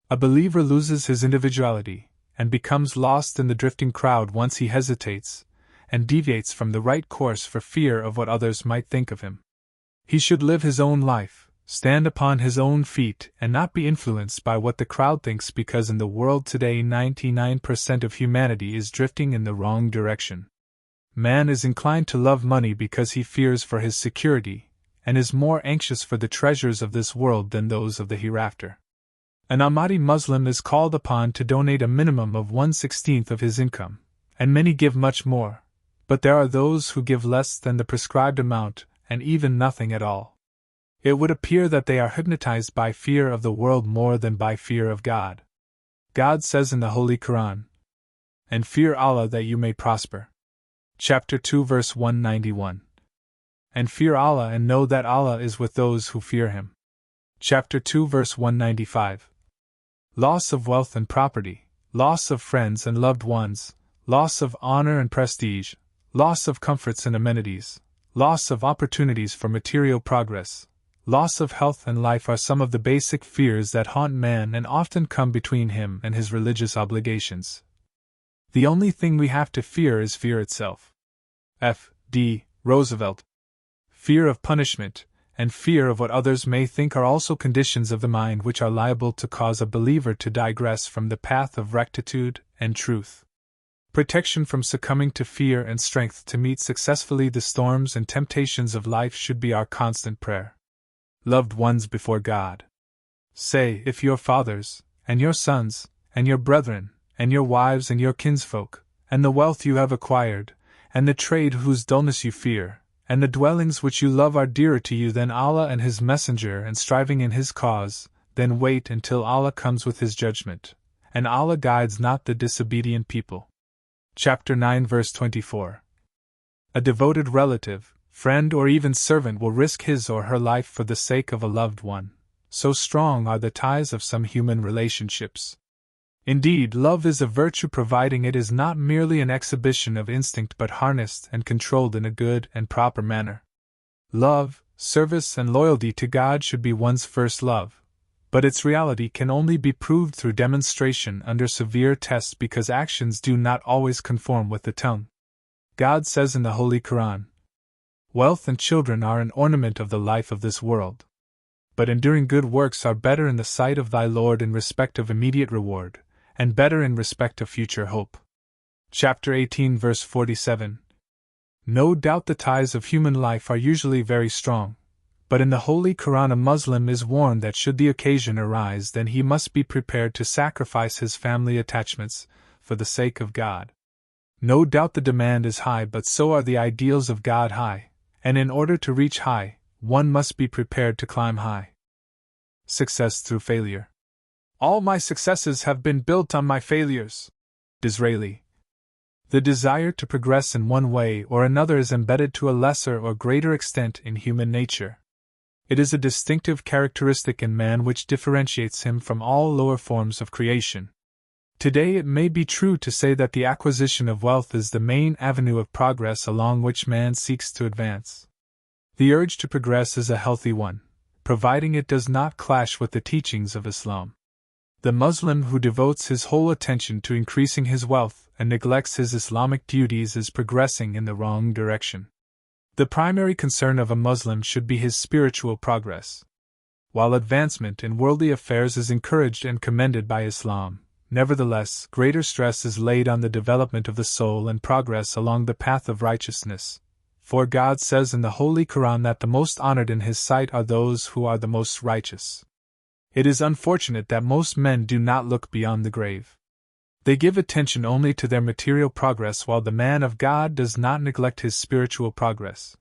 A believer loses his individuality, and becomes lost in the drifting crowd once he hesitates, and deviates from the right course for fear of what others might think of him. He should live his own life, stand upon his own feet and not be influenced by what the crowd thinks, because in the world today 99% of humanity is drifting in the wrong direction. Man is inclined to love money because he fears for his security, and is more anxious for the treasures of this world than those of the hereafter. An Ahmadi Muslim is called upon to donate a minimum of 1/16 of his income, and many give much more, but there are those who give less than the prescribed amount, and even nothing at all. It would appear that they are hypnotized by fear of the world more than by fear of God. God says in the Holy Quran, "And fear Allah that you may prosper." Chapter 2 verse 191. And fear Allah and know that Allah is with those who fear Him. Chapter 2 verse 195. Loss of wealth and property, loss of friends and loved ones, loss of honor and prestige, loss of comforts and amenities, loss of opportunities for material progress, loss of health and life are some of the basic fears that haunt man and often come between him and his religious obligations. The only thing we have to fear is fear itself. F. D. Roosevelt. Fear of punishment and fear of what others may think are also conditions of the mind which are liable to cause a believer to digress from the path of rectitude and truth. Protection from succumbing to fear and strength to meet successfully the storms and temptations of life should be our constant prayer. Loved ones before God. Say, if your fathers, and your sons, and your brethren, and your wives and your kinsfolk, and the wealth you have acquired, and the trade whose dullness you fear, and the dwellings which you love are dearer to you than Allah and His Messenger and striving in His cause, then wait until Allah comes with His judgment, and Allah guides not the disobedient people. Chapter 9 verse 24. A devoted relative, friend or even servant will risk his or her life for the sake of a loved one. So strong are the ties of some human relationships. Indeed, love is a virtue providing it is not merely an exhibition of instinct but harnessed and controlled in a good and proper manner. Love, service, and loyalty to God should be one's first love, but its reality can only be proved through demonstration under severe tests because actions do not always conform with the tongue. God says in the Holy Quran, "Wealth and children are an ornament of the life of this world, but enduring good works are better in the sight of thy Lord in respect of immediate reward, and better in respect of future hope." Chapter 18 verse 47. No doubt the ties of human life are usually very strong, but in the Holy Quran a Muslim is warned that should the occasion arise then he must be prepared to sacrifice his family attachments, for the sake of God. No doubt the demand is high, but so are the ideals of God high, and in order to reach high, one must be prepared to climb high. Success through failure. All my successes have been built on my failures. Disraeli. The desire to progress in one way or another is embedded to a lesser or greater extent in human nature. It is a distinctive characteristic in man which differentiates him from all lower forms of creation. Today it may be true to say that the acquisition of wealth is the main avenue of progress along which man seeks to advance. The urge to progress is a healthy one, providing it does not clash with the teachings of Islam. The Muslim who devotes his whole attention to increasing his wealth and neglects his Islamic duties is progressing in the wrong direction. The primary concern of a Muslim should be his spiritual progress. While advancement in worldly affairs is encouraged and commended by Islam, nevertheless, greater stress is laid on the development of the soul and progress along the path of righteousness. For God says in the Holy Quran that the most honored in His sight are those who are the most righteous. It is unfortunate that most men do not look beyond the grave. They give attention only to their material progress while the man of God does not neglect his spiritual progress.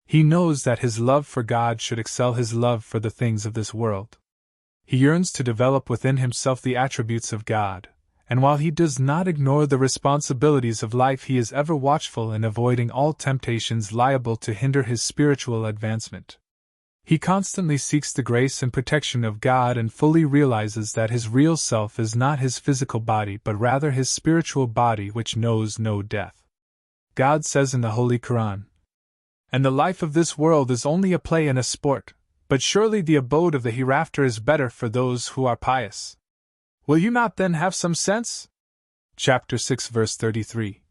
He knows that his love for God should excel his love for the things of this world. He yearns to develop within himself the attributes of God, and while he does not ignore the responsibilities of life, he is ever watchful in avoiding all temptations liable to hinder his spiritual advancement. He constantly seeks the grace and protection of God and fully realizes that his real self is not his physical body but rather his spiritual body which knows no death. God says in the Holy Quran, "And the life of this world is only a play and a sport, but surely the abode of the hereafter is better for those who are pious. Will you not then have some sense?" Chapter 6 verse 33.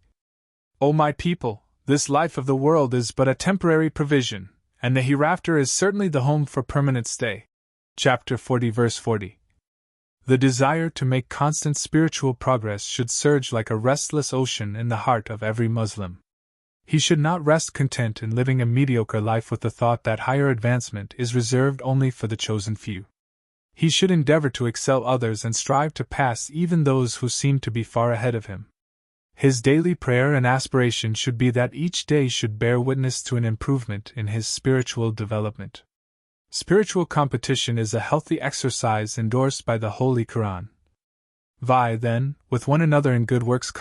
O my people, this life of the world is but a temporary provision, and the hereafter is certainly the home for permanent stay. Chapter 40, verse 40. The desire to make constant spiritual progress should surge like a restless ocean in the heart of every Muslim. He should not rest content in living a mediocre life with the thought that higher advancement is reserved only for the chosen few. He should endeavor to excel others and strive to pass even those who seem to be far ahead of him. His daily prayer and aspiration should be that each day should bear witness to an improvement in his spiritual development. Spiritual competition is a healthy exercise endorsed by the Holy Quran. Vie, then, with one another in good works,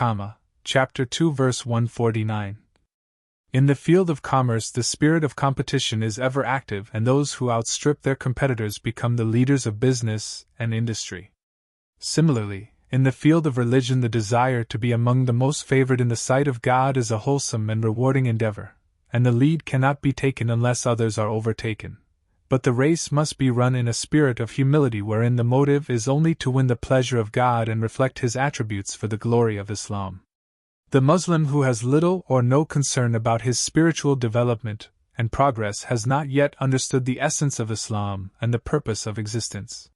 chapter 2 verse 149. In the field of commerce the spirit of competition is ever active, and those who outstrip their competitors become the leaders of business and industry. Similarly, in the field of religion the desire to be among the most favored in the sight of God is a wholesome and rewarding endeavor, and the lead cannot be taken unless others are overtaken. But the race must be run in a spirit of humility wherein the motive is only to win the pleasure of God and reflect His attributes for the glory of Islam. The Muslim who has little or no concern about his spiritual development and progress has not yet understood the essence of Islam and the purpose of existence.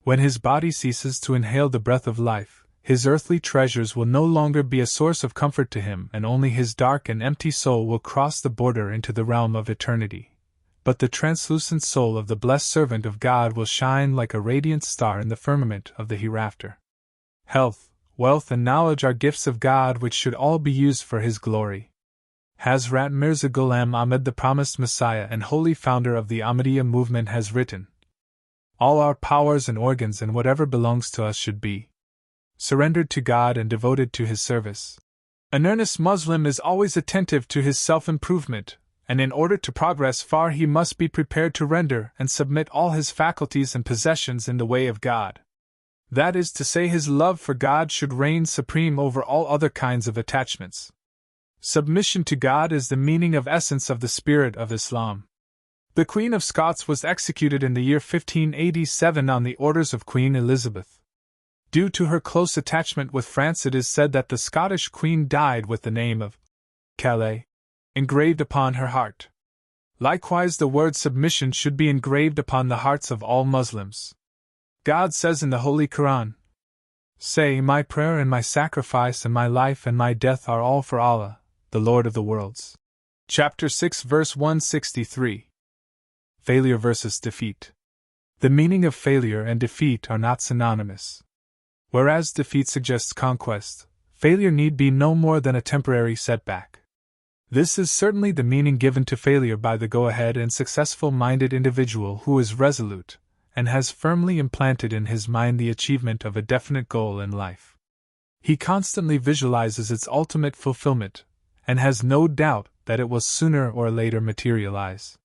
When his body ceases to inhale the breath of life, his earthly treasures will no longer be a source of comfort to him, and only his dark and empty soul will cross the border into the realm of eternity. But the translucent soul of the blessed servant of God will shine like a radiant star in the firmament of the hereafter. Health, wealth, and knowledge are gifts of God which should all be used for His glory. Hazrat Mirza Ghulam Ahmad, the promised Messiah and holy founder of the Ahmadiyya movement, has written, "All our powers and organs and whatever belongs to us should be surrendered to God and devoted to His service." An earnest Muslim is always attentive to his self-improvement, and in order to progress far he must be prepared to render and submit all his faculties and possessions in the way of God. That is to say, his love for God should reign supreme over all other kinds of attachments. Submission to God is the meaning of essence of the spirit of Islam. The Queen of Scots was executed in the year 1587 on the orders of Queen Elizabeth. Due to her close attachment with France, it is said that the Scottish Queen died with the name of Calais engraved upon her heart. Likewise, the word submission should be engraved upon the hearts of all Muslims. God says in the Holy Quran, "Say, my prayer and my sacrifice and my life and my death are all for Allah, the Lord of the worlds." Chapter 6 verse 163. Failure versus defeat. The meaning of failure and defeat are not synonymous. Whereas defeat suggests conquest, failure need be no more than a temporary setback. This is certainly the meaning given to failure by the go-ahead and successful-minded individual who is resolute and has firmly implanted in his mind the achievement of a definite goal in life. He constantly visualizes its ultimate fulfillment, and has no doubt that it will sooner or later materialize.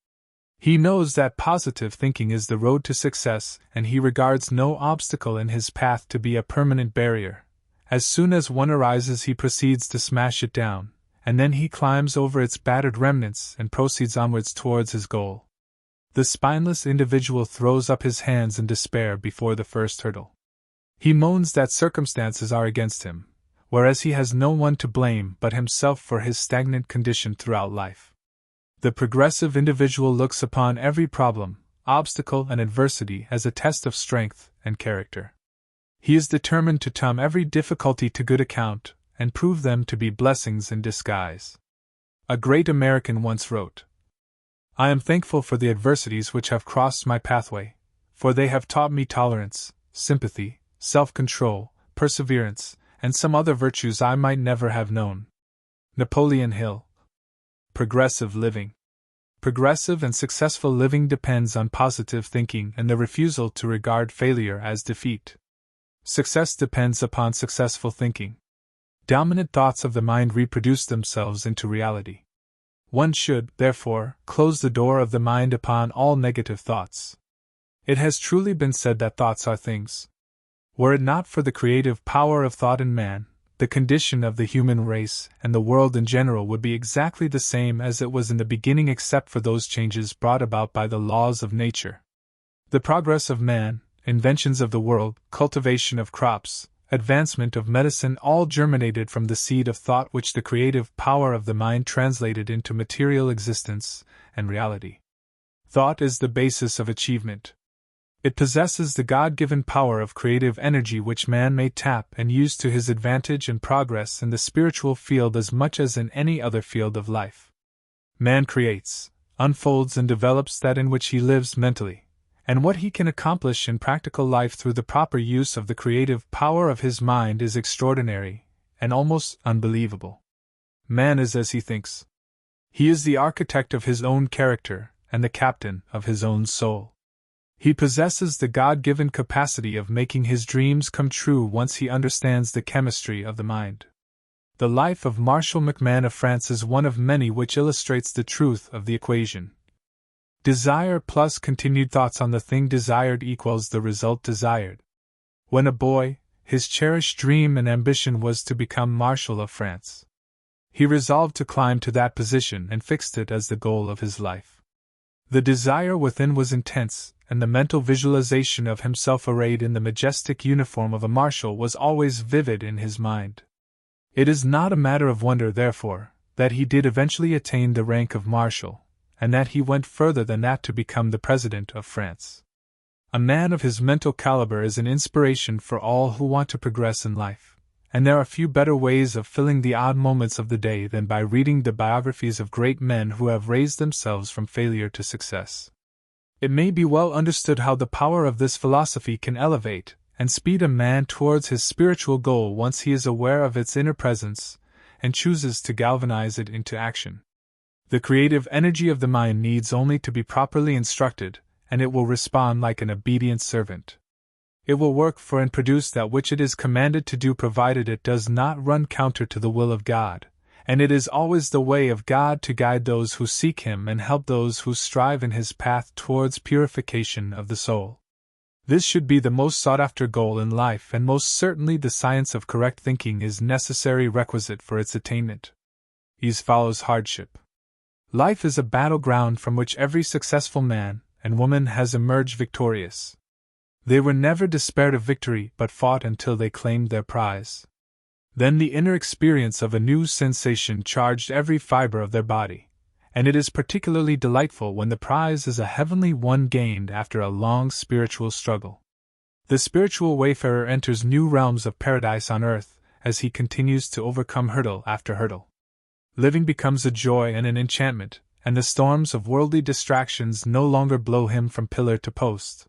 He knows that positive thinking is the road to success, and he regards no obstacle in his path to be a permanent barrier. As soon as one arises, he proceeds to smash it down, and then he climbs over its battered remnants and proceeds onwards towards his goal. The spineless individual throws up his hands in despair before the first hurdle. He moans that circumstances are against him, whereas he has no one to blame but himself for his stagnant condition throughout life. The progressive individual looks upon every problem, obstacle, and adversity as a test of strength and character. He is determined to turn every difficulty to good account and prove them to be blessings in disguise. A great American once wrote, "I am thankful for the adversities which have crossed my pathway, for they have taught me tolerance, sympathy, self-control, perseverance, and some other virtues I might never have known." Napoleon Hill. Progressive living. Progressive and successful living depends on positive thinking and the refusal to regard failure as defeat. Success depends upon successful thinking. Dominant thoughts of the mind reproduce themselves into reality. One should, therefore, close the door of the mind upon all negative thoughts. It has truly been said that thoughts are things. Were it not for the creative power of thought in man, the condition of the human race and the world in general would be exactly the same as it was in the beginning, except for those changes brought about by the laws of nature. The progress of man, inventions of the world, cultivation of crops, advancement of medicine all germinated from the seed of thought which the creative power of the mind translated into material existence and reality. Thought is the basis of achievement. It possesses the God-given power of creative energy which man may tap and use to his advantage and progress in the spiritual field as much as in any other field of life. Man creates, unfolds and develops that in which he lives mentally, and what he can accomplish in practical life through the proper use of the creative power of his mind is extraordinary and almost unbelievable. Man is as he thinks. He is the architect of his own character and the captain of his own soul. He possesses the God-given capacity of making his dreams come true once he understands the chemistry of the mind. The life of Marshal MacMahon of France is one of many which illustrates the truth of the equation. Desire plus continued thoughts on the thing desired equals the result desired. When a boy, his cherished dream and ambition was to become Marshal of France. He resolved to climb to that position and fixed it as the goal of his life. The desire within was intense, and the mental visualization of himself arrayed in the majestic uniform of a marshal was always vivid in his mind. It is not a matter of wonder, therefore, that he did eventually attain the rank of marshal, and that he went further than that to become the President of France. A man of his mental caliber is an inspiration for all who want to progress in life, and there are few better ways of filling the odd moments of the day than by reading the biographies of great men who have raised themselves from failure to success. It may be well understood how the power of this philosophy can elevate and speed a man towards his spiritual goal once he is aware of its inner presence and chooses to galvanize it into action. The creative energy of the mind needs only to be properly instructed, and it will respond like an obedient servant. It will work for and produce that which it is commanded to do, provided it does not run counter to the will of God, and it is always the way of God to guide those who seek Him and help those who strive in His path towards purification of the soul. This should be the most sought-after goal in life, and most certainly the science of correct thinking is necessary requisite for its attainment. Ease follows hardship. Life is a battleground from which every successful man and woman has emerged victorious. They were never despaired of victory, but fought until they claimed their prize. Then the inner experience of a new sensation charged every fiber of their body, and it is particularly delightful when the prize is a heavenly one gained after a long spiritual struggle. The spiritual wayfarer enters new realms of paradise on earth as he continues to overcome hurdle after hurdle. Living becomes a joy and an enchantment, and the storms of worldly distractions no longer blow him from pillar to post.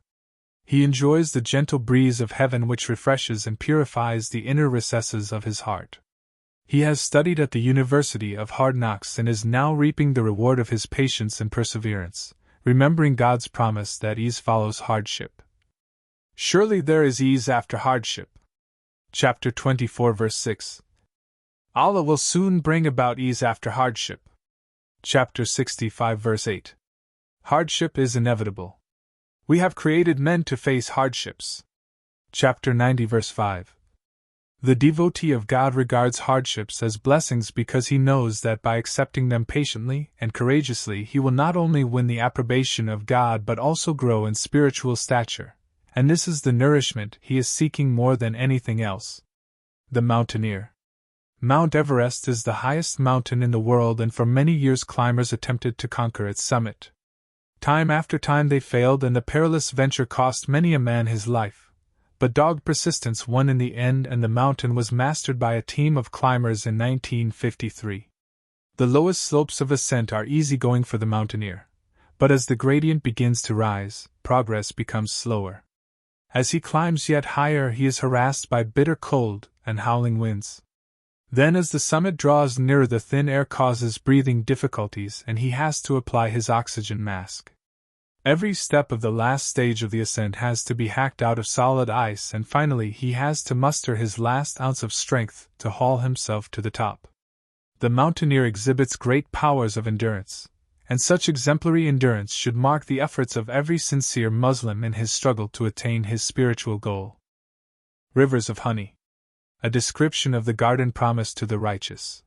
He enjoys the gentle breeze of heaven which refreshes and purifies the inner recesses of his heart. He has studied at the University of Hard Knocks and is now reaping the reward of his patience and perseverance, remembering God's promise that ease follows hardship. Surely there is ease after hardship. Chapter 24, verse 6. Allah will soon bring about ease after hardship. Chapter 65, verse 8. Hardship is inevitable. We have created men to face hardships. Chapter 90, verse 5. The devotee of God regards hardships as blessings because he knows that by accepting them patiently and courageously he will not only win the approbation of God but also grow in spiritual stature, and this is the nourishment he is seeking more than anything else. The Mountaineer. Mount Everest is the highest mountain in the world, and for many years climbers attempted to conquer its summit. Time after time they failed, and the perilous venture cost many a man his life. But dogged persistence won in the end, and the mountain was mastered by a team of climbers in 1953. The lowest slopes of ascent are easy-going for the mountaineer, but as the gradient begins to rise, progress becomes slower. As he climbs yet higher, he is harassed by bitter cold and howling winds. Then as the summit draws nearer, the thin air causes breathing difficulties and he has to apply his oxygen mask. Every step of the last stage of the ascent has to be hacked out of solid ice, and finally he has to muster his last ounce of strength to haul himself to the top. The mountaineer exhibits great powers of endurance, and such exemplary endurance should mark the efforts of every sincere Muslim in his struggle to attain his spiritual goal. Rivers of honey. A description of the garden promised to the righteous.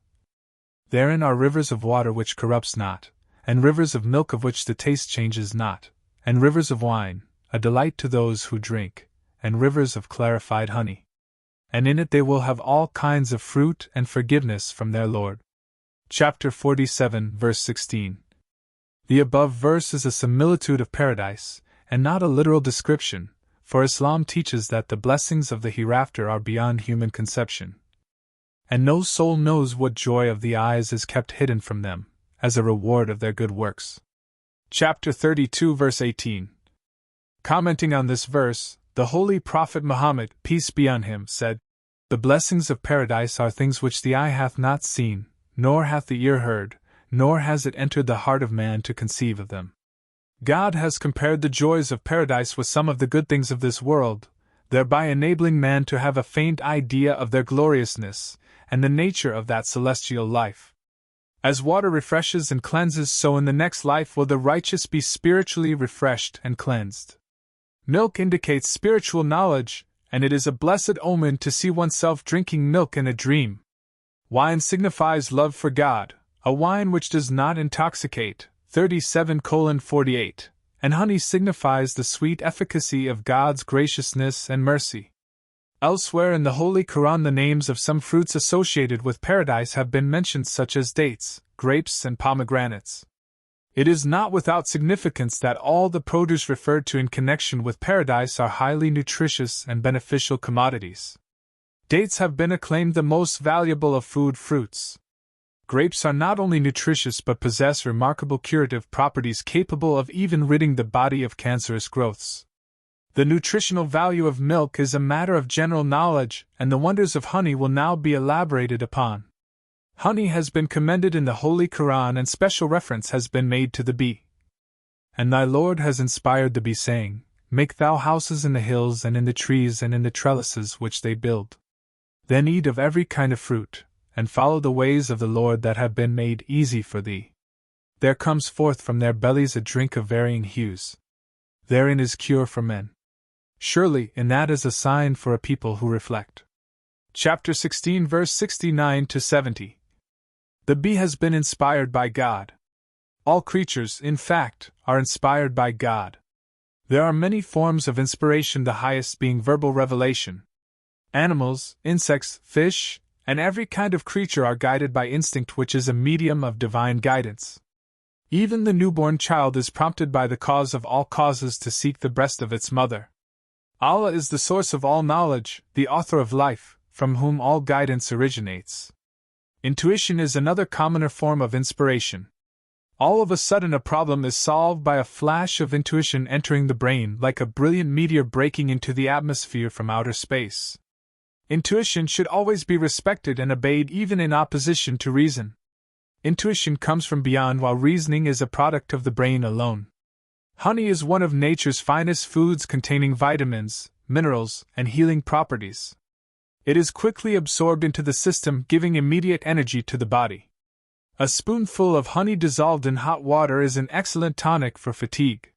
Therein are rivers of water which corrupts not, and rivers of milk of which the taste changes not, and rivers of wine, a delight to those who drink, and rivers of clarified honey. And in it they will have all kinds of fruit and forgiveness from their Lord. Chapter 47, verse 16. The above verse is a similitude of paradise, and not a literal description, for Islam teaches that the blessings of the hereafter are beyond human conception. And no soul knows what joy of the eyes is kept hidden from them, as a reward of their good works. Chapter 32, verse 18. Commenting on this verse, the Holy Prophet Muhammad, peace be on him, said, "The blessings of paradise are things which the eye hath not seen, nor hath the ear heard, nor has it entered the heart of man to conceive of them." God has compared the joys of paradise with some of the good things of this world, thereby enabling man to have a faint idea of their gloriousness and the nature of that celestial life. As water refreshes and cleanses, so in the next life will the righteous be spiritually refreshed and cleansed. Milk indicates spiritual knowledge, and it is a blessed omen to see oneself drinking milk in a dream. Wine signifies love for God, a wine which does not intoxicate, 37:48, and honey signifies the sweet efficacy of God's graciousness and mercy. Elsewhere in the Holy Quran, the names of some fruits associated with paradise have been mentioned, such as dates, grapes, and pomegranates. It is not without significance that all the produce referred to in connection with paradise are highly nutritious and beneficial commodities. Dates have been acclaimed the most valuable of food fruits. Grapes are not only nutritious but possess remarkable curative properties capable of even ridding the body of cancerous growths. The nutritional value of milk is a matter of general knowledge, and the wonders of honey will now be elaborated upon. Honey has been commended in the Holy Quran, and special reference has been made to the bee. And thy Lord has inspired the bee, saying, "Make thou houses in the hills and in the trees and in the trellises which they build. Then eat of every kind of fruit, and follow the ways of the Lord that have been made easy for thee. There comes forth from their bellies a drink of varying hues. Therein is cure for men. Surely, in that is a sign for a people who reflect." Chapter 16, verse 69-70. The bee has been inspired by God. All creatures, in fact, are inspired by God. There are many forms of inspiration, the highest being verbal revelation. Animals, insects, fish, and every kind of creature are guided by instinct, which is a medium of divine guidance. Even the newborn child is prompted by the cause of all causes to seek the breast of its mother. Allah is the source of all knowledge, the author of life, from whom all guidance originates. Intuition is another commoner form of inspiration. All of a sudden a problem is solved by a flash of intuition entering the brain, like a brilliant meteor breaking into the atmosphere from outer space. Intuition should always be respected and obeyed, even in opposition to reason. Intuition comes from beyond, while reasoning is a product of the brain alone. Honey is one of nature's finest foods, containing vitamins, minerals, and healing properties. It is quickly absorbed into the system, giving immediate energy to the body. A spoonful of honey dissolved in hot water is an excellent tonic for fatigue.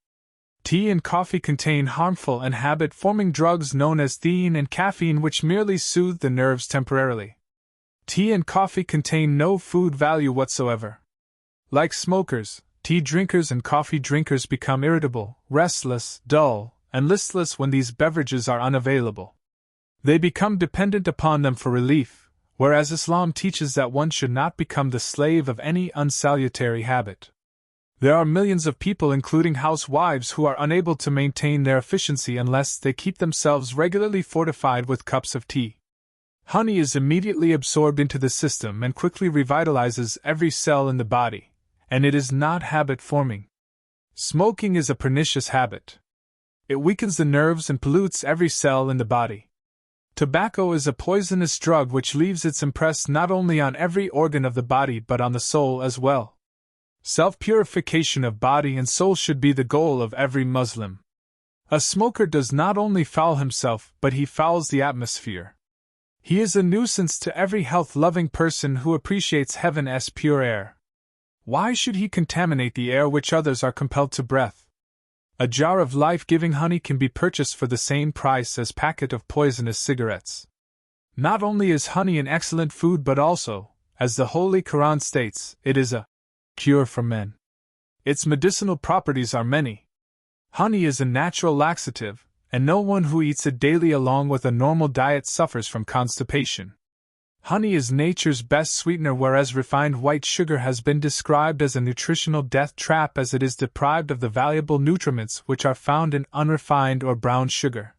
Tea and coffee contain harmful and habit-forming drugs known as theine and caffeine, which merely soothe the nerves temporarily. Tea and coffee contain no food value whatsoever. Like smokers, tea drinkers and coffee drinkers become irritable, restless, dull, and listless when these beverages are unavailable. They become dependent upon them for relief, whereas Islam teaches that one should not become the slave of any unsalutary habit. There are millions of people, including housewives, who are unable to maintain their efficiency unless they keep themselves regularly fortified with cups of tea. Honey is immediately absorbed into the system and quickly revitalizes every cell in the body, and it is not habit-forming. Smoking is a pernicious habit. It weakens the nerves and pollutes every cell in the body. Tobacco is a poisonous drug which leaves its impress not only on every organ of the body but on the soul as well. Self-purification of body and soul should be the goal of every Muslim. A smoker does not only foul himself, but he fouls the atmosphere. He is a nuisance to every health-loving person who appreciates heaven's pure air. Why should he contaminate the air which others are compelled to breathe? A jar of life-giving honey can be purchased for the same price as a packet of poisonous cigarettes. Not only is honey an excellent food, but also, as the Holy Quran states, it is a cure for men. Its medicinal properties are many. Honey is a natural laxative, and no one who eats it daily along with a normal diet suffers from constipation. Honey is nature's best sweetener, whereas refined white sugar has been described as a nutritional death trap as it is deprived of the valuable nutriments which are found in unrefined or brown sugar.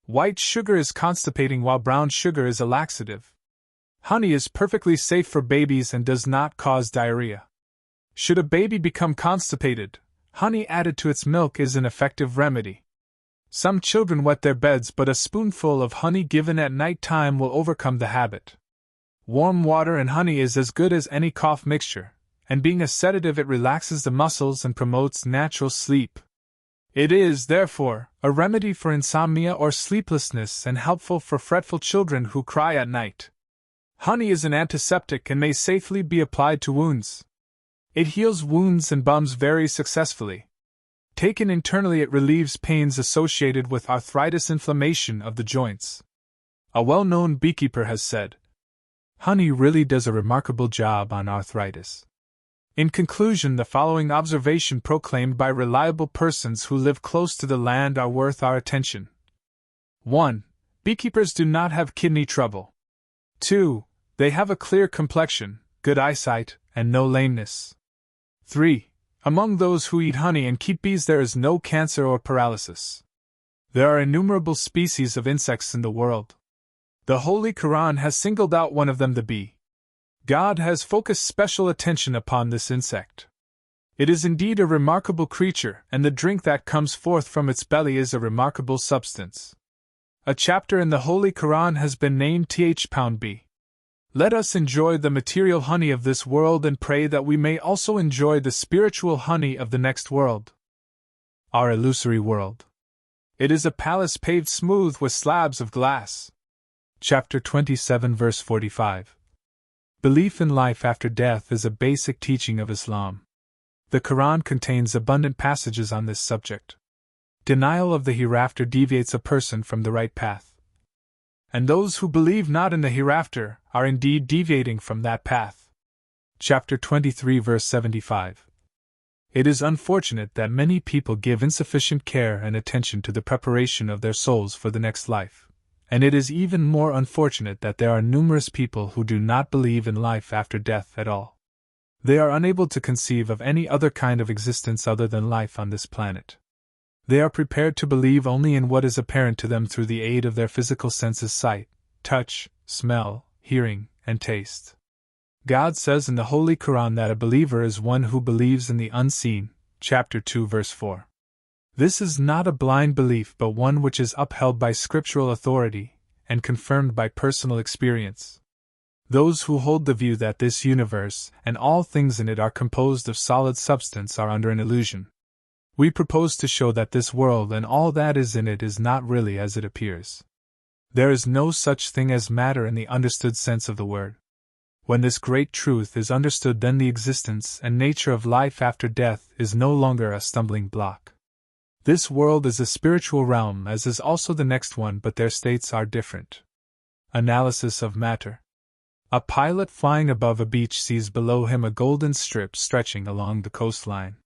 White sugar is constipating while brown sugar is a laxative. Honey is perfectly safe for babies and does not cause diarrhea. Should a baby become constipated, honey added to its milk is an effective remedy. Some children wet their beds, but a spoonful of honey given at night time will overcome the habit. Warm water and honey is as good as any cough mixture, and being a sedative it relaxes the muscles and promotes natural sleep. It is, therefore, a remedy for insomnia or sleeplessness and helpful for fretful children who cry at night. Honey is an antiseptic and may safely be applied to wounds. It heals wounds and bums very successfully. Taken internally, it relieves pains associated with arthritis, inflammation of the joints. A well-known beekeeper has said, "Honey really does a remarkable job on arthritis." In conclusion, the following observation proclaimed by reliable persons who live close to the land are worth our attention. 1. Beekeepers do not have kidney trouble. 2. They have a clear complexion, good eyesight, and no lameness. 3. Among those who eat honey and keep bees there is no cancer or paralysis. There are innumerable species of insects in the world. The Holy Quran has singled out one of them, the bee. God has focused special attention upon this insect. It is indeed a remarkable creature, and the drink that comes forth from its belly is a remarkable substance. A chapter in the Holy Quran has been named th. Let us enjoy the material honey of this world and pray that we may also enjoy the spiritual honey of the next world. Our illusory world. It is a palace paved smooth with slabs of glass. Chapter 27, verse 45. Belief in life after death is a basic teaching of Islam. The Quran contains abundant passages on this subject. Denial of the hereafter deviates a person from the right path. And those who believe not in the hereafter are indeed deviating from that path. Chapter 23, verse 75. It is unfortunate that many people give insufficient care and attention to the preparation of their souls for the next life. And it is even more unfortunate that there are numerous people who do not believe in life after death at all. They are unable to conceive of any other kind of existence other than life on this planet. They are prepared to believe only in what is apparent to them through the aid of their physical senses: sight, touch, smell, hearing, and taste. God says in the Holy Quran that a believer is one who believes in the unseen, chapter 2, verse 4. This is not a blind belief but one which is upheld by scriptural authority and confirmed by personal experience. Those who hold the view that this universe and all things in it are composed of solid substance are under an illusion. We propose to show that this world and all that is in it is not really as it appears. There is no such thing as matter in the understood sense of the word. When this great truth is understood, then the existence and nature of life after death is no longer a stumbling block. This world is a spiritual realm, as is also the next one, but their states are different. Analysis of matter. A pilot flying above a beach sees below him a golden strip stretching along the coastline.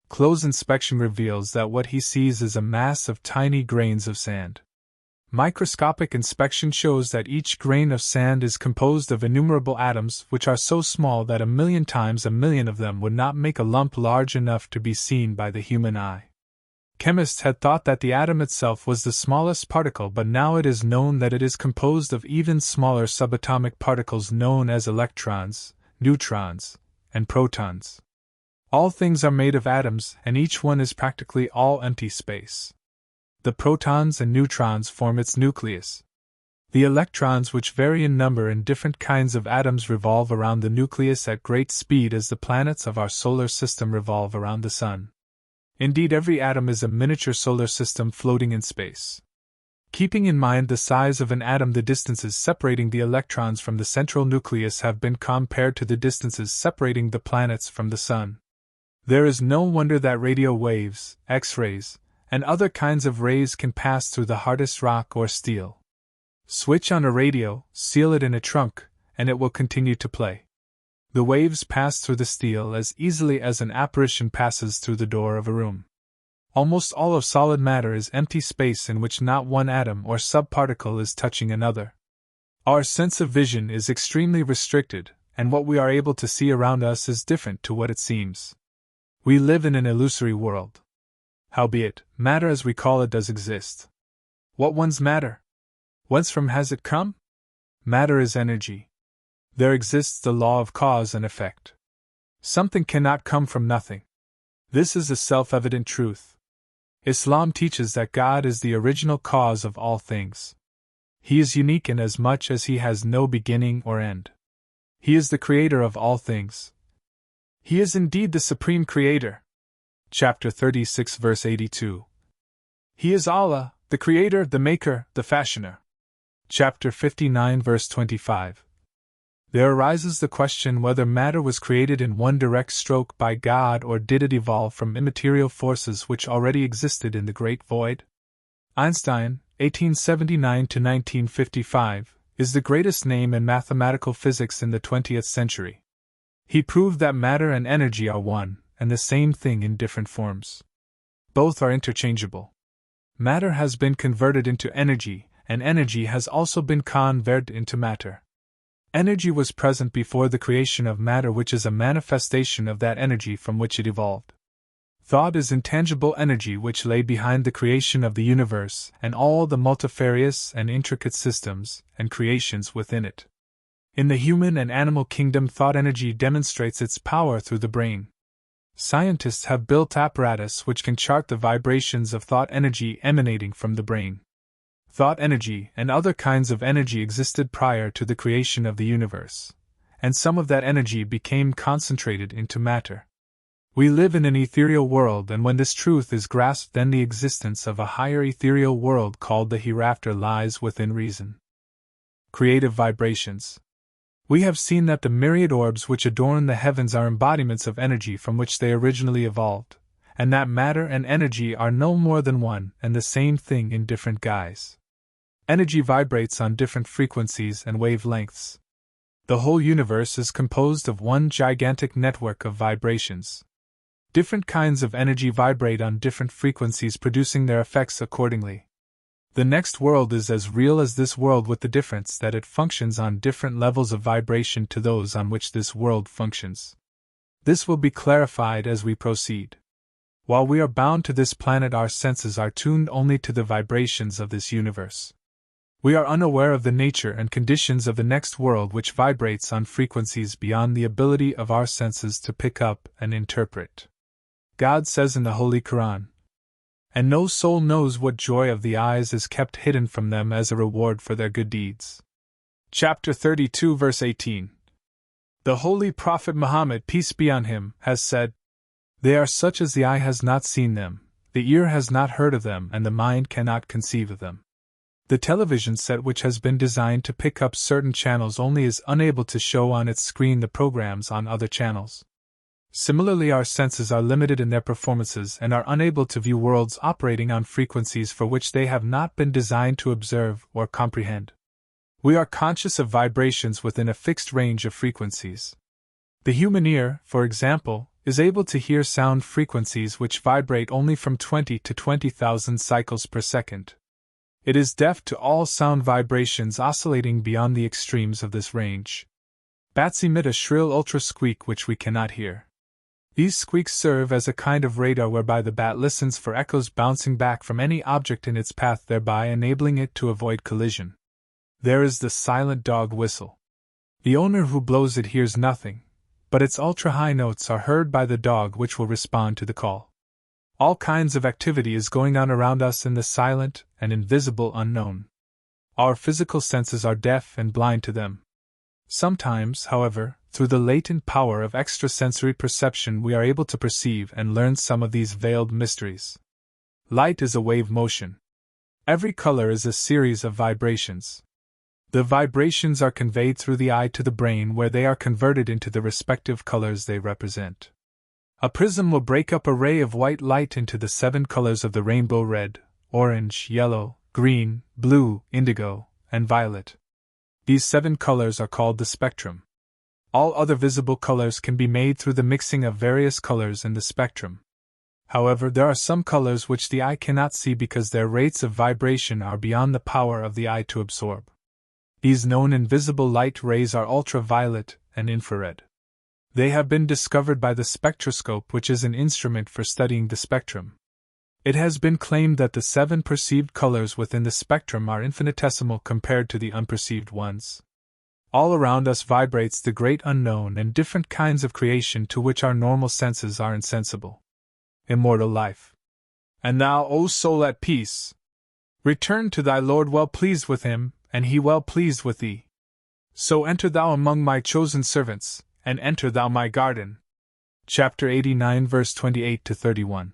Close inspection reveals that what he sees is a mass of tiny grains of sand. Microscopic inspection shows that each grain of sand is composed of innumerable atoms which are so small that 1,000,000 times 1,000,000 of them would not make a lump large enough to be seen by the human eye. Chemists had thought that the atom itself was the smallest particle, but now it is known that it is composed of even smaller subatomic particles known as electrons, neutrons, and protons. All things are made of atoms, and each one is practically all empty space. The protons and neutrons form its nucleus. The electrons, which vary in number in different kinds of atoms, revolve around the nucleus at great speed as the planets of our solar system revolve around the Sun. Indeed, every atom is a miniature solar system floating in space. Keeping in mind the size of an atom, the distances separating the electrons from the central nucleus have been compared to the distances separating the planets from the Sun. There is no wonder that radio waves, X-rays, and other kinds of rays can pass through the hardest rock or steel. Switch on a radio, seal it in a trunk, and it will continue to play. The waves pass through the steel as easily as an apparition passes through the door of a room. Almost all of solid matter is empty space in which not one atom or subparticle is touching another. Our sense of vision is extremely restricted, and what we are able to see around us is different to what it seems. We live in an illusory world. Howbeit, matter as we call it does exist. What one's matter? Whence from has it come? Matter is energy. There exists the law of cause and effect. Something cannot come from nothing. This is a self-evident truth. Islam teaches that God is the original cause of all things. He is unique in as much as he has no beginning or end. He is the creator of all things. He is indeed the supreme creator. Chapter 36 verse 82. He is Allah, the creator, the maker, the fashioner. Chapter 59 verse 25. There arises the question whether matter was created in one direct stroke by God or did it evolve from immaterial forces which already existed in the great void? Einstein, 1879–1955, is the greatest name in mathematical physics in the 20th century. He proved that matter and energy are one and the same thing in different forms. Both are interchangeable. Matter has been converted into energy, and energy has also been converted into matter. Energy was present before the creation of matter, which is a manifestation of that energy from which it evolved. Thought is intangible energy which lay behind the creation of the universe and all the multifarious and intricate systems and creations within it. In the human and animal kingdom, thought energy demonstrates its power through the brain. Scientists have built apparatus which can chart the vibrations of thought energy emanating from the brain. Thought energy and other kinds of energy existed prior to the creation of the universe, and some of that energy became concentrated into matter. We live in an ethereal world, and when this truth is grasped, then the existence of a higher ethereal world called the hereafter lies within reason. Creative vibrations. We have seen that the myriad orbs which adorn the heavens are embodiments of energy from which they originally evolved, and that matter and energy are no more than one and the same thing in different guise. Energy vibrates on different frequencies and wavelengths. The whole universe is composed of one gigantic network of vibrations. Different kinds of energy vibrate on different frequencies, producing their effects accordingly. The next world is as real as this world, with the difference that it functions on different levels of vibration to those on which this world functions. This will be clarified as we proceed. While we are bound to this planet, our senses are tuned only to the vibrations of this universe. We are unaware of the nature and conditions of the next world, which vibrates on frequencies beyond the ability of our senses to pick up and interpret. God says in the Holy Quran, "And no soul knows what joy of the eyes is kept hidden from them as a reward for their good deeds." Chapter 32 verse 18. The Holy Prophet Muhammad, peace be on him, has said, "They are such as the eye has not seen them, the ear has not heard of them, and the mind cannot conceive of them." The television set, which has been designed to pick up certain channels only, is unable to show on its screen the programs on other channels. Similarly, our senses are limited in their performances and are unable to view worlds operating on frequencies for which they have not been designed to observe or comprehend. We are conscious of vibrations within a fixed range of frequencies. The human ear, for example, is able to hear sound frequencies which vibrate only from 20 to 20,000 cycles per second. It is deaf to all sound vibrations oscillating beyond the extremes of this range. Bats emit a shrill ultra squeak which we cannot hear. These squeaks serve as a kind of radar whereby the bat listens for echoes bouncing back from any object in its path, thereby enabling it to avoid collision. There is the silent dog whistle. The owner who blows it hears nothing, but its ultra-high notes are heard by the dog, which will respond to the call. All kinds of activity is going on around us in the silent and invisible unknown. Our physical senses are deaf and blind to them. Sometimes, however, through the latent power of extrasensory perception, we are able to perceive and learn some of these veiled mysteries. Light is a wave motion. Every color is a series of vibrations. The vibrations are conveyed through the eye to the brain, where they are converted into the respective colors they represent. A prism will break up a ray of white light into the 7 colors of the rainbow: red, orange, yellow, green, blue, indigo, and violet. These 7 colors are called the spectrum. All other visible colors can be made through the mixing of various colors in the spectrum. However, there are some colors which the eye cannot see because their rates of vibration are beyond the power of the eye to absorb. These known invisible light rays are ultraviolet and infrared. They have been discovered by the spectroscope, which is an instrument for studying the spectrum. It has been claimed that the 7 perceived colors within the spectrum are infinitesimal compared to the unperceived ones. All around us vibrates the great unknown and different kinds of creation to which our normal senses are insensible. Immortal life. And thou, O soul at peace, return to thy Lord well pleased with him, and he well pleased with thee. So enter thou among my chosen servants, and enter thou my garden. Chapter 89, verse 28 to 31.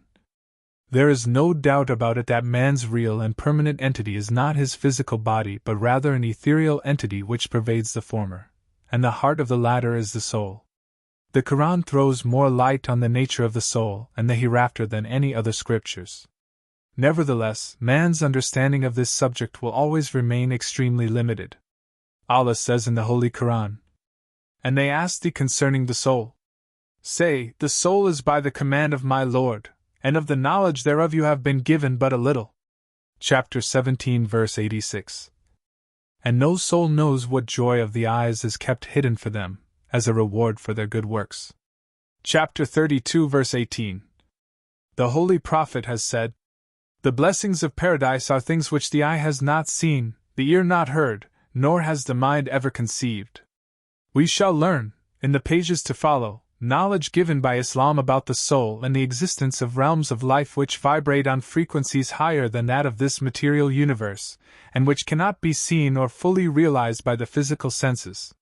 There is no doubt about it that man's real and permanent entity is not his physical body but rather an ethereal entity which pervades the former, and the heart of the latter is the soul. The Quran throws more light on the nature of the soul and the hereafter than any other scriptures. Nevertheless, man's understanding of this subject will always remain extremely limited. Allah says in the Holy Quran, "And they ask thee concerning the soul. Say, the soul is by the command of my Lord, and of the knowledge thereof you have been given but a little." Chapter 17, verse 86. And no soul knows what joy of the eyes is kept hidden for them, as a reward for their good works. Chapter 32, verse 18. The Holy Prophet has said, "The blessings of paradise are things which the eye has not seen, the ear not heard, nor has the mind ever conceived." We shall learn, in the pages to follow, knowledge given by Islam about the soul and the existence of realms of life which vibrate on frequencies higher than that of this material universe, and which cannot be seen or fully realized by the physical senses.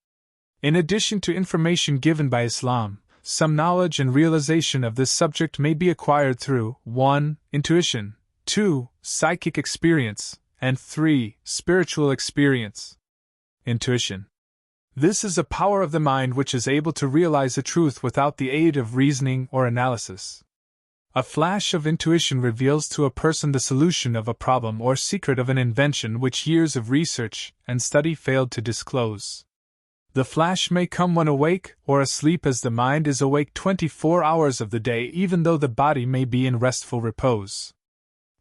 In addition to information given by Islam, some knowledge and realization of this subject may be acquired through 1. Intuition, 2. Psychic experience, and 3. Spiritual experience. Intuition. This is a power of the mind which is able to realize a truth without the aid of reasoning or analysis. A flash of intuition reveals to a person the solution of a problem or secret of an invention which years of research and study failed to disclose. The flash may come when awake or asleep, as the mind is awake 24 hours of the day even though the body may be in restful repose.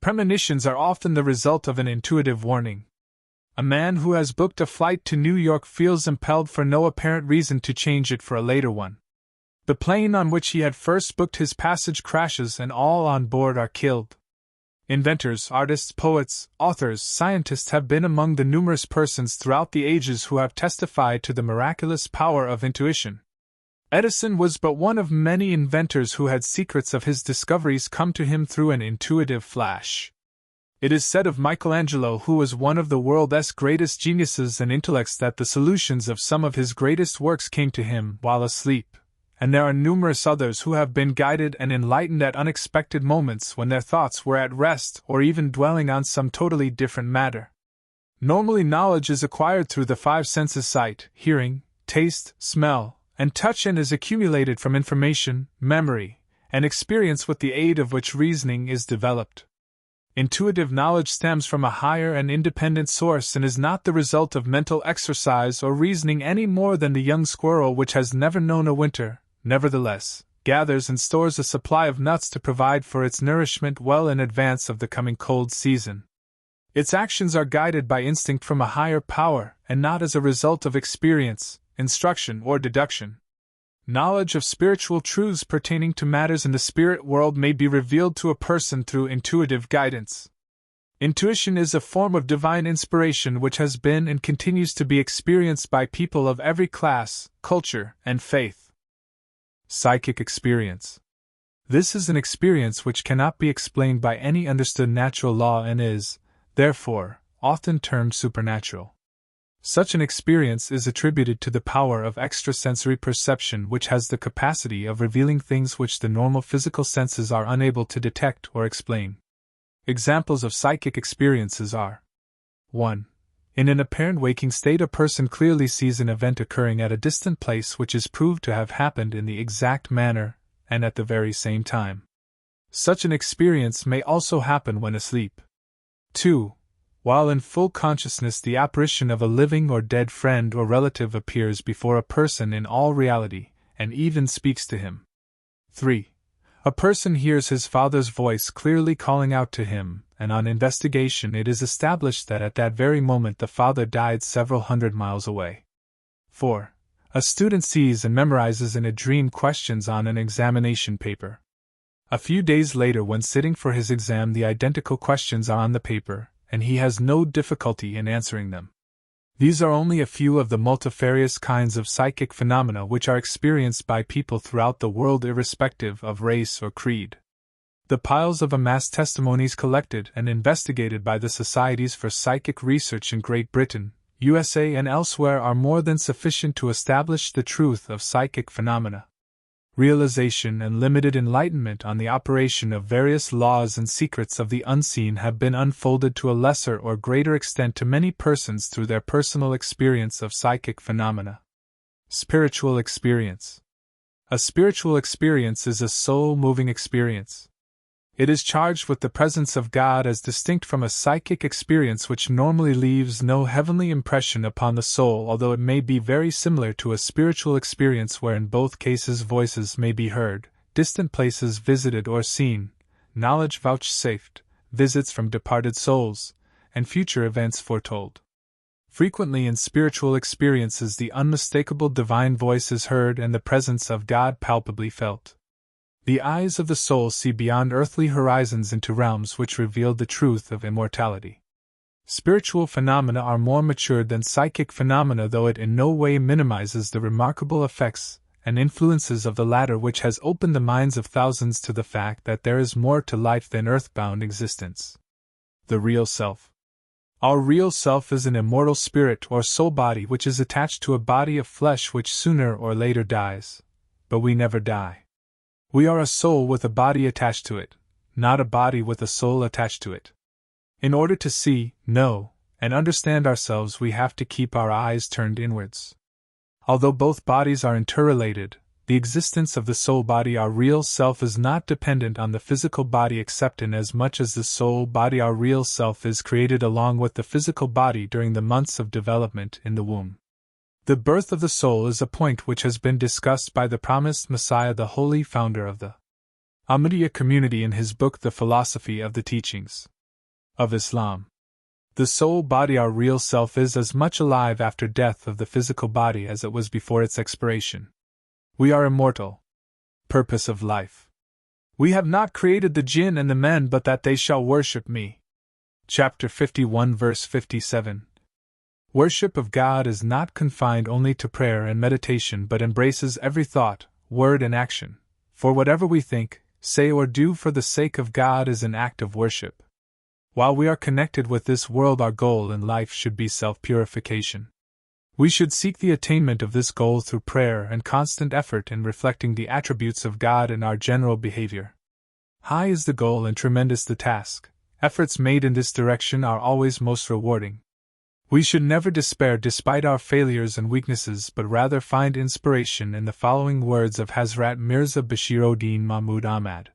Premonitions are often the result of an intuitive warning. A man who has booked a flight to New York feels impelled for no apparent reason to change it for a later one. The plane on which he had first booked his passage crashes and all on board are killed. Inventors, artists, poets, authors, scientists have been among the numerous persons throughout the ages who have testified to the miraculous power of intuition. Edison was but one of many inventors who had secrets of his discoveries come to him through an intuitive flash. It is said of Michelangelo, who was one of the world's greatest geniuses and intellects, that the solutions of some of his greatest works came to him while asleep, and there are numerous others who have been guided and enlightened at unexpected moments when their thoughts were at rest or even dwelling on some totally different matter. Normally, knowledge is acquired through the 5 senses: sight, hearing, taste, smell, and touch, and is accumulated from information, memory, and experience with the aid of which reasoning is developed. Intuitive knowledge stems from a higher and independent source and is not the result of mental exercise or reasoning any more than the young squirrel, which has never known a winter, nevertheless, gathers and stores a supply of nuts to provide for its nourishment well in advance of the coming cold season. Its actions are guided by instinct from a higher power and not as a result of experience, instruction, or deduction. Knowledge of spiritual truths pertaining to matters in the spirit world may be revealed to a person through intuitive guidance. Intuition is a form of divine inspiration which has been and continues to be experienced by people of every class, culture, and faith. Psychic experience. This is an experience which cannot be explained by any understood natural law and is, therefore, often termed supernatural. Such an experience is attributed to the power of extrasensory perception, which has the capacity of revealing things which the normal physical senses are unable to detect or explain. Examples of psychic experiences are: 1. In an apparent waking state, a person clearly sees an event occurring at a distant place which is proved to have happened in the exact manner and at the very same time. Such an experience may also happen when asleep. 2. While in full consciousness, the apparition of a living or dead friend or relative appears before a person in all reality, and even speaks to him. 3. A person hears his father's voice clearly calling out to him, and on investigation it is established that at that very moment the father died several hundred miles away. 4. A student sees and memorizes in a dream questions on an examination paper. A few days later, when sitting for his exam, the identical questions are on the paper, and he has no difficulty in answering them. These are only a few of the multifarious kinds of psychic phenomena which are experienced by people throughout the world irrespective of race or creed. The piles of amassed testimonies collected and investigated by the Societies for Psychic Research in Great Britain, USA and elsewhere are more than sufficient to establish the truth of psychic phenomena. Realization and limited enlightenment on the operation of various laws and secrets of the unseen have been unfolded to a lesser or greater extent to many persons through their personal experience of psychic phenomena. Spiritual experience. A spiritual experience is a soul-moving experience. It is charged with the presence of God as distinct from a psychic experience which normally leaves no heavenly impression upon the soul, although it may be very similar to a spiritual experience where in both cases voices may be heard, distant places visited or seen, knowledge vouchsafed, visits from departed souls, and future events foretold. Frequently in spiritual experiences the unmistakable divine voice is heard and the presence of God palpably felt. The eyes of the soul see beyond earthly horizons into realms which reveal the truth of immortality. Spiritual phenomena are more matured than psychic phenomena, though it in no way minimizes the remarkable effects and influences of the latter, which has opened the minds of thousands to the fact that there is more to life than earthbound existence. The real self. Our real self is an immortal spirit or soul body which is attached to a body of flesh which sooner or later dies. But we never die. We are a soul with a body attached to it, not a body with a soul attached to it. In order to see, know, and understand ourselves, we have to keep our eyes turned inwards. Although both bodies are interrelated, the existence of the soul body, our real self, is not dependent on the physical body except in as much as the soul body, our real self, is created along with the physical body during the months of development in the womb. The birth of the soul is a point which has been discussed by the promised Messiah, the holy founder of the Ahmadiyya community, in his book The Philosophy of the Teachings of Islam. The soul body, our real self, is as much alive after death of the physical body as it was before its expiration. We are immortal. Purpose of life. We have not created the jinn and the men but that they shall worship me. Chapter 51 verse 57. Worship of God is not confined only to prayer and meditation but embraces every thought, word and action, for whatever we think, say or do for the sake of God is an act of worship. While we are connected with this world, our goal in life should be self-purification. We should seek the attainment of this goal through prayer and constant effort in reflecting the attributes of God in our general behavior. High is the goal and tremendous the task. Efforts made in this direction are always most rewarding. We should never despair despite our failures and weaknesses, but rather find inspiration in the following words of Hazrat Mirza Bashir Mahmud Ahmad.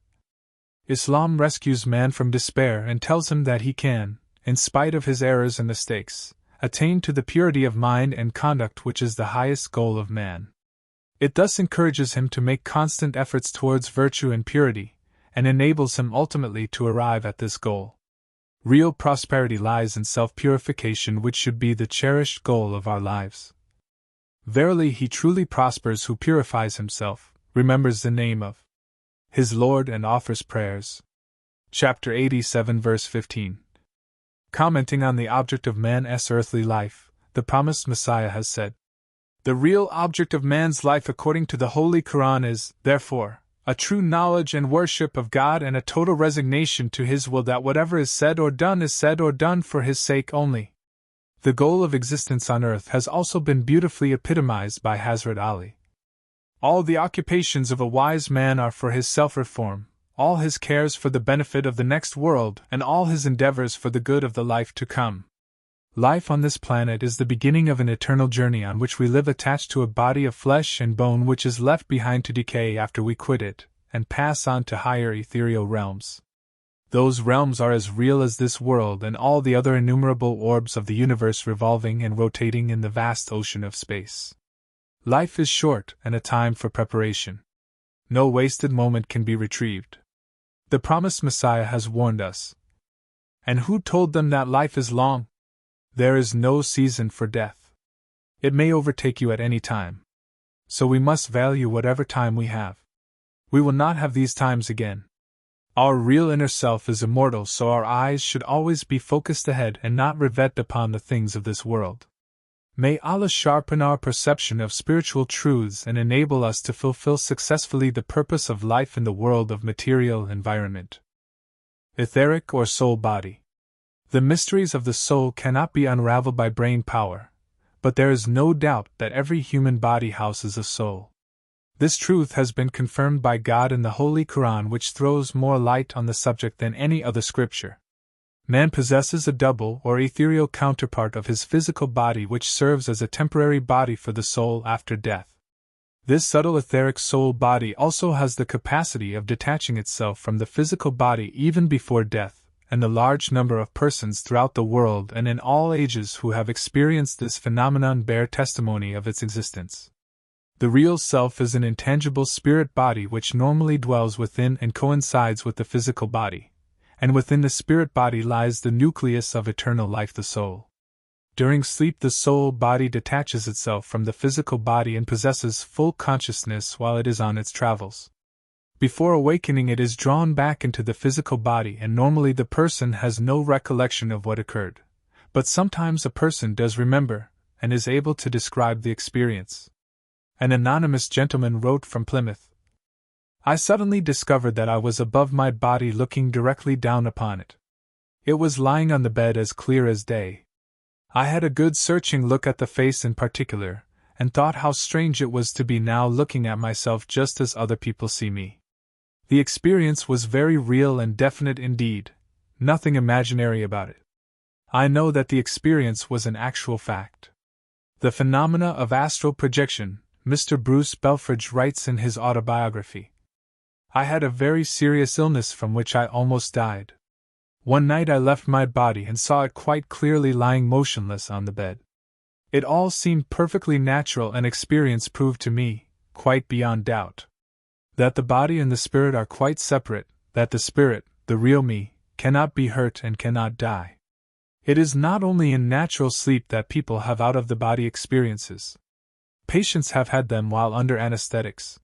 Islam rescues man from despair and tells him that he can, in spite of his errors and mistakes, attain to the purity of mind and conduct which is the highest goal of man. It thus encourages him to make constant efforts towards virtue and purity, and enables him ultimately to arrive at this goal. Real prosperity lies in self-purification, which should be the cherished goal of our lives. Verily, he truly prospers who purifies himself, remembers the name of his Lord, and offers prayers. Chapter 87 verse 15. Commenting on the object of man's earthly life, the promised Messiah has said, "The real object of man's life according to the Holy Quran is, therefore, a true knowledge and worship of God and a total resignation to His will, that whatever is said or done for His sake only." The goal of existence on earth has also been beautifully epitomized by Hazrat Ali. All the occupations of a wise man are for his self-reform, all his cares for the benefit of the next world, and all his endeavors for the good of the life to come. Life on this planet is the beginning of an eternal journey on which we live attached to a body of flesh and bone which is left behind to decay after we quit it, and pass on to higher ethereal realms. Those realms are as real as this world and all the other innumerable orbs of the universe revolving and rotating in the vast ocean of space. Life is short and a time for preparation. No wasted moment can be retrieved. The promised Messiah has warned us. And who told them that life is long? There is no season for death. It may overtake you at any time. So we must value whatever time we have. We will not have these times again. Our real inner self is immortal, so our eyes should always be focused ahead and not rivet upon the things of this world. May Allah sharpen our perception of spiritual truths and enable us to fulfill successfully the purpose of life in the world of material environment. Etheric or soul body. The mysteries of the soul cannot be unraveled by brain power, but there is no doubt that every human body houses a soul. This truth has been confirmed by God in the Holy Quran, which throws more light on the subject than any other scripture. Man possesses a double or ethereal counterpart of his physical body which serves as a temporary body for the soul after death. This subtle etheric soul body also has the capacity of detaching itself from the physical body even before death, and a large number of persons throughout the world and in all ages who have experienced this phenomenon bear testimony of its existence. The real self is an intangible spirit body which normally dwells within and coincides with the physical body, and within the spirit body lies the nucleus of eternal life, the soul. During sleep, the soul body detaches itself from the physical body and possesses full consciousness while it is on its travels. Before awakening, it is drawn back into the physical body, and normally the person has no recollection of what occurred. But sometimes a person does remember, and is able to describe the experience. An anonymous gentleman wrote from Plymouth. I suddenly discovered that I was above my body looking directly down upon it. It was lying on the bed as clear as day. I had a good searching look at the face in particular, and thought how strange it was to be now looking at myself just as other people see me. The experience was very real and definite indeed, nothing imaginary about it. I know that the experience was an actual fact. The phenomena of astral projection, Mr. Bruce Belfridge writes in his autobiography. I had a very serious illness from which I almost died. One night I left my body and saw it quite clearly lying motionless on the bed. It all seemed perfectly natural, and experience proved to me, quite beyond doubt, that the body and the spirit are quite separate, that the spirit, the real me, cannot be hurt and cannot die. It is not only in natural sleep that people have out-of-the-body experiences. Patients have had them while under anesthetics.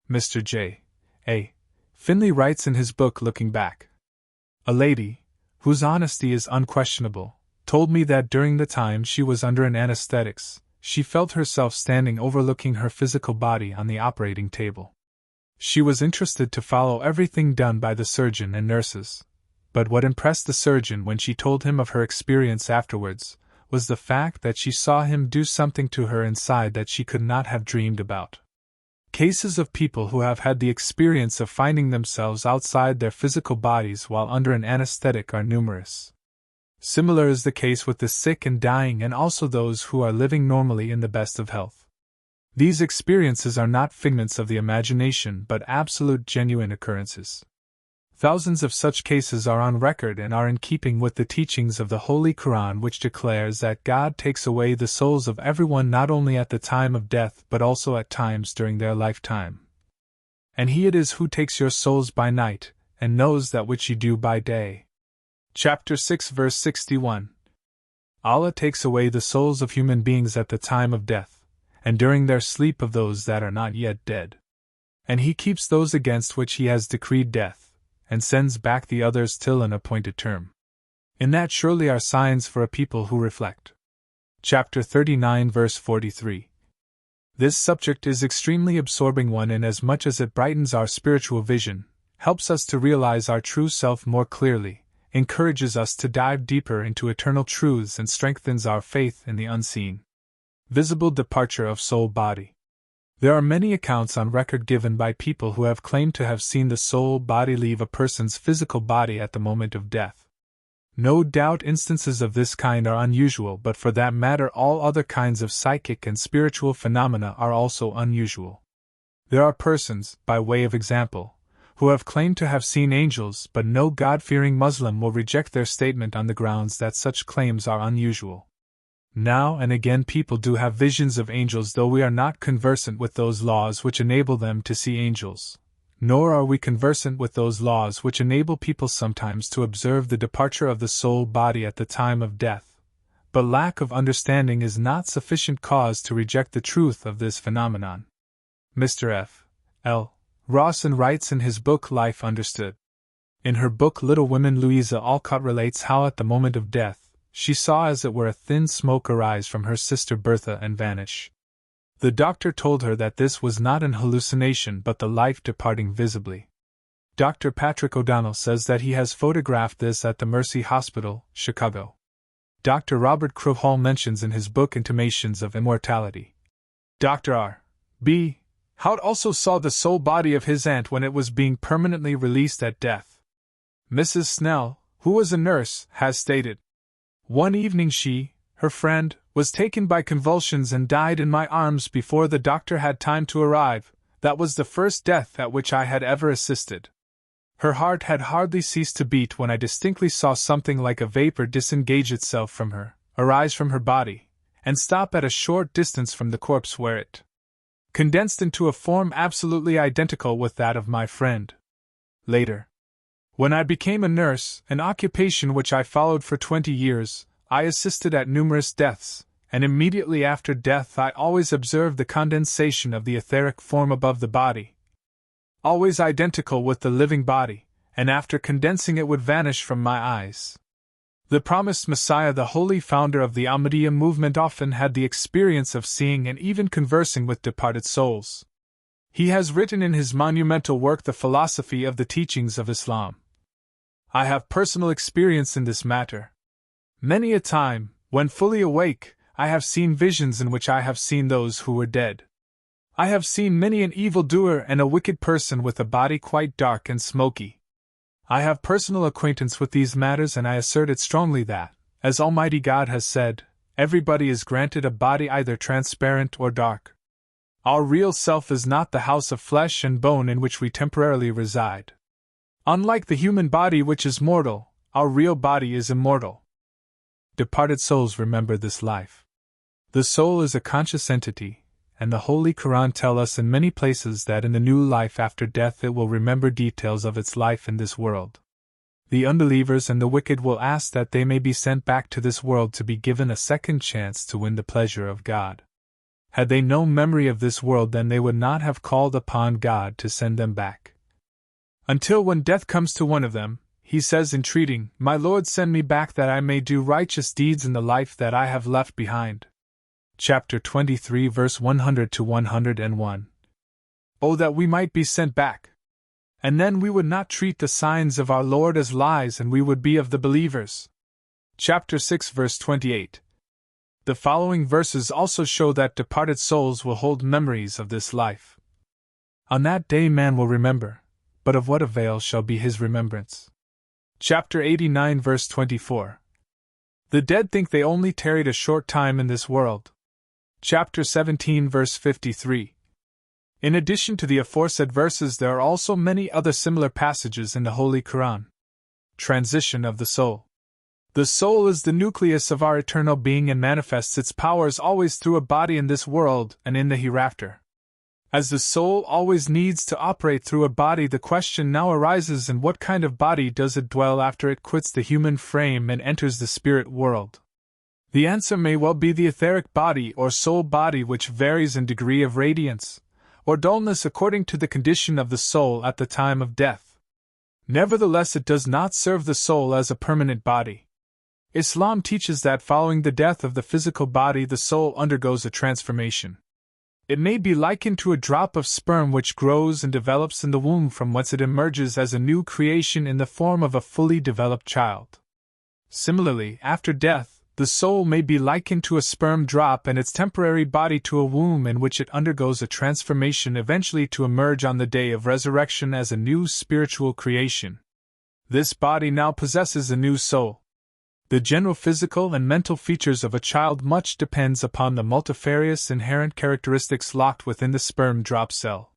Mr. J. A. Finley writes in his book Looking Back. A lady, whose honesty is unquestionable, told me that during the time she was under an anesthetics, she felt herself standing overlooking her physical body on the operating table. She was interested to follow everything done by the surgeon and nurses, but what impressed the surgeon when she told him of her experience afterwards was the fact that she saw him do something to her inside that she could not have dreamed about. Cases of people who have had the experience of finding themselves outside their physical bodies while under an anesthetic are numerous. Similar is the case with the sick and dying, and also those who are living normally in the best of health. These experiences are not figments of the imagination but absolute genuine occurrences. Thousands of such cases are on record and are in keeping with the teachings of the Holy Quran, which declares that God takes away the souls of everyone not only at the time of death but also at times during their lifetime. And He it is who takes your souls by night, and knows that which you do by day. Chapter 6 verse 61. Allah takes away the souls of human beings at the time of death, and during their sleep of those that are not yet dead. And He keeps those against which He has decreed death, and sends back the others till an appointed term. In that surely are signs for a people who reflect. Chapter 39 verse 43. This subject is extremely absorbing one, inasmuch as it brightens our spiritual vision, helps us to realize our true self more clearly, encourages us to dive deeper into eternal truths, and strengthens our faith in the unseen. Visible departure of soul-body. There are many accounts on record given by people who have claimed to have seen the soul-body leave a person's physical body at the moment of death. No doubt instances of this kind are unusual, but for that matter all other kinds of psychic and spiritual phenomena are also unusual. There are persons, by way of example, who have claimed to have seen angels, but no God-fearing Muslim will reject their statement on the grounds that such claims are unusual. Now and again people do have visions of angels, though we are not conversant with those laws which enable them to see angels, nor are we conversant with those laws which enable people sometimes to observe the departure of the soul body at the time of death, but lack of understanding is not sufficient cause to reject the truth of this phenomenon. Mr. F. L. Rawson writes in his book Life Understood. In her book Little Women, Louisa Alcott relates how at the moment of death, she saw as it were a thin smoke arise from her sister Bertha and vanish. The doctor told her that this was not an hallucination but the life departing visibly. Dr. Patrick O'Donnell says that he has photographed this at the Mercy Hospital, Chicago. Dr. Robert Crow Hall mentions in his book Intimations of Immortality. Dr. R. B. Hout also saw the soul body of his aunt when it was being permanently released at death. Mrs. Snell, who was a nurse, has stated, "One evening she, her friend, was taken by convulsions and died in my arms before the doctor had time to arrive. That was the first death at which I had ever assisted. Her heart had hardly ceased to beat when I distinctly saw something like a vapor disengage itself from her, arise from her body, and stop at a short distance from the corpse where it condensed into a form absolutely identical with that of my friend. Later, when I became a nurse, an occupation which I followed for 20 years, I assisted at numerous deaths, and immediately after death I always observed the condensation of the etheric form above the body, always identical with the living body, and after condensing it would vanish from my eyes. The promised Messiah, the holy founder of the Ahmadiyya movement, often had the experience of seeing and even conversing with departed souls. He has written in his monumental work The Philosophy of the Teachings of Islam. I have personal experience in this matter. Many a time, when fully awake, I have seen visions in which I have seen those who were dead. I have seen many an evildoer and a wicked person with a body quite dark and smoky. I have personal acquaintance with these matters, and I assert it strongly that, as Almighty God has said, everybody is granted a body either transparent or dark. Our real self is not the house of flesh and bone in which we temporarily reside. Unlike the human body, which is mortal, our real body is immortal. Departed souls remember this life. The soul is a conscious entity, and the Holy Quran tells us in many places that in the new life after death it will remember details of its life in this world. The unbelievers and the wicked will ask that they may be sent back to this world to be given a second chance to win the pleasure of God. Had they no memory of this world, then they would not have called upon God to send them back. Until when death comes to one of them, he says entreating, "My Lord, send me back that I may do righteous deeds in the life that I have left behind." Chapter 23, verse 100 to 101. Oh, that we might be sent back! And then we would not treat the signs of our Lord as lies, and we would be of the believers. Chapter 6, verse 28. The following verses also show that departed souls will hold memories of this life. On that day man will remember, but of what avail shall be his remembrance? Chapter 89, verse 24. The dead think they only tarried a short time in this world. Chapter 17, verse 53. In addition to the aforesaid verses, there are also many other similar passages in the Holy Quran. Transition of the soul. The soul is the nucleus of our eternal being and manifests its powers always through a body in this world and in the hereafter. As the soul always needs to operate through a body, the question now arises: in what kind of body does it dwell after it quits the human frame and enters the spirit world? The answer may well be the etheric body or soul body, which varies in degree of radiance or dullness according to the condition of the soul at the time of death. Nevertheless, it does not serve the soul as a permanent body. Islam teaches that following the death of the physical body, the soul undergoes a transformation. It may be likened to a drop of sperm which grows and develops in the womb, from whence it emerges as a new creation in the form of a fully developed child. Similarly, after death, the soul may be likened to a sperm drop and its temporary body to a womb in which it undergoes a transformation, eventually to emerge on the day of resurrection as a new spiritual creation. This body now possesses a new soul. The general physical and mental features of a child much depends upon the multifarious inherent characteristics locked within the sperm drop cell.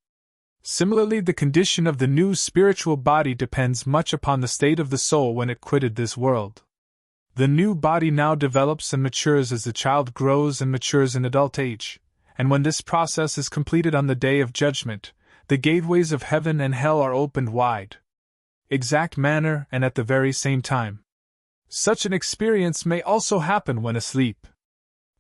Similarly, the condition of the new spiritual body depends much upon the state of the soul when it quitted this world. The new body now develops and matures as the child grows and matures in adult age, and when this process is completed on the day of judgment, The gateways of heaven and hell are opened wide. Exact manner and at the very same time. Such an experience may also happen when asleep.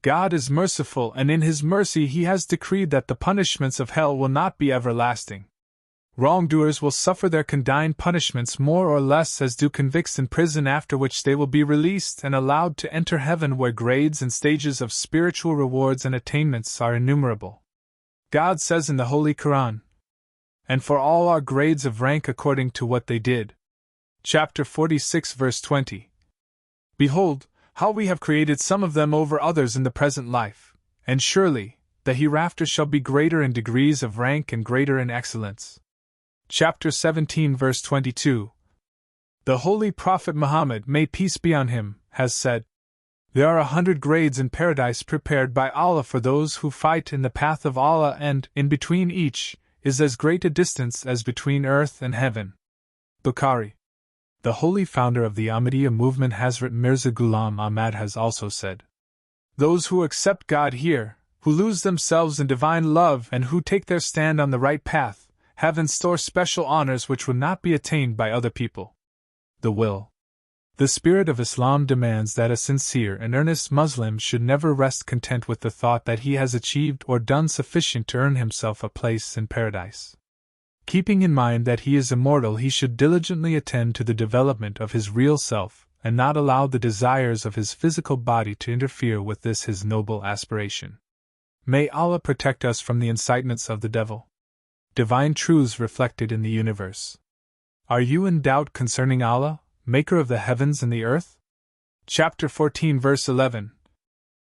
God is merciful, and in His mercy He has decreed that the punishments of hell will not be everlasting. Wrongdoers will suffer their condign punishments more or less as do convicts in prison, after which they will be released and allowed to enter heaven, where grades and stages of spiritual rewards and attainments are innumerable. God says in the Holy Quran, "And for all are grades of rank according to what they did." Chapter 46 verse 20. Behold, how we have created some of them over others in the present life, and surely, the hereafter shall be greater in degrees of rank and greater in excellence. Chapter 17 verse 22. The Holy Prophet Muhammad, may peace be on him, has said, "There are 100 grades in paradise prepared by Allah for those who fight in the path of Allah, and, in between each, is as great a distance as between earth and heaven." Bukhari. The holy founder of the Ahmadiyya movement, Hazrat Mirza Ghulam Ahmad, has also said, "Those who accept God here, who lose themselves in divine love, and who take their stand on the right path, have in store special honors which would not be attained by other people." The will. The spirit of Islam demands that a sincere and earnest Muslim should never rest content with the thought that he has achieved or done sufficient to earn himself a place in paradise. Keeping in mind that he is immortal, he should diligently attend to the development of his real self, and not allow the desires of his physical body to interfere with this his noble aspiration. May Allah protect us from the incitements of the devil. Divine truths reflected in the universe. Are you in doubt concerning Allah, maker of the heavens and the earth? Chapter 14 verse 11.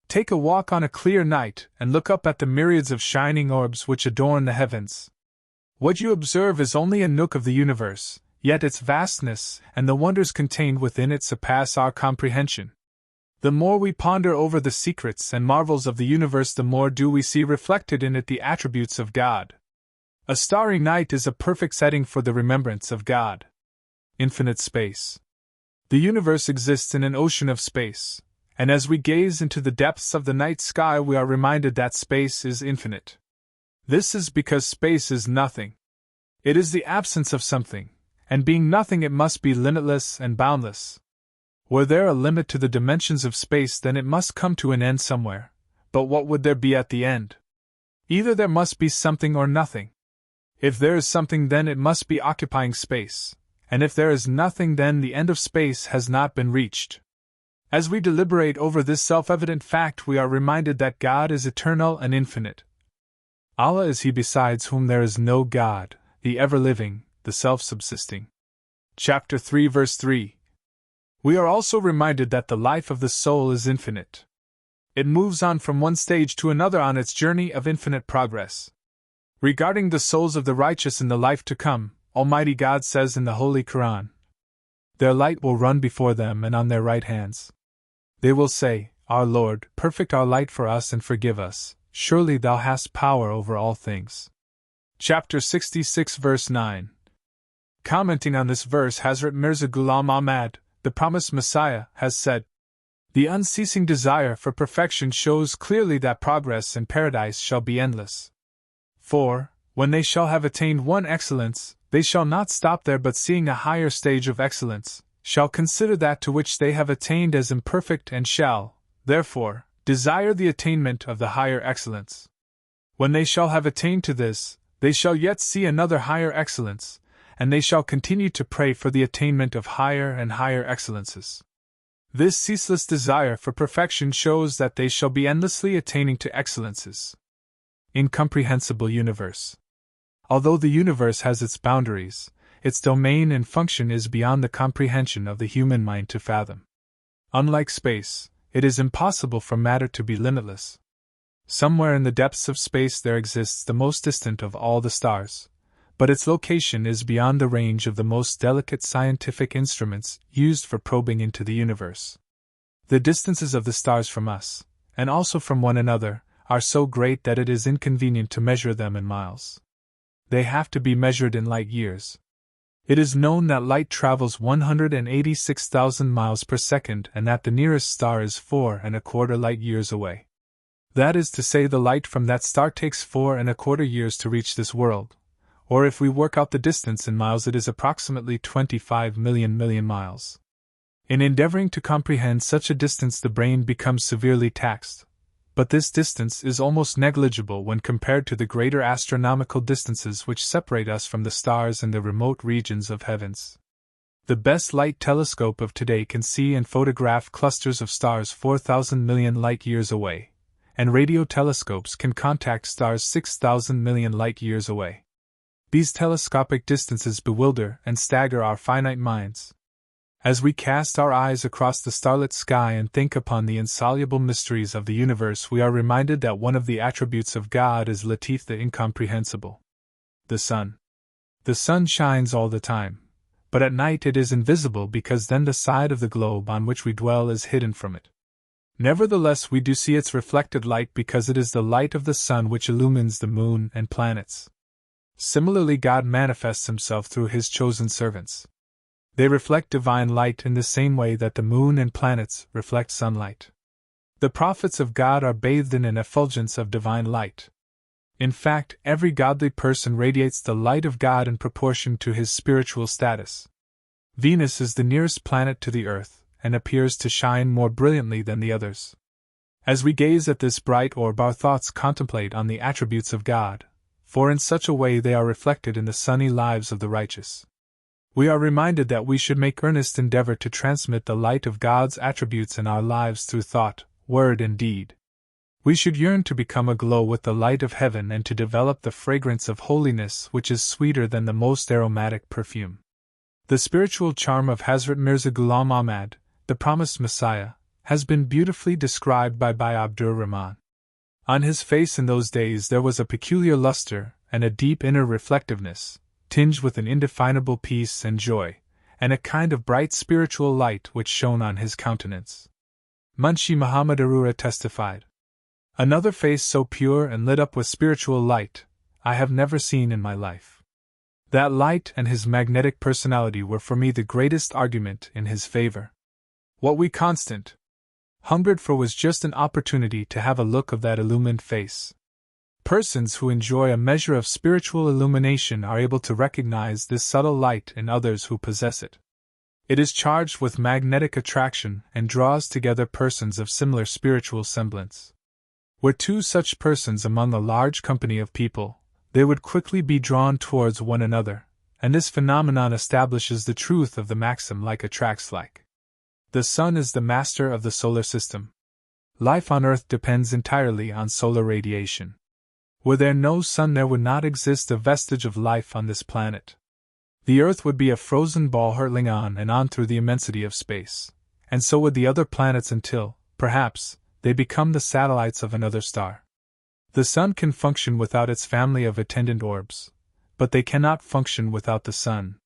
Take a walk on a clear night, and look up at the myriads of shining orbs which adorn the heavens. What you observe is only a nook of the universe, yet its vastness and the wonders contained within it surpass our comprehension. The more we ponder over the secrets and marvels of the universe, the more do we see reflected in it the attributes of God. A starry night is a perfect setting for the remembrance of God. Infinite space. The universe exists in an ocean of space, and as we gaze into the depths of the night sky, we are reminded that space is infinite. This is because space is nothing. It is the absence of something, and being nothing, it must be limitless and boundless. Were there a limit to the dimensions of space, then it must come to an end somewhere, but what would there be at the end? Either there must be something or nothing. If there is something, then it must be occupying space, and if there is nothing, then the end of space has not been reached. As we deliberate over this self-evident fact, we are reminded that God is eternal and infinite. Allah is He besides whom there is no God, the ever-living, the self-subsisting. Chapter 3 verse 3. We are also reminded that the life of the soul is infinite. It moves on from one stage to another on its journey of infinite progress. Regarding the souls of the righteous in the life to come, Almighty God says in the Holy Quran, "Their light will run before them and on their right hands. They will say, Our Lord, perfect our light for us and forgive us. Surely Thou hast power over all things." Chapter 66 verse 9. Commenting on this verse, Hazrat Mirza Ghulam Ahmad, the promised Messiah, has said, "The unceasing desire for perfection shows clearly that progress in paradise shall be endless. For, when they shall have attained one excellence, they shall not stop there, but seeing a higher stage of excellence, shall consider that to which they have attained as imperfect and shall, therefore, desire the attainment of the higher excellence. When they shall have attained to this, they shall yet see another higher excellence, and they shall continue to pray for the attainment of higher and higher excellences. This ceaseless desire for perfection shows that they shall be endlessly attaining to excellences." Incomprehensible universe. Although the universe has its boundaries, its domain and function is beyond the comprehension of the human mind to fathom. Unlike space, it is impossible for matter to be limitless. Somewhere in the depths of space there exists the most distant of all the stars, but its location is beyond the range of the most delicate scientific instruments used for probing into the universe. The distances of the stars from us, and also from one another, are so great that it is inconvenient to measure them in miles. They have to be measured in light years. It is known that light travels 186,000 miles per second and that the nearest star is 4¼ light years away. That is to say, the light from that star takes 4¼ years to reach this world, or if we work out the distance in miles, it is approximately 25 million miles. In endeavoring to comprehend such a distance, the brain becomes severely taxed, but this distance is almost negligible when compared to the greater astronomical distances which separate us from the stars in the remote regions of heavens. The best light telescope of today can see and photograph clusters of stars 4,000 million light-years away, and radio telescopes can contact stars 6,000 million light-years away. These telescopic distances bewilder and stagger our finite minds. As we cast our eyes across the starlit sky and think upon the insoluble mysteries of the universe, we are reminded that one of the attributes of God is Latif, the incomprehensible. The sun. The sun shines all the time, but at night it is invisible because then the side of the globe on which we dwell is hidden from it. Nevertheless, we do see its reflected light because it is the light of the sun which illumines the moon and planets. Similarly, God manifests himself through his chosen servants. They reflect divine light in the same way that the moon and planets reflect sunlight. The prophets of God are bathed in an effulgence of divine light. In fact, every godly person radiates the light of God in proportion to his spiritual status. Venus is the nearest planet to the earth, and appears to shine more brilliantly than the others. As we gaze at this bright orb, our thoughts contemplate on the attributes of God, for in such a way they are reflected in the sunny lives of the righteous. We are reminded that we should make earnest endeavor to transmit the light of God's attributes in our lives through thought, word, and deed. We should yearn to become aglow with the light of heaven and to develop the fragrance of holiness which is sweeter than the most aromatic perfume. The spiritual charm of Hazrat Mirza Ghulam Ahmad, the promised Messiah, has been beautifully described by Bhai Abdur Rahman. On his face in those days there was a peculiar luster and a deep inner reflectiveness, tinged with an indefinable peace and joy, and a kind of bright spiritual light which shone on his countenance. Munshi Muhammad Arora testified, "Another face so pure and lit up with spiritual light I have never seen in my life. That light and his magnetic personality were for me the greatest argument in his favor. What we constant hungered for was just an opportunity to have a look of that illumined face." Persons who enjoy a measure of spiritual illumination are able to recognize this subtle light in others who possess it. It is charged with magnetic attraction and draws together persons of similar spiritual semblance. Were two such persons among a large company of people, they would quickly be drawn towards one another, and this phenomenon establishes the truth of the maxim like attracts like. The sun is the master of the solar system. Life on Earth depends entirely on solar radiation. Were there no sun, there would not exist a vestige of life on this planet. The Earth would be a frozen ball hurtling on and on through the immensity of space, and so would the other planets until, perhaps, they become the satellites of another star. The sun can function without its family of attendant orbs, but they cannot function without the sun.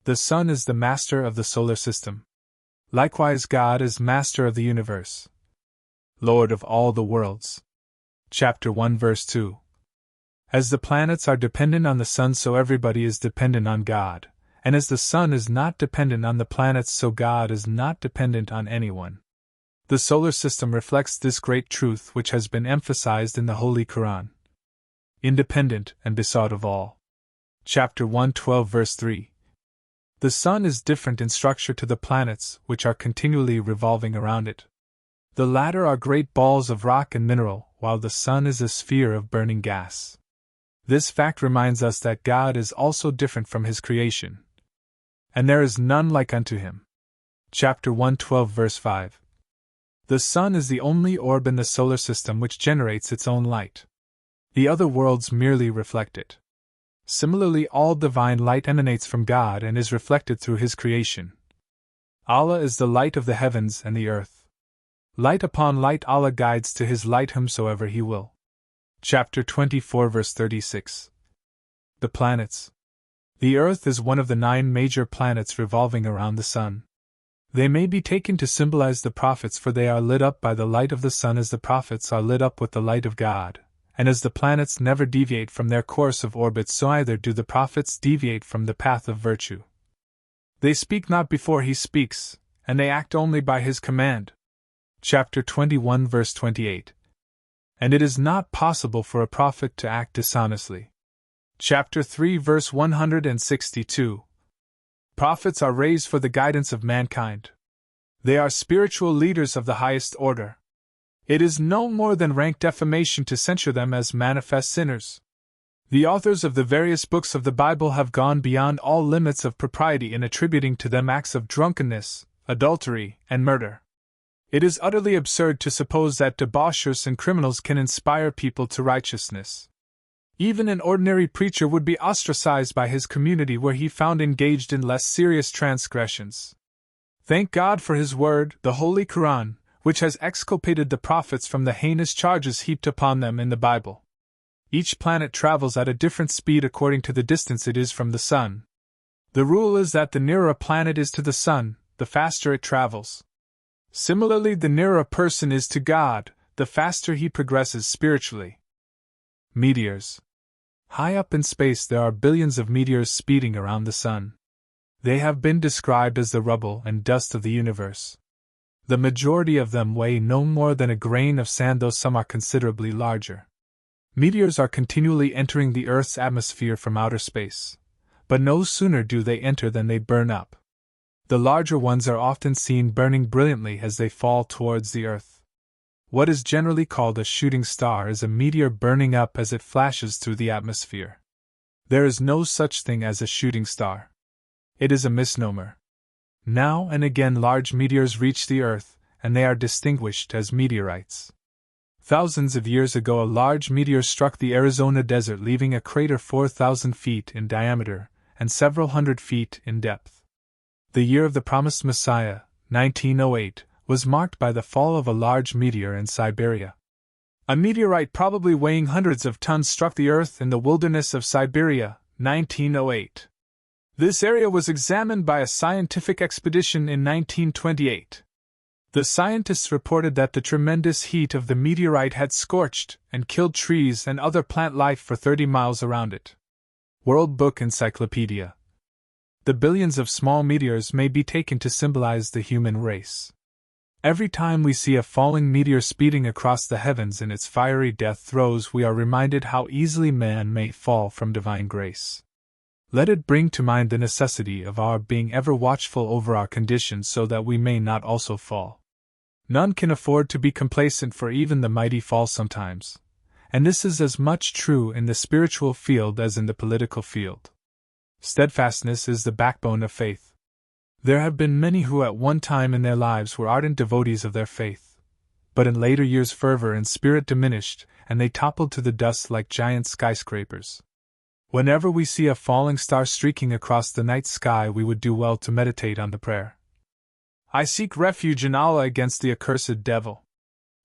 The sun is the master of the solar system. Likewise, God is master of the universe, Lord of all the worlds. Chapter 1 verse 2. As the planets are dependent on the sun, so everybody is dependent on God, and as the sun is not dependent on the planets, so God is not dependent on anyone. The solar system reflects this great truth which has been emphasized in the Holy Quran. Independent and besought of all. Chapter 1:12 verse 3. The sun is different in structure to the planets which are continually revolving around it. The latter are great balls of rock and mineral, while the sun is a sphere of burning gas. This fact reminds us that God is also different from his creation, and there is none like unto him. Chapter 1:12 verse 5. The sun is the only orb in the solar system which generates its own light. The other worlds merely reflect it. Similarly, all divine light emanates from God and is reflected through his creation. Allah is the light of the heavens and the earth. Light upon light, Allah guides to his light whomsoever he will. Chapter 24 verse 36. The planets. The earth is one of the 9 major planets revolving around the sun. They may be taken to symbolize the prophets, for they are lit up by the light of the sun as the prophets are lit up with the light of God, and as the planets never deviate from their course of orbit, so either do the prophets deviate from the path of virtue. They speak not before he speaks, and they act only by his command. Chapter 21 verse 28. And it is not possible for a prophet to act dishonestly. Chapter 3, verse 162. Prophets are raised for the guidance of mankind. They are spiritual leaders of the highest order. It is no more than rank defamation to censure them as manifest sinners. The authors of the various books of the Bible have gone beyond all limits of propriety in attributing to them acts of drunkenness, adultery, and murder. It is utterly absurd to suppose that debauchers and criminals can inspire people to righteousness. Even an ordinary preacher would be ostracized by his community were he found engaged in less serious transgressions. Thank God for His Word, the Holy Quran, which has exculpated the prophets from the heinous charges heaped upon them in the Bible. Each planet travels at a different speed according to the distance it is from the sun. The rule is that the nearer a planet is to the sun, the faster it travels. Similarly, the nearer a person is to God, the faster he progresses spiritually. Meteors. High up in space there are billions of meteors speeding around the sun. They have been described as the rubble and dust of the universe. The majority of them weigh no more than a grain of sand, though some are considerably larger. Meteors are continually entering the Earth's atmosphere from outer space, but no sooner do they enter than they burn up. The larger ones are often seen burning brilliantly as they fall towards the Earth. What is generally called a shooting star is a meteor burning up as it flashes through the atmosphere. There is no such thing as a shooting star. It is a misnomer. Now and again large meteors reach the Earth, and they are distinguished as meteorites. Thousands of years ago a large meteor struck the Arizona desert, leaving a crater 4,000 feet in diameter and several hundred feet in depth. The year of the promised Messiah, 1908, was marked by the fall of a large meteor in Siberia. A meteorite probably weighing hundreds of tons struck the Earth in the wilderness of Siberia, 1908. This area was examined by a scientific expedition in 1928. The scientists reported that the tremendous heat of the meteorite had scorched and killed trees and other plant life for 30 miles around it. World Book Encyclopedia. The billions of small meteors may be taken to symbolize the human race. Every time we see a falling meteor speeding across the heavens in its fiery death throes, we are reminded how easily man may fall from divine grace. Let it bring to mind the necessity of our being ever watchful over our condition so that we may not also fall. None can afford to be complacent, for even the mighty fall sometimes, and this is as much true in the spiritual field as in the political field. Steadfastness is the backbone of faith. There have been many who at one time in their lives were ardent devotees of their faith, but in later years fervor and spirit diminished, and they toppled to the dust like giant skyscrapers. Whenever we see a falling star streaking across the night sky, we would do well to meditate on the prayer. I seek refuge in Allah against the accursed devil.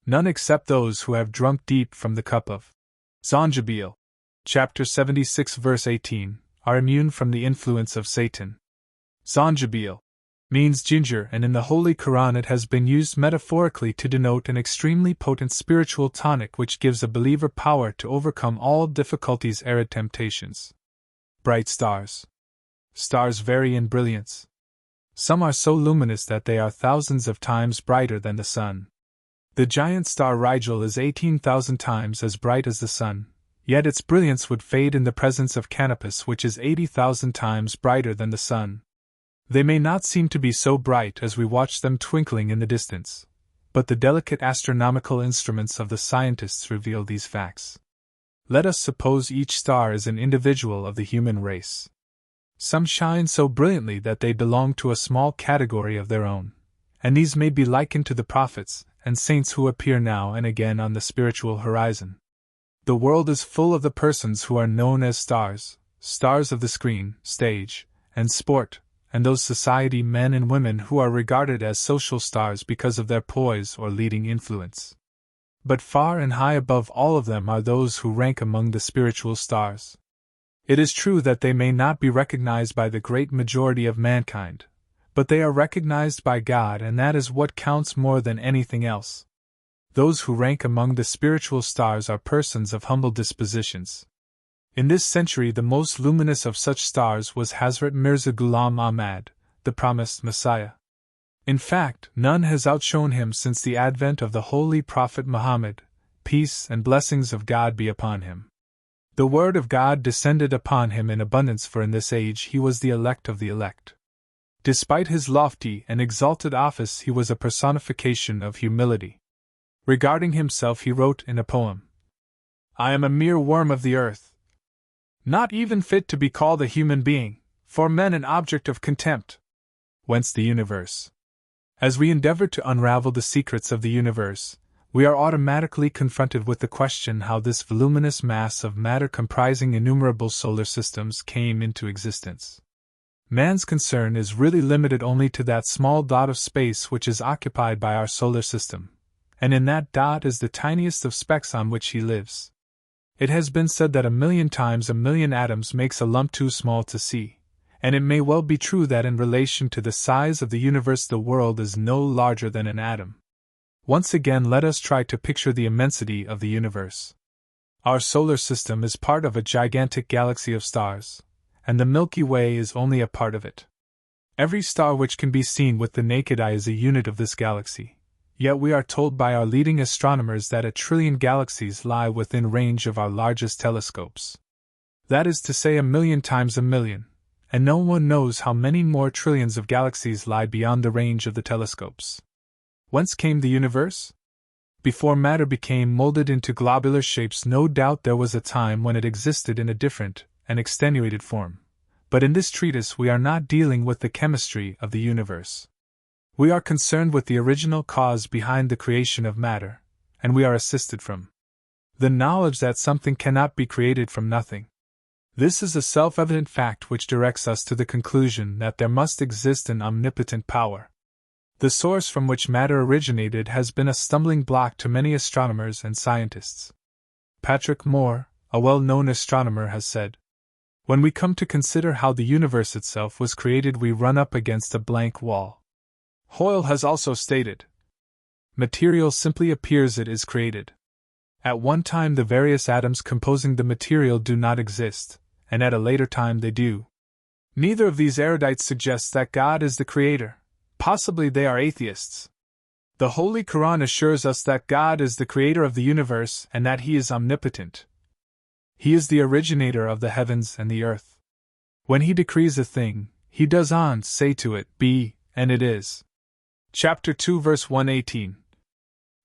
None except those who have drunk deep from the cup of Zanjabil, chapter 76 verse 18, are immune from the influence of Satan. Zanjabil means ginger, and in the Holy Quran it has been used metaphorically to denote an extremely potent spiritual tonic which gives a believer power to overcome all difficulties, arid temptations. Bright stars. Stars vary in brilliance. Some are so luminous that they are thousands of times brighter than the sun. The giant star Rigel is 18,000 times as bright as the sun, yet its brilliance would fade in the presence of Canopus, which is 80,000 times brighter than the sun. They may not seem to be so bright as we watch them twinkling in the distance, but the delicate astronomical instruments of the scientists reveal these facts. Let us suppose each star is an individual of the human race. Some shine so brilliantly that they belong to a small category of their own, and these may be likened to the prophets and saints who appear now and again on the spiritual horizon. The world is full of the persons who are known as stars, stars of the screen, stage, and sport, and those society men and women who are regarded as social stars because of their poise or leading influence. But far and high above all of them are those who rank among the spiritual stars. It is true that they may not be recognized by the great majority of mankind, but they are recognized by God, and that is what counts more than anything else. Those who rank among the spiritual stars are persons of humble dispositions. In this century the most luminous of such stars was Hazrat Mirza Ghulam Ahmad, the promised Messiah. In fact, none has outshone him since the advent of the Holy Prophet Muhammad, peace and blessings of God be upon him. The word of God descended upon him in abundance, for in this age he was the elect of the elect. Despite his lofty and exalted office, he was a personification of humility. Regarding himself, he wrote in a poem, "I am a mere worm of the earth, not even fit to be called a human being, for men an object of contempt." Whence the universe. As we endeavor to unravel the secrets of the universe, we are automatically confronted with the question how this voluminous mass of matter comprising innumerable solar systems came into existence. Man's concern is really limited only to that small dot of space which is occupied by our solar system, and in that dot is the tiniest of specks on which he lives. It has been said that 1,000,000 times 1,000,000 atoms makes a lump too small to see, and it may well be true that in relation to the size of the universe the world is no larger than an atom. Once again, let us try to picture the immensity of the universe. Our solar system is part of a gigantic galaxy of stars, and the Milky Way is only a part of it. Every star which can be seen with the naked eye is a unit of this galaxy, yet we are told by our leading astronomers that 1,000,000,000,000 galaxies lie within range of our largest telescopes. That is to say 1,000,000 times 1,000,000, and no one knows how many more trillions of galaxies lie beyond the range of the telescopes. Whence came the universe? Before matter became molded into globular shapes, no doubt there was a time when it existed in a different and extenuated form. But in this treatise we are not dealing with the chemistry of the universe. We are concerned with the original cause behind the creation of matter, and we are assisted from the knowledge that something cannot be created from nothing. This is a self-evident fact which directs us to the conclusion that there must exist an omnipotent power. The source from which matter originated has been a stumbling block to many astronomers and scientists. Patrick Moore, a well-known astronomer, has said, "When we come to consider how the universe itself was created, we run up against a blank wall." Hoyle has also stated, "Material simply appears, it is created. At one time the various atoms composing the material do not exist, and at a later time they do." Neither of these erudites suggests that God is the creator. Possibly they are atheists. The Holy Quran assures us that God is the creator of the universe and that he is omnipotent. He is the originator of the heavens and the earth. When he decrees a thing, he does on say to it, "Be," and it is. Chapter 2 verse 118.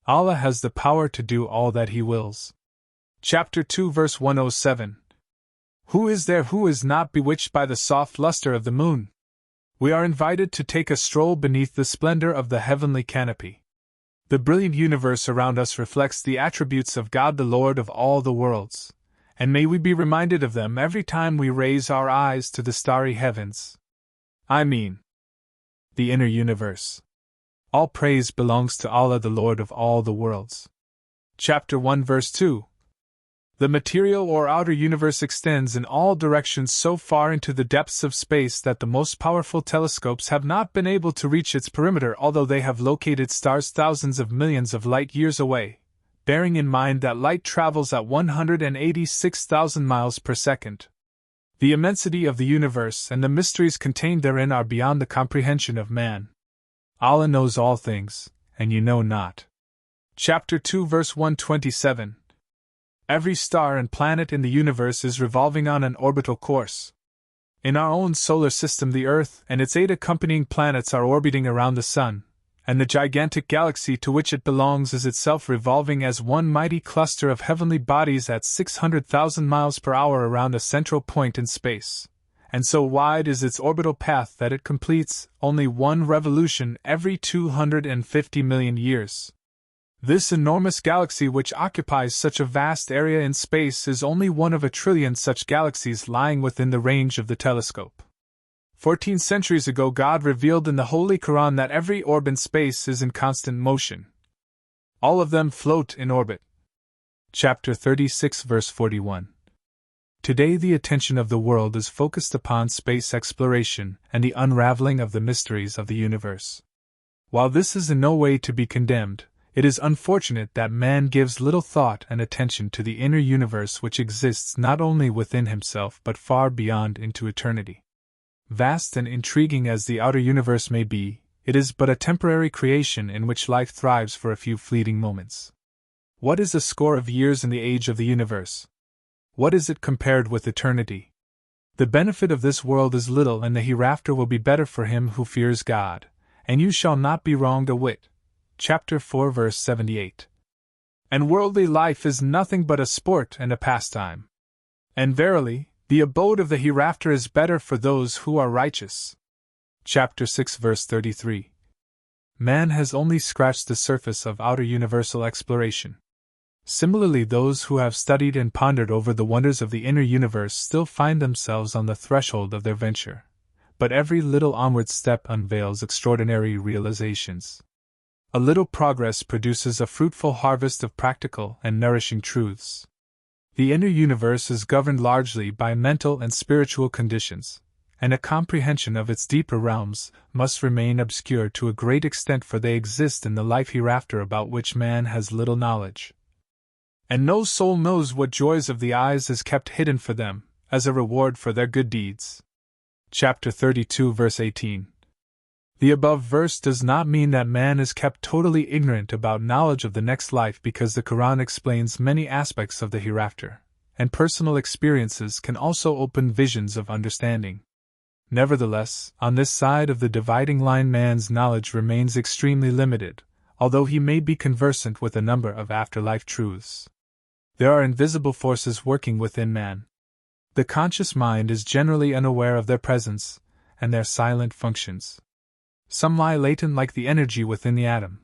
Allah has the power to do all that he wills. Chapter 2 verse 107. Who is there who is not bewitched by the soft luster of the moon? We are invited to take a stroll beneath the splendor of the heavenly canopy. The brilliant universe around us reflects the attributes of God, the Lord of all the worlds, and may we be reminded of them every time we raise our eyes to the starry heavens. I mean, the inner universe. All praise belongs to Allah, the Lord of all the worlds. Chapter 1 verse 2. The material or outer universe extends in all directions so far into the depths of space that the most powerful telescopes have not been able to reach its perimeter, although they have located stars thousands of millions of light years away, bearing in mind that light travels at 186,000 miles per second. The immensity of the universe and the mysteries contained therein are beyond the comprehension of man. Allah knows all things, and you know not. Chapter 2 verse 127. Every star and planet in the universe is revolving on an orbital course. In our own solar system, the Earth and its 8 accompanying planets are orbiting around the Sun, and the gigantic galaxy to which it belongs is itself revolving as one mighty cluster of heavenly bodies at 600,000 miles per hour around a central point in space, and so wide is its orbital path that it completes only one revolution every 250 million years. This enormous galaxy, which occupies such a vast area in space, is only one of 1,000,000,000,000 such galaxies lying within the range of the telescope. 14 centuries ago, God revealed in the Holy Quran that every orb in space is in constant motion. All of them float in orbit. Chapter 36 verse 41. Today the attention of the world is focused upon space exploration and the unraveling of the mysteries of the universe. While this is in no way to be condemned, it is unfortunate that man gives little thought and attention to the inner universe which exists not only within himself but far beyond into eternity. Vast and intriguing as the outer universe may be, it is but a temporary creation in which life thrives for a few fleeting moments. What is a score of years in the age of the universe? What is it compared with eternity? The benefit of this world is little, and the hereafter will be better for him who fears God, and you shall not be wronged a whit. Chapter 4 verse 78. And worldly life is nothing but a sport and a pastime. And verily, the abode of the hereafter is better for those who are righteous. Chapter 6 verse 33. Man has only scratched the surface of outer universal exploration. Similarly, those who have studied and pondered over the wonders of the inner universe still find themselves on the threshold of their venture. But every little onward step unveils extraordinary realizations. A little progress produces a fruitful harvest of practical and nourishing truths. The inner universe is governed largely by mental and spiritual conditions, and a comprehension of its deeper realms must remain obscure to a great extent, for they exist in the life hereafter about which man has little knowledge. And no soul knows what joys of the eyes is kept hidden for them, as a reward for their good deeds. Chapter 32 verse 18. The above verse does not mean that man is kept totally ignorant about knowledge of the next life, because the Quran explains many aspects of the hereafter, and personal experiences can also open visions of understanding. Nevertheless, on this side of the dividing line, man's knowledge remains extremely limited, although he may be conversant with a number of afterlife truths. There are invisible forces working within man. The conscious mind is generally unaware of their presence and their silent functions. Some lie latent like the energy within the atom,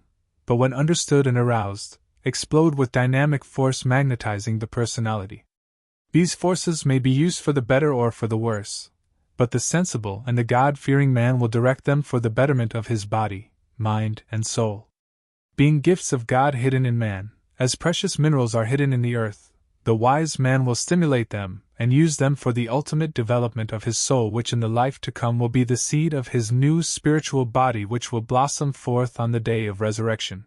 but when understood and aroused, explode with dynamic force, magnetizing the personality. These forces may be used for the better or for the worse, but the sensible and the God-fearing man will direct them for the betterment of his body, mind, and soul. Being gifts of God hidden in man, as precious minerals are hidden in the earth, the wise man will stimulate them and use them for the ultimate development of his soul, which in the life to come will be the seed of his new spiritual body, which will blossom forth on the day of resurrection.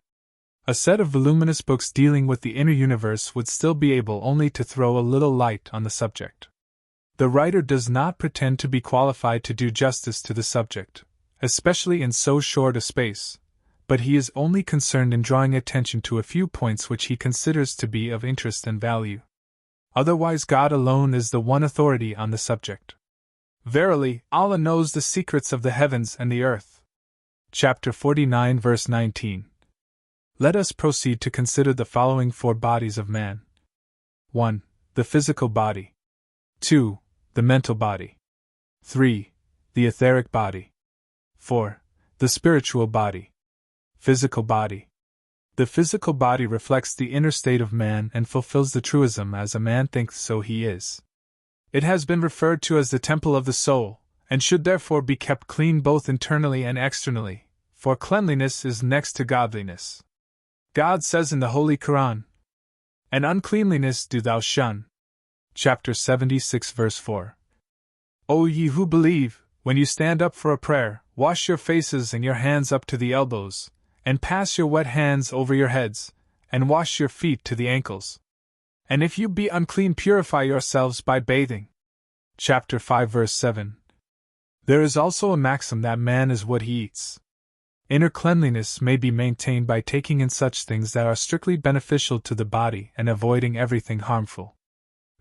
A set of voluminous books dealing with the inner universe would still be able only to throw a little light on the subject. The writer does not pretend to be qualified to do justice to the subject, especially in so short a space, but he is only concerned in drawing attention to a few points which he considers to be of interest and value. Otherwise, God alone is the one authority on the subject. Verily, Allah knows the secrets of the heavens and the earth. Chapter 49 verse 19. Let us proceed to consider the following four bodies of man. 1. The physical body. 2. The mental body. 3. The etheric body. 4. The spiritual body. Physical body. The physical body reflects the inner state of man and fulfills the truism, as a man thinks, so he is. It has been referred to as the temple of the soul, and should therefore be kept clean both internally and externally, for cleanliness is next to godliness. God says in the Holy Quran, "And uncleanliness do thou shun." Chapter 76 verse 4. O ye who believe, when you stand up for a prayer, wash your faces and your hands up to the elbows, and pass your wet hands over your heads, and wash your feet to the ankles. And if you be unclean, purify yourselves by bathing. Chapter 5 verse 7. There is also a maxim that man is what he eats. Inner cleanliness may be maintained by taking in such things that are strictly beneficial to the body and avoiding everything harmful.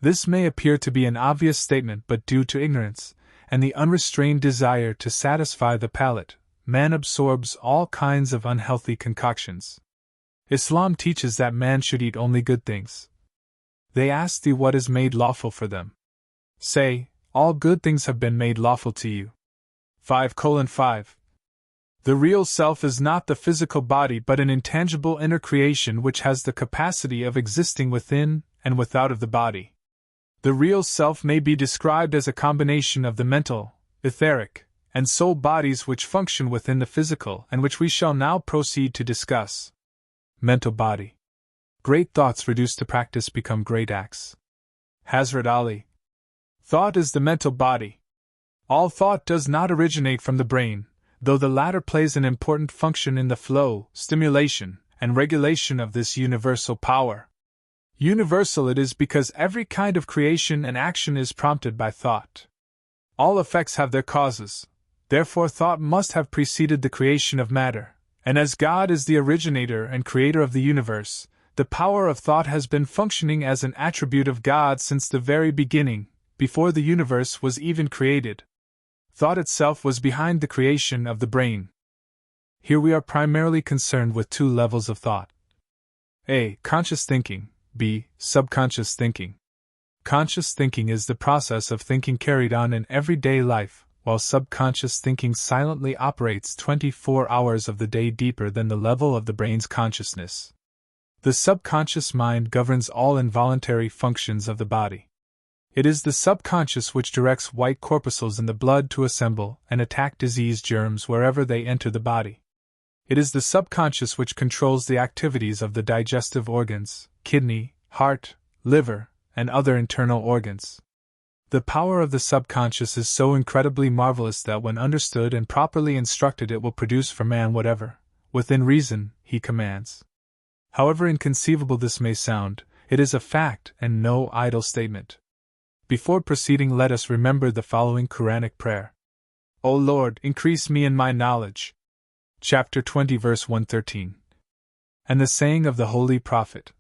This may appear to be an obvious statement, but due to ignorance and the unrestrained desire to satisfy the palate, man absorbs all kinds of unhealthy concoctions. Islam teaches that man should eat only good things. They ask thee what is made lawful for them. Say, all good things have been made lawful to you. 5:5. The real self is not the physical body but an intangible inner creation which has the capacity of existing within and without of the body. The real self may be described as a combination of the mental, etheric, and soul bodies which function within the physical and which we shall now proceed to discuss. Mental body. Great thoughts reduced to practice become great acts. Hazrat Ali. Thought is the mental body. All thought does not originate from the brain, though the latter plays an important function in the flow, stimulation, and regulation of this universal power. Universal it is because every kind of creation and action is prompted by thought. All effects have their causes, therefore thought must have preceded the creation of matter, and as God is the originator and creator of the universe, The power of thought has been functioning as an attribute of God since the very beginning, before the universe was even created. Thought itself was behind the creation of the brain. Here we are primarily concerned with two levels of thought. A. Conscious thinking. B. Subconscious thinking. Conscious thinking is the process of thinking carried on in everyday life, while subconscious thinking silently operates 24 hours of the day deeper than the level of the brain's consciousness. The subconscious mind governs all involuntary functions of the body. It is the subconscious which directs white corpuscles in the blood to assemble and attack disease germs wherever they enter the body. It is the subconscious which controls the activities of the digestive organs, kidney, heart, liver, and other internal organs. The power of the subconscious is so incredibly marvelous that when understood and properly instructed it will produce for man whatever, within reason, he commands. However inconceivable this may sound, it is a fact and no idle statement. Before proceeding, let us remember the following Quranic prayer. O Lord, increase me in my knowledge. Chapter 20 verse 113. And the saying of the Holy Prophet.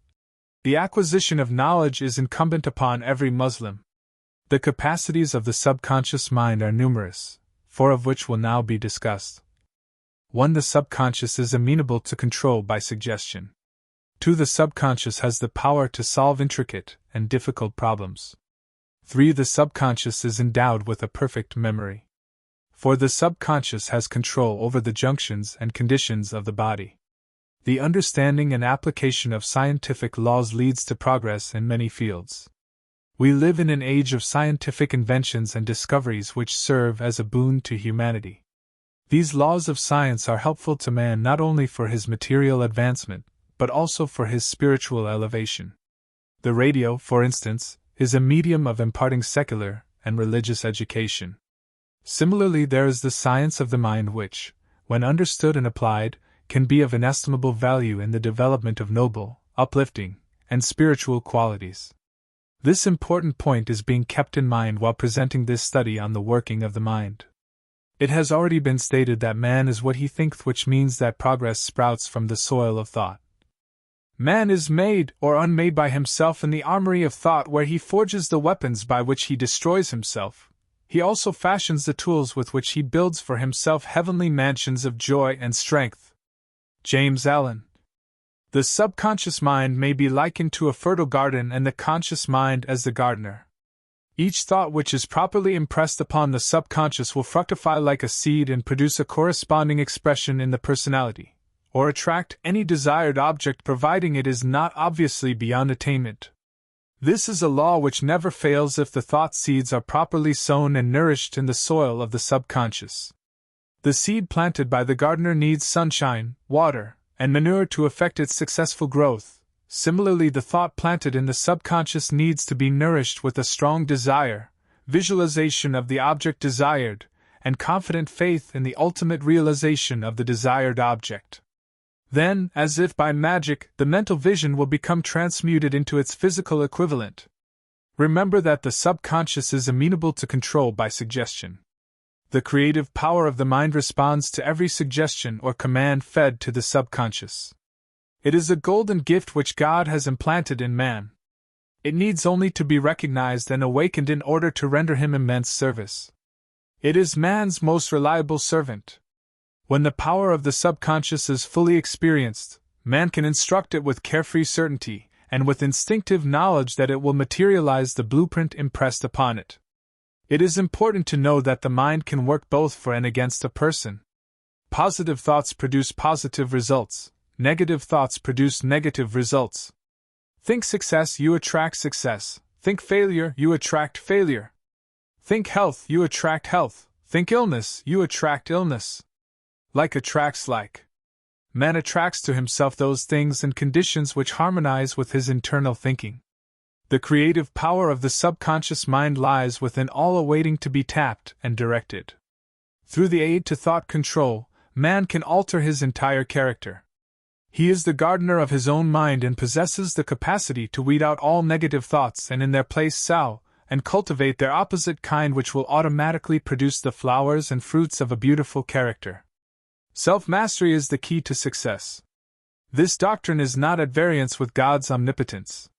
The acquisition of knowledge is incumbent upon every Muslim. The capacities of the subconscious mind are numerous, four of which will now be discussed. 1. The subconscious is amenable to control by suggestion. 2. The subconscious has the power to solve intricate and difficult problems. 3. The subconscious is endowed with a perfect memory. 4. The subconscious has control over the junctions and conditions of the body. The understanding and application of scientific laws leads to progress in many fields. We live in an age of scientific inventions and discoveries which serve as a boon to humanity. These laws of science are helpful to man not only for his material advancement, but also for his spiritual elevation. The radio, for instance, is a medium of imparting secular and religious education. Similarly, there is the science of the mind which, when understood and applied, can be of inestimable value in the development of noble, uplifting, and spiritual qualities. This important point is being kept in mind while presenting this study on the working of the mind. It has already been stated that man is what he thinketh, which means that progress sprouts from the soil of thought. Man is made or unmade by himself in the armory of thought where he forges the weapons by which he destroys himself. He also fashions the tools with which he builds for himself heavenly mansions of joy and strength. James Allen. The subconscious mind may be likened to a fertile garden and the conscious mind as the gardener. Each thought which is properly impressed upon the subconscious will fructify like a seed and produce a corresponding expression in the personality, or attract any desired object providing it is not obviously beyond attainment. This is a law which never fails if the thought seeds are properly sown and nourished in the soil of the subconscious. The seed planted by the gardener needs sunshine, water, and manure to effect its successful growth. Similarly, the thought planted in the subconscious needs to be nourished with a strong desire, visualization of the object desired, and confident faith in the ultimate realization of the desired object. Then, as if by magic, the mental vision will become transmuted into its physical equivalent. Remember that the subconscious is amenable to control by suggestion. The creative power of the mind responds to every suggestion or command fed to the subconscious. It is a golden gift which God has implanted in man. It needs only to be recognized and awakened in order to render him immense service. It is man's most reliable servant. When the power of the subconscious is fully experienced, man can instruct it with carefree certainty, and with instinctive knowledge that it will materialize the blueprint impressed upon it. It is important to know that the mind can work both for and against a person. Positive thoughts produce positive results, negative thoughts produce negative results. Think success, you attract success. Think failure, you attract failure. Think health, you attract health. Think illness, you attract illness. Like attracts like. Man attracts to himself those things and conditions which harmonize with his internal thinking. The creative power of the subconscious mind lies within all awaiting to be tapped and directed. Through the aid to thought control, man can alter his entire character. He is the gardener of his own mind and possesses the capacity to weed out all negative thoughts and in their place sow and cultivate their opposite kind, which will automatically produce the flowers and fruits of a beautiful character. Self-mastery is the key to success. This doctrine is not at variance with God's omnipotence.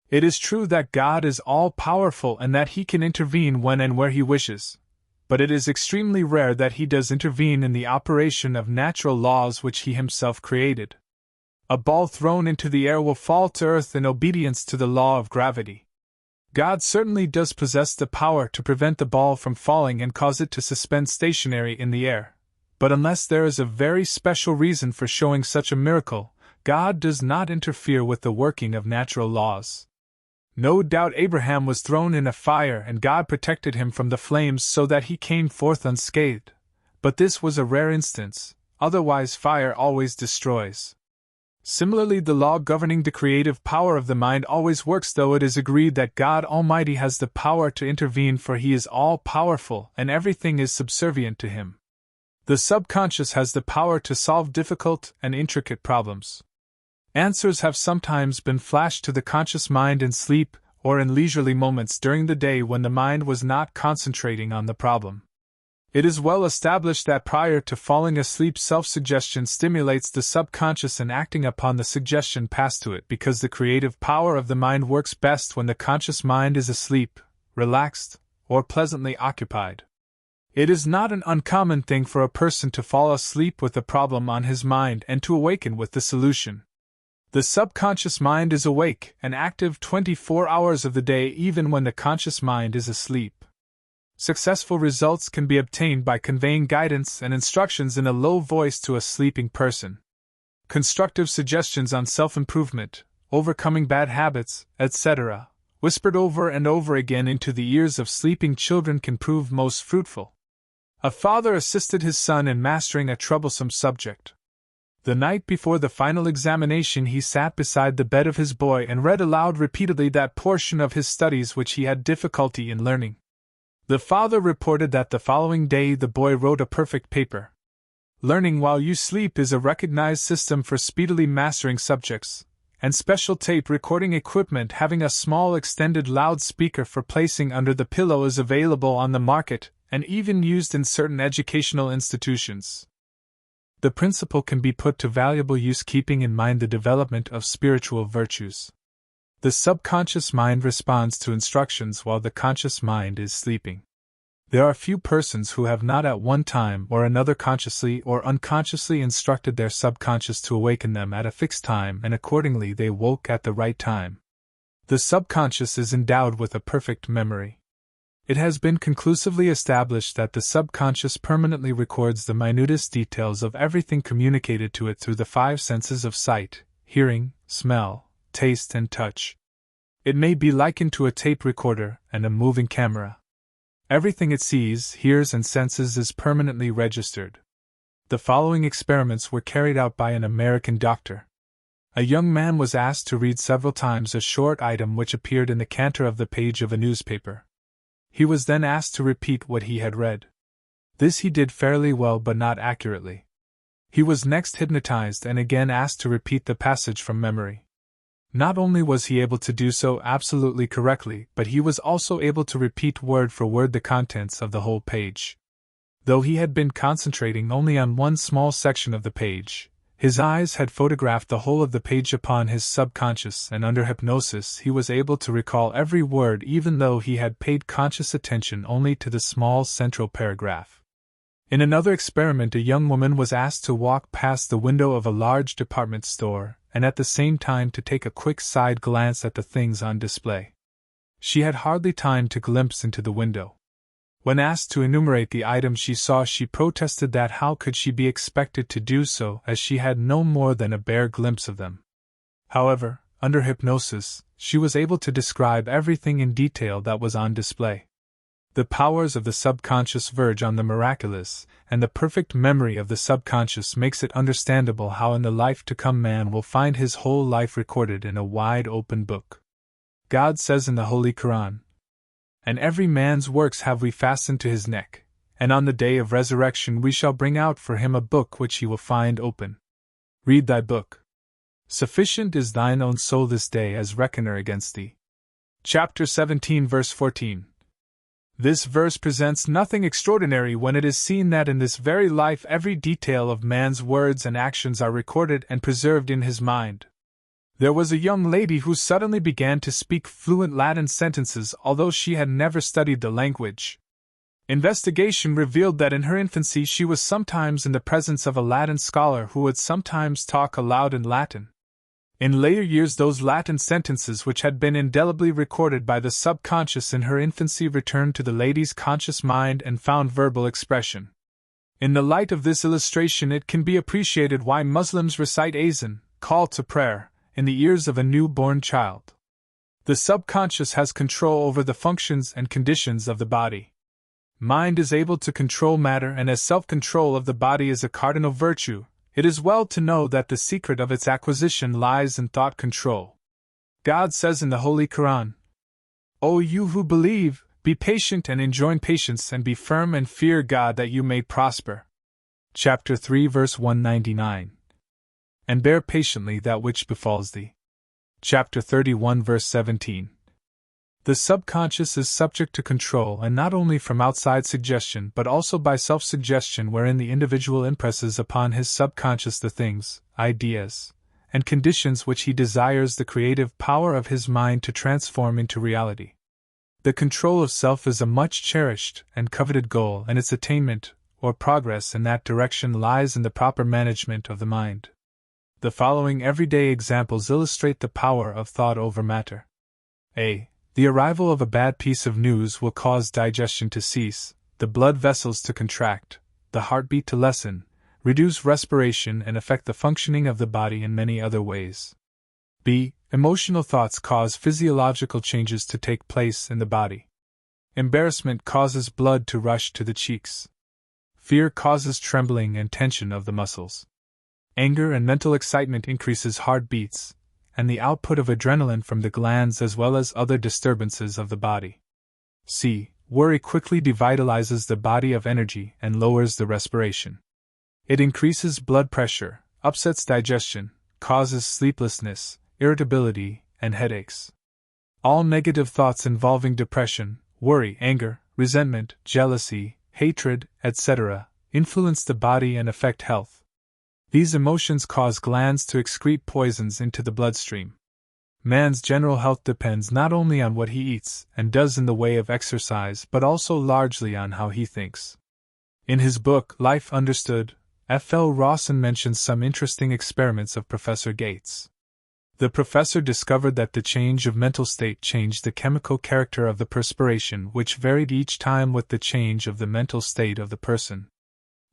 It is true that God is all-powerful and that He can intervene when and where He wishes, but it is extremely rare that He does intervene in the operation of natural laws which He Himself created. A ball thrown into the air will fall to earth in obedience to the law of gravity. God certainly does possess the power to prevent the ball from falling and cause it to suspend stationary in the air, but unless there is a very special reason for showing such a miracle, God does not interfere with the working of natural laws. No doubt Abraham was thrown in a fire and God protected him from the flames so that he came forth unscathed, but this was a rare instance, otherwise fire always destroys. Similarly, the law governing the creative power of the mind always works, though it is agreed that God Almighty has the power to intervene, for He is all-powerful and everything is subservient to Him. The subconscious has the power to solve difficult and intricate problems. Answers have sometimes been flashed to the conscious mind in sleep or in leisurely moments during the day when the mind was not concentrating on the problem. It is well established that prior to falling asleep, self-suggestion stimulates the subconscious in acting upon the suggestion passed to it, because the creative power of the mind works best when the conscious mind is asleep, relaxed, or pleasantly occupied. It is not an uncommon thing for a person to fall asleep with a problem on his mind and to awaken with the solution. The subconscious mind is awake and active 24 hours of the day, even when the conscious mind is asleep. Successful results can be obtained by conveying guidance and instructions in a low voice to a sleeping person. Constructive suggestions on self-improvement, overcoming bad habits, etc., whispered over and over again into the ears of sleeping children can prove most fruitful. A father assisted his son in mastering a troublesome subject. The night before the final examination, he sat beside the bed of his boy and read aloud repeatedly that portion of his studies which he had difficulty in learning. The father reported that the following day the boy wrote a perfect paper. Learning while you sleep is a recognized system for speedily mastering subjects, and special tape recording equipment having a small extended loudspeaker for placing under the pillow is available on the market and even used in certain educational institutions. The principle can be put to valuable use, keeping in mind the development of spiritual virtues. The subconscious mind responds to instructions while the conscious mind is sleeping. There are few persons who have not at one time or another consciously or unconsciously instructed their subconscious to awaken them at a fixed time, and accordingly they woke at the right time. The subconscious is endowed with a perfect memory. It has been conclusively established that the subconscious permanently records the minutest details of everything communicated to it through the five senses of sight, hearing, smell, taste, and touch. It may be likened to a tape recorder and a moving camera. Everything it sees, hears, and senses is permanently registered. The following experiments were carried out by an American doctor. A young man was asked to read several times a short item which appeared in the canter of the page of a newspaper. He was then asked to repeat what he had read. This he did fairly well, but not accurately. He was next hypnotized and again asked to repeat the passage from memory. Not only was he able to do so absolutely correctly, but he was also able to repeat word for word the contents of the whole page. Though he had been concentrating only on one small section of the page, his eyes had photographed the whole of the page upon his subconscious, and under hypnosis he was able to recall every word, even though he had paid conscious attention only to the small central paragraph. In another experiment, a young woman was asked to walk past the window of a large department store, and at the same time to take a quick side glance at the things on display. She had hardly time to glimpse into the window. When asked to enumerate the items she saw, she protested that how could she be expected to do so, as she had no more than a bare glimpse of them. However, under hypnosis, she was able to describe everything in detail that was on display. The powers of the subconscious verge on the miraculous, and the perfect memory of the subconscious makes it understandable how in the life to come man will find his whole life recorded in a wide open book. God says in the Holy Quran, "And every man's works have we fastened to his neck, and on the day of resurrection we shall bring out for him a book which he will find open. Read thy book. Sufficient is thine own soul this day as reckoner against thee." Chapter 17, verse 14. This verse presents nothing extraordinary when it is seen that in this very life every detail of man's words and actions are recorded and preserved in his mind. There was a young lady who suddenly began to speak fluent Latin sentences although she had never studied the language. Investigation revealed that in her infancy she was sometimes in the presence of a Latin scholar who would sometimes talk aloud in Latin. In later years those Latin sentences which had been indelibly recorded by the subconscious in her infancy returned to the lady's conscious mind and found verbal expression. In the light of this illustration it can be appreciated why Muslims recite azan, call to prayer, in the ears of a newborn child. The subconscious has control over the functions and conditions of the body. Mind is able to control matter, and as self-control of the body is a cardinal virtue, it is well to know that the secret of its acquisition lies in thought control. God says in the Holy Quran, "O you who believe, be patient and enjoin patience and be firm and fear God that you may prosper." Chapter 3 verse 199. And bear patiently that which befalls thee. Chapter 31 verse 17. The subconscious is subject to control, and not only from outside suggestion but also by self-suggestion, wherein the individual impresses upon his subconscious the things, ideas, and conditions which he desires the creative power of his mind to transform into reality. The control of self is a much cherished and coveted goal, and its attainment, or progress in that direction, lies in the proper management of the mind. The following everyday examples illustrate the power of thought over matter. A. The arrival of a bad piece of news will cause digestion to cease, the blood vessels to contract, the heartbeat to lessen, reduce respiration, and affect the functioning of the body in many other ways. B. Emotional thoughts cause physiological changes to take place in the body. Embarrassment causes blood to rush to the cheeks. Fear causes trembling and tension of the muscles. Anger and mental excitement increases heartbeats, and the output of adrenaline from the glands, as well as other disturbances of the body. C. Worry quickly devitalizes the body of energy and lowers the respiration. It increases blood pressure, upsets digestion, causes sleeplessness, irritability, and headaches. All negative thoughts involving depression, worry, anger, resentment, jealousy, hatred, etc., influence the body and affect health. These emotions cause glands to excrete poisons into the bloodstream. Man's general health depends not only on what he eats and does in the way of exercise, but also largely on how he thinks. In his book, Life Understood, F. L. Rawson mentions some interesting experiments of Professor Gates. The professor discovered that the change of mental state changed the chemical character of the perspiration, which varied each time with the change of the mental state of the person.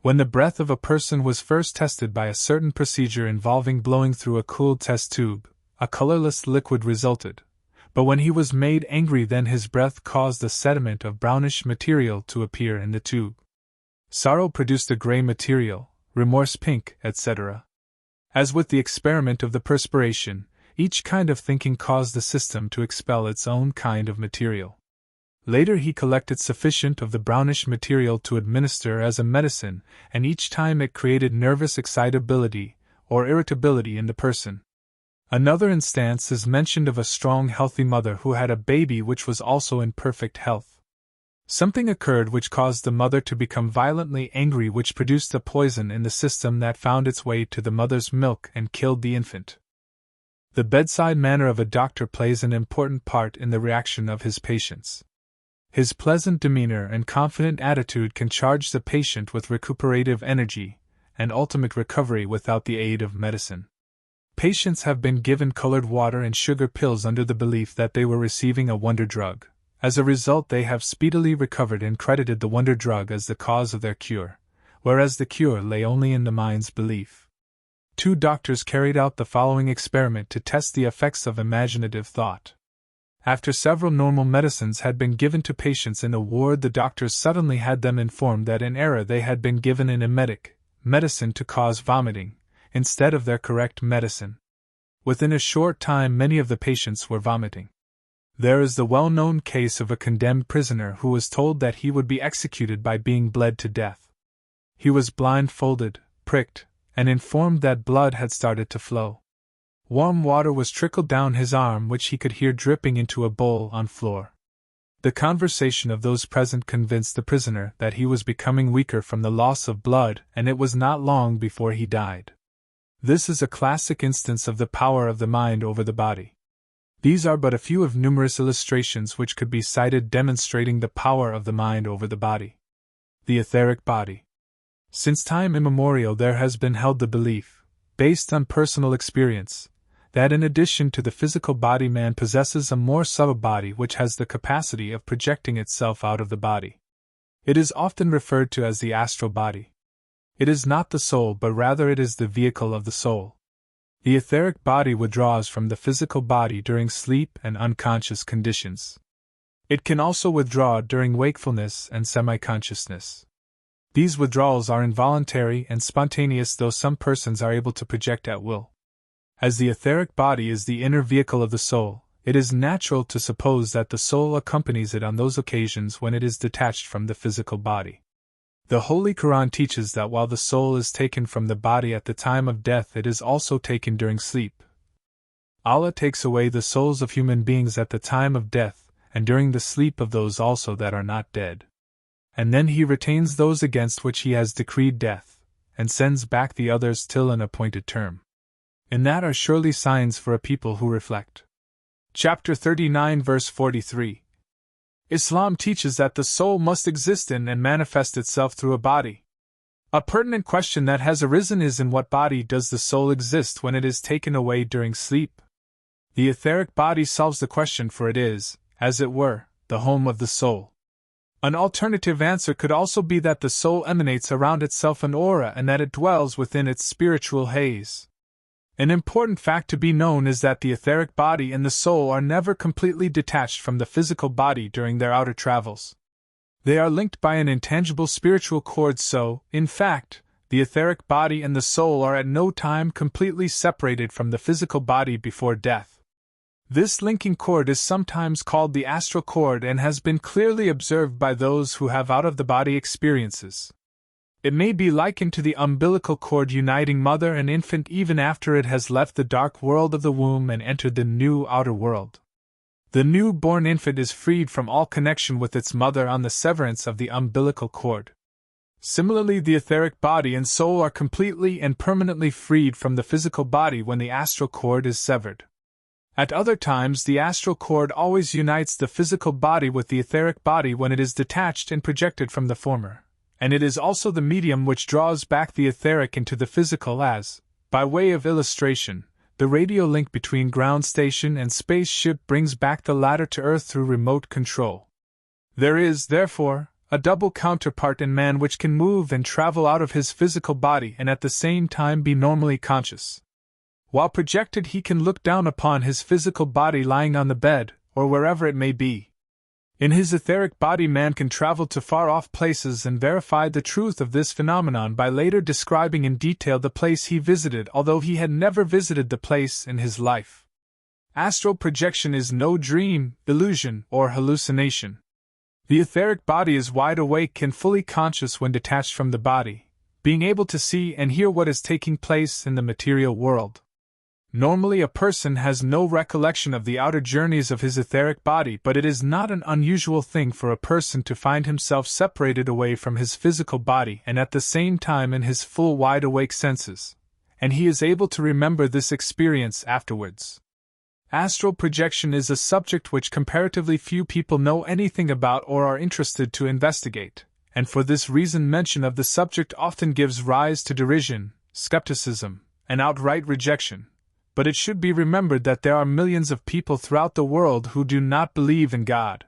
When the breath of a person was first tested by a certain procedure involving blowing through a cooled test tube, a colorless liquid resulted, but when he was made angry, then his breath caused a sediment of brownish material to appear in the tube. Sorrow produced a gray material, remorse pink, etc. As with the experiment of the perspiration, each kind of thinking caused the system to expel its own kind of material. Later he collected sufficient of the brownish material to administer as a medicine, and each time it created nervous excitability or irritability in the person. Another instance is mentioned of a strong, healthy mother who had a baby which was also in perfect health. Something occurred which caused the mother to become violently angry, which produced a poison in the system that found its way to the mother's milk and killed the infant. The bedside manner of a doctor plays an important part in the reaction of his patients. His pleasant demeanor and confident attitude can charge the patient with recuperative energy and ultimate recovery without the aid of medicine. Patients have been given colored water and sugar pills under the belief that they were receiving a wonder drug. As a result, they have speedily recovered and credited the wonder drug as the cause of their cure, whereas the cure lay only in the mind's belief. 2 doctors carried out the following experiment to test the effects of imaginative thought. After several normal medicines had been given to patients in a ward, the doctors suddenly had them informed that in error they had been given an emetic, medicine to cause vomiting, instead of their correct medicine. Within a short time many of the patients were vomiting. There is the well-known case of a condemned prisoner who was told that he would be executed by being bled to death. He was blindfolded, pricked, and informed that blood had started to flow. Warm water was trickled down his arm, which he could hear dripping into a bowl on floor. The conversation of those present convinced the prisoner that he was becoming weaker from the loss of blood, and it was not long before he died. This is a classic instance of the power of the mind over the body. These are but a few of numerous illustrations which could be cited demonstrating the power of the mind over the body. The etheric body. Since time immemorial there has been held the belief, based on personal experience, that in addition to the physical body man possesses a more subtle body which has the capacity of projecting itself out of the body. It is often referred to as the astral body. It is not the soul but rather it is the vehicle of the soul. The etheric body withdraws from the physical body during sleep and unconscious conditions. It can also withdraw during wakefulness and semi-consciousness. These withdrawals are involuntary and spontaneous, though some persons are able to project at will. As the etheric body is the inner vehicle of the soul, it is natural to suppose that the soul accompanies it on those occasions when it is detached from the physical body. The Holy Quran teaches that while the soul is taken from the body at the time of death, it is also taken during sleep. Allah takes away the souls of human beings at the time of death, and during the sleep of those also that are not dead. And then He retains those against which He has decreed death, and sends back the others till an appointed term. In that are surely signs for a people who reflect. Chapter 39 verse 43. Islam teaches that the soul must exist in and manifest itself through a body. A pertinent question that has arisen is, in what body does the soul exist when it is taken away during sleep? The etheric body solves the question, for it is, as it were, the home of the soul. An alternative answer could also be that the soul emanates around itself an aura and that it dwells within its spiritual haze. An important fact to be known is that the etheric body and the soul are never completely detached from the physical body during their outer travels. They are linked by an intangible spiritual cord, so, in fact, the etheric body and the soul are at no time completely separated from the physical body before death. This linking cord is sometimes called the astral cord and has been clearly observed by those who have out-of-the-body experiences. It may be likened to the umbilical cord uniting mother and infant even after it has left the dark world of the womb and entered the new outer world. The new-born infant is freed from all connection with its mother on the severance of the umbilical cord. Similarly, the etheric body and soul are completely and permanently freed from the physical body when the astral cord is severed. At other times, the astral cord always unites the physical body with the etheric body when it is detached and projected from the former. And it is also the medium which draws back the etheric into the physical, as, by way of illustration, the radio link between ground station and spaceship brings back the latter to Earth through remote control. There is, therefore, a double counterpart in man which can move and travel out of his physical body and at the same time be normally conscious. While projected, he can look down upon his physical body lying on the bed, or wherever it may be. In his etheric body, man can travel to far-off places and verify the truth of this phenomenon by later describing in detail the place he visited, although he had never visited the place in his life. Astral projection is no dream, illusion, or hallucination. The etheric body is wide awake and fully conscious when detached from the body, being able to see and hear what is taking place in the material world. Normally, a person has no recollection of the outer journeys of his etheric body, but it is not an unusual thing for a person to find himself separated away from his physical body and at the same time in his full wide-awake senses, and he is able to remember this experience afterwards. Astral projection is a subject which comparatively few people know anything about or are interested to investigate, and for this reason mention of the subject often gives rise to derision, skepticism, and outright rejection. But it should be remembered that there are millions of people throughout the world who do not believe in God.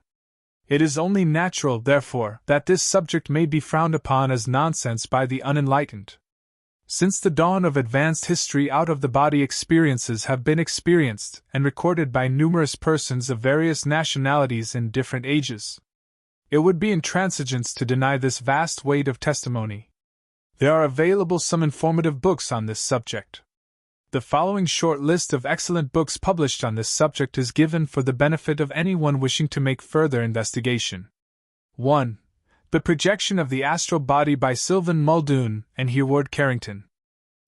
It is only natural, therefore, that this subject may be frowned upon as nonsense by the unenlightened. Since the dawn of advanced history, out-of-the-body experiences have been experienced and recorded by numerous persons of various nationalities in different ages. It would be intransigence to deny this vast weight of testimony. There are available some informative books on this subject. The following short list of excellent books published on this subject is given for the benefit of anyone wishing to make further investigation. 1. The Projection of the Astral Body by Sylvan Muldoon and Hereward Carrington.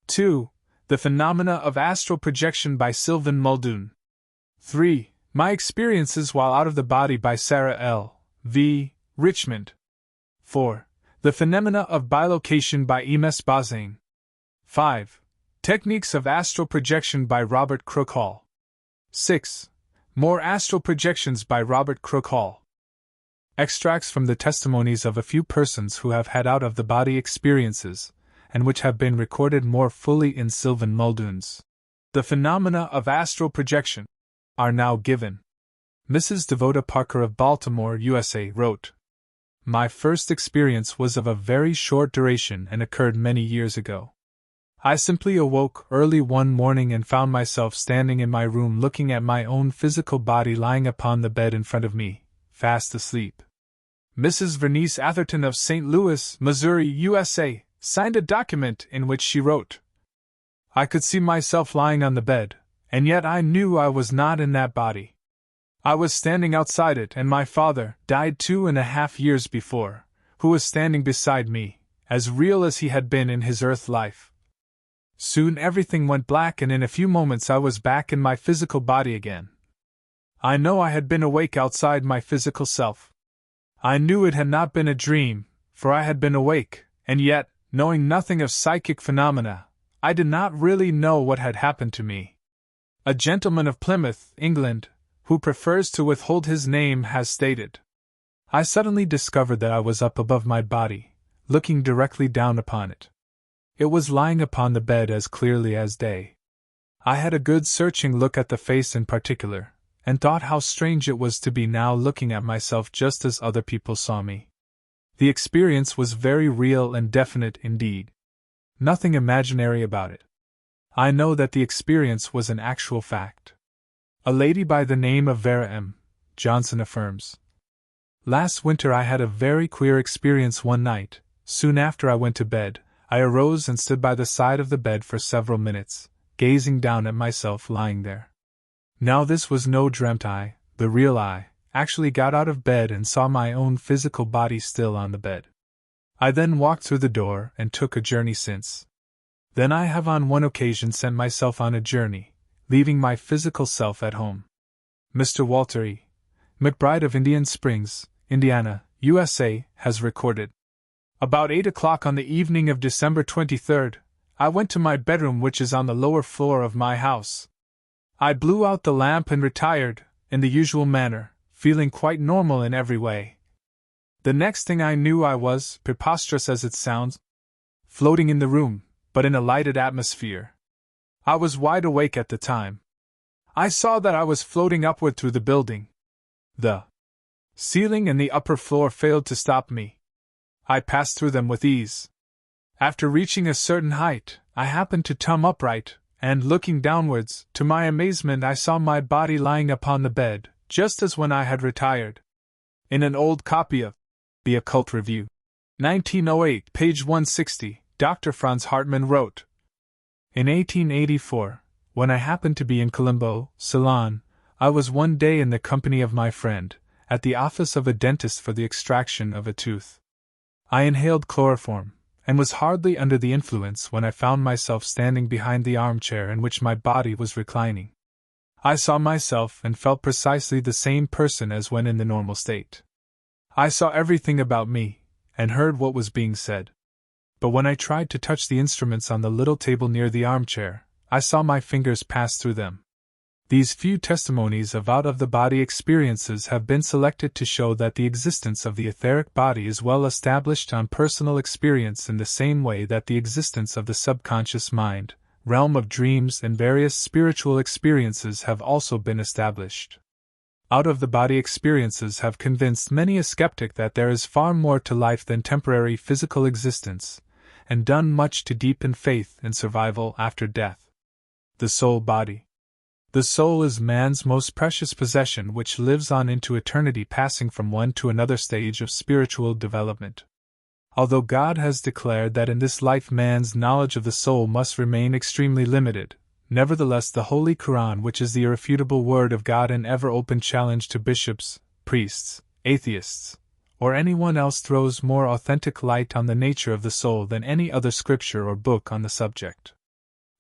2. The Phenomena of Astral Projection by Sylvan Muldoon. 3. My Experiences While Out of the Body by Sarah L. v. Richmond. 4. The Phenomena of Bilocation by Emes Bazane. 5. Techniques of Astral Projection by Robert Crook Hall. 6. More Astral Projections by Robert Crook Hall. Extracts from the testimonies of a few persons who have had out-of-the-body experiences, and which have been recorded more fully in Sylvan Muldoon's The Phenomena of Astral Projection, are now given. Mrs. Devota Parker of Baltimore, USA, wrote, "My first experience was of a very short duration and occurred many years ago. I simply awoke early one morning and found myself standing in my room looking at my own physical body lying upon the bed in front of me, fast asleep." Mrs. Vernice Atherton of St. Louis, Missouri, USA, signed a document in which she wrote, "I could see myself lying on the bed, and yet I knew I was not in that body. I was standing outside it, and my father, died 2.5 years before, who was standing beside me, as real as he had been in his earth life. Soon everything went black, and in a few moments I was back in my physical body again. I know I had been awake outside my physical self. I knew it had not been a dream, for I had been awake, and yet, knowing nothing of psychic phenomena, I did not really know what had happened to me. A gentleman of Plymouth, England, who prefers to withhold his name, has stated, I suddenly discovered that I was up above my body, looking directly down upon it. It was lying upon the bed as clearly as day. I had a good searching look at the face in particular, and thought how strange it was to be now looking at myself just as other people saw me. The experience was very real and definite indeed. Nothing imaginary about it. I know that the experience was an actual fact. A lady by the name of Vera M. Johnson affirms, Last winter I had a very queer experience one night. Soon after I went to bed, I arose and stood by the side of the bed for several minutes, gazing down at myself lying there. Now this was no dreamt I, the real I, actually got out of bed and saw my own physical body still on the bed. I then walked through the door and took a journey since. Then I have on one occasion sent myself on a journey, leaving my physical self at home. Mr. Walter E. McBride of Indian Springs, Indiana, USA, has recorded. About 8 o'clock on the evening of December 23rd, I went to my bedroom, which is on the lower floor of my house. I blew out the lamp and retired, in the usual manner, feeling quite normal in every way. The next thing I knew I was, preposterous as it sounds, floating in the room, but in a lighted atmosphere. I was wide awake at the time. I saw that I was floating upward through the building. The ceiling and the upper floor failed to stop me. I passed through them with ease. After reaching a certain height, I happened to tumble upright, and looking downwards, to my amazement I saw my body lying upon the bed, just as when I had retired. In an old copy of The Occult Review, 1908, page 160, Dr. Franz Hartmann wrote, In 1884, when I happened to be in Colombo, Ceylon, I was one day in the company of my friend, at the office of a dentist for the extraction of a tooth. I inhaled chloroform, and was hardly under the influence when I found myself standing behind the armchair in which my body was reclining. I saw myself and felt precisely the same person as when in the normal state. I saw everything about me, and heard what was being said. But when I tried to touch the instruments on the little table near the armchair, I saw my fingers pass through them. These few testimonies of out-of-the-body experiences have been selected to show that the existence of the etheric body is well established on personal experience in the same way that the existence of the subconscious mind, realm of dreams, and various spiritual experiences have also been established. Out-of-the-body experiences have convinced many a skeptic that there is far more to life than temporary physical existence, and done much to deepen faith in survival after death. The soul body. The soul is man's most precious possession, which lives on into eternity, passing from one to another stage of spiritual development. Although God has declared that in this life man's knowledge of the soul must remain extremely limited, nevertheless the Holy Quran, which is the irrefutable word of God and ever-open challenge to bishops, priests, atheists, or anyone else, throws more authentic light on the nature of the soul than any other scripture or book on the subject.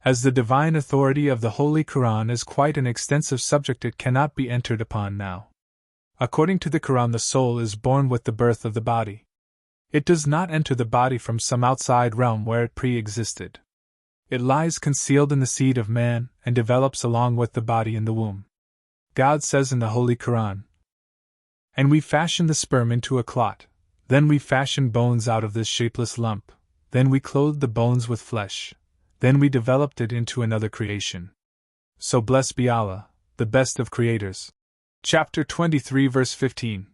As the divine authority of the Holy Quran is quite an extensive subject, it cannot be entered upon now. According to the Quran, the soul is born with the birth of the body. It does not enter the body from some outside realm where it pre-existed. It lies concealed in the seed of man and develops along with the body in the womb. God says in the Holy Quran, "And we fashioned the sperm into a clot, then we fashioned bones out of this shapeless lump, then we clothed the bones with flesh, then we developed it into another creation. So blessed be Allah, the best of creators." Chapter 23 verse 15.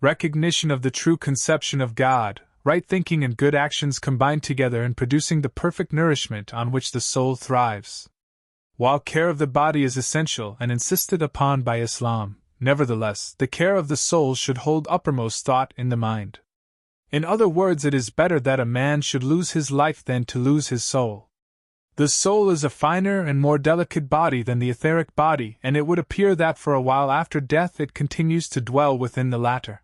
Recognition of the true conception of God, right thinking and good actions combined together in producing the perfect nourishment on which the soul thrives. While care of the body is essential and insisted upon by Islam, nevertheless, the care of the soul should hold uppermost thought in the mind. In other words, it is better that a man should lose his life than to lose his soul. The soul is a finer and more delicate body than the etheric body, and it would appear that for a while after death it continues to dwell within the latter.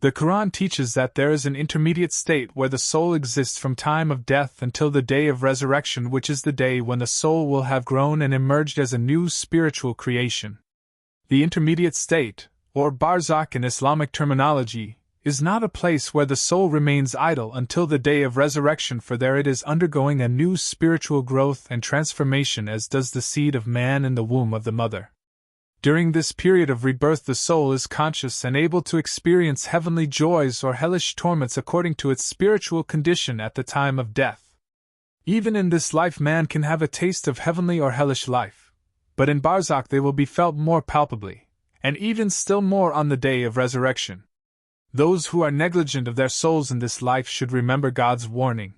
The Quran teaches that there is an intermediate state where the soul exists from time of death until the day of resurrection, which is the day when the soul will have grown and emerged as a new spiritual creation. The intermediate state, or barzakh in Islamic terminology, is not a place where the soul remains idle until the day of resurrection, for there it is undergoing a new spiritual growth and transformation as does the seed of man in the womb of the mother. During this period of rebirth the soul is conscious and able to experience heavenly joys or hellish torments according to its spiritual condition at the time of death. Even in this life man can have a taste of heavenly or hellish life, but in barzakh they will be felt more palpably, and even still more on the day of resurrection. Those who are negligent of their souls in this life should remember God's warning.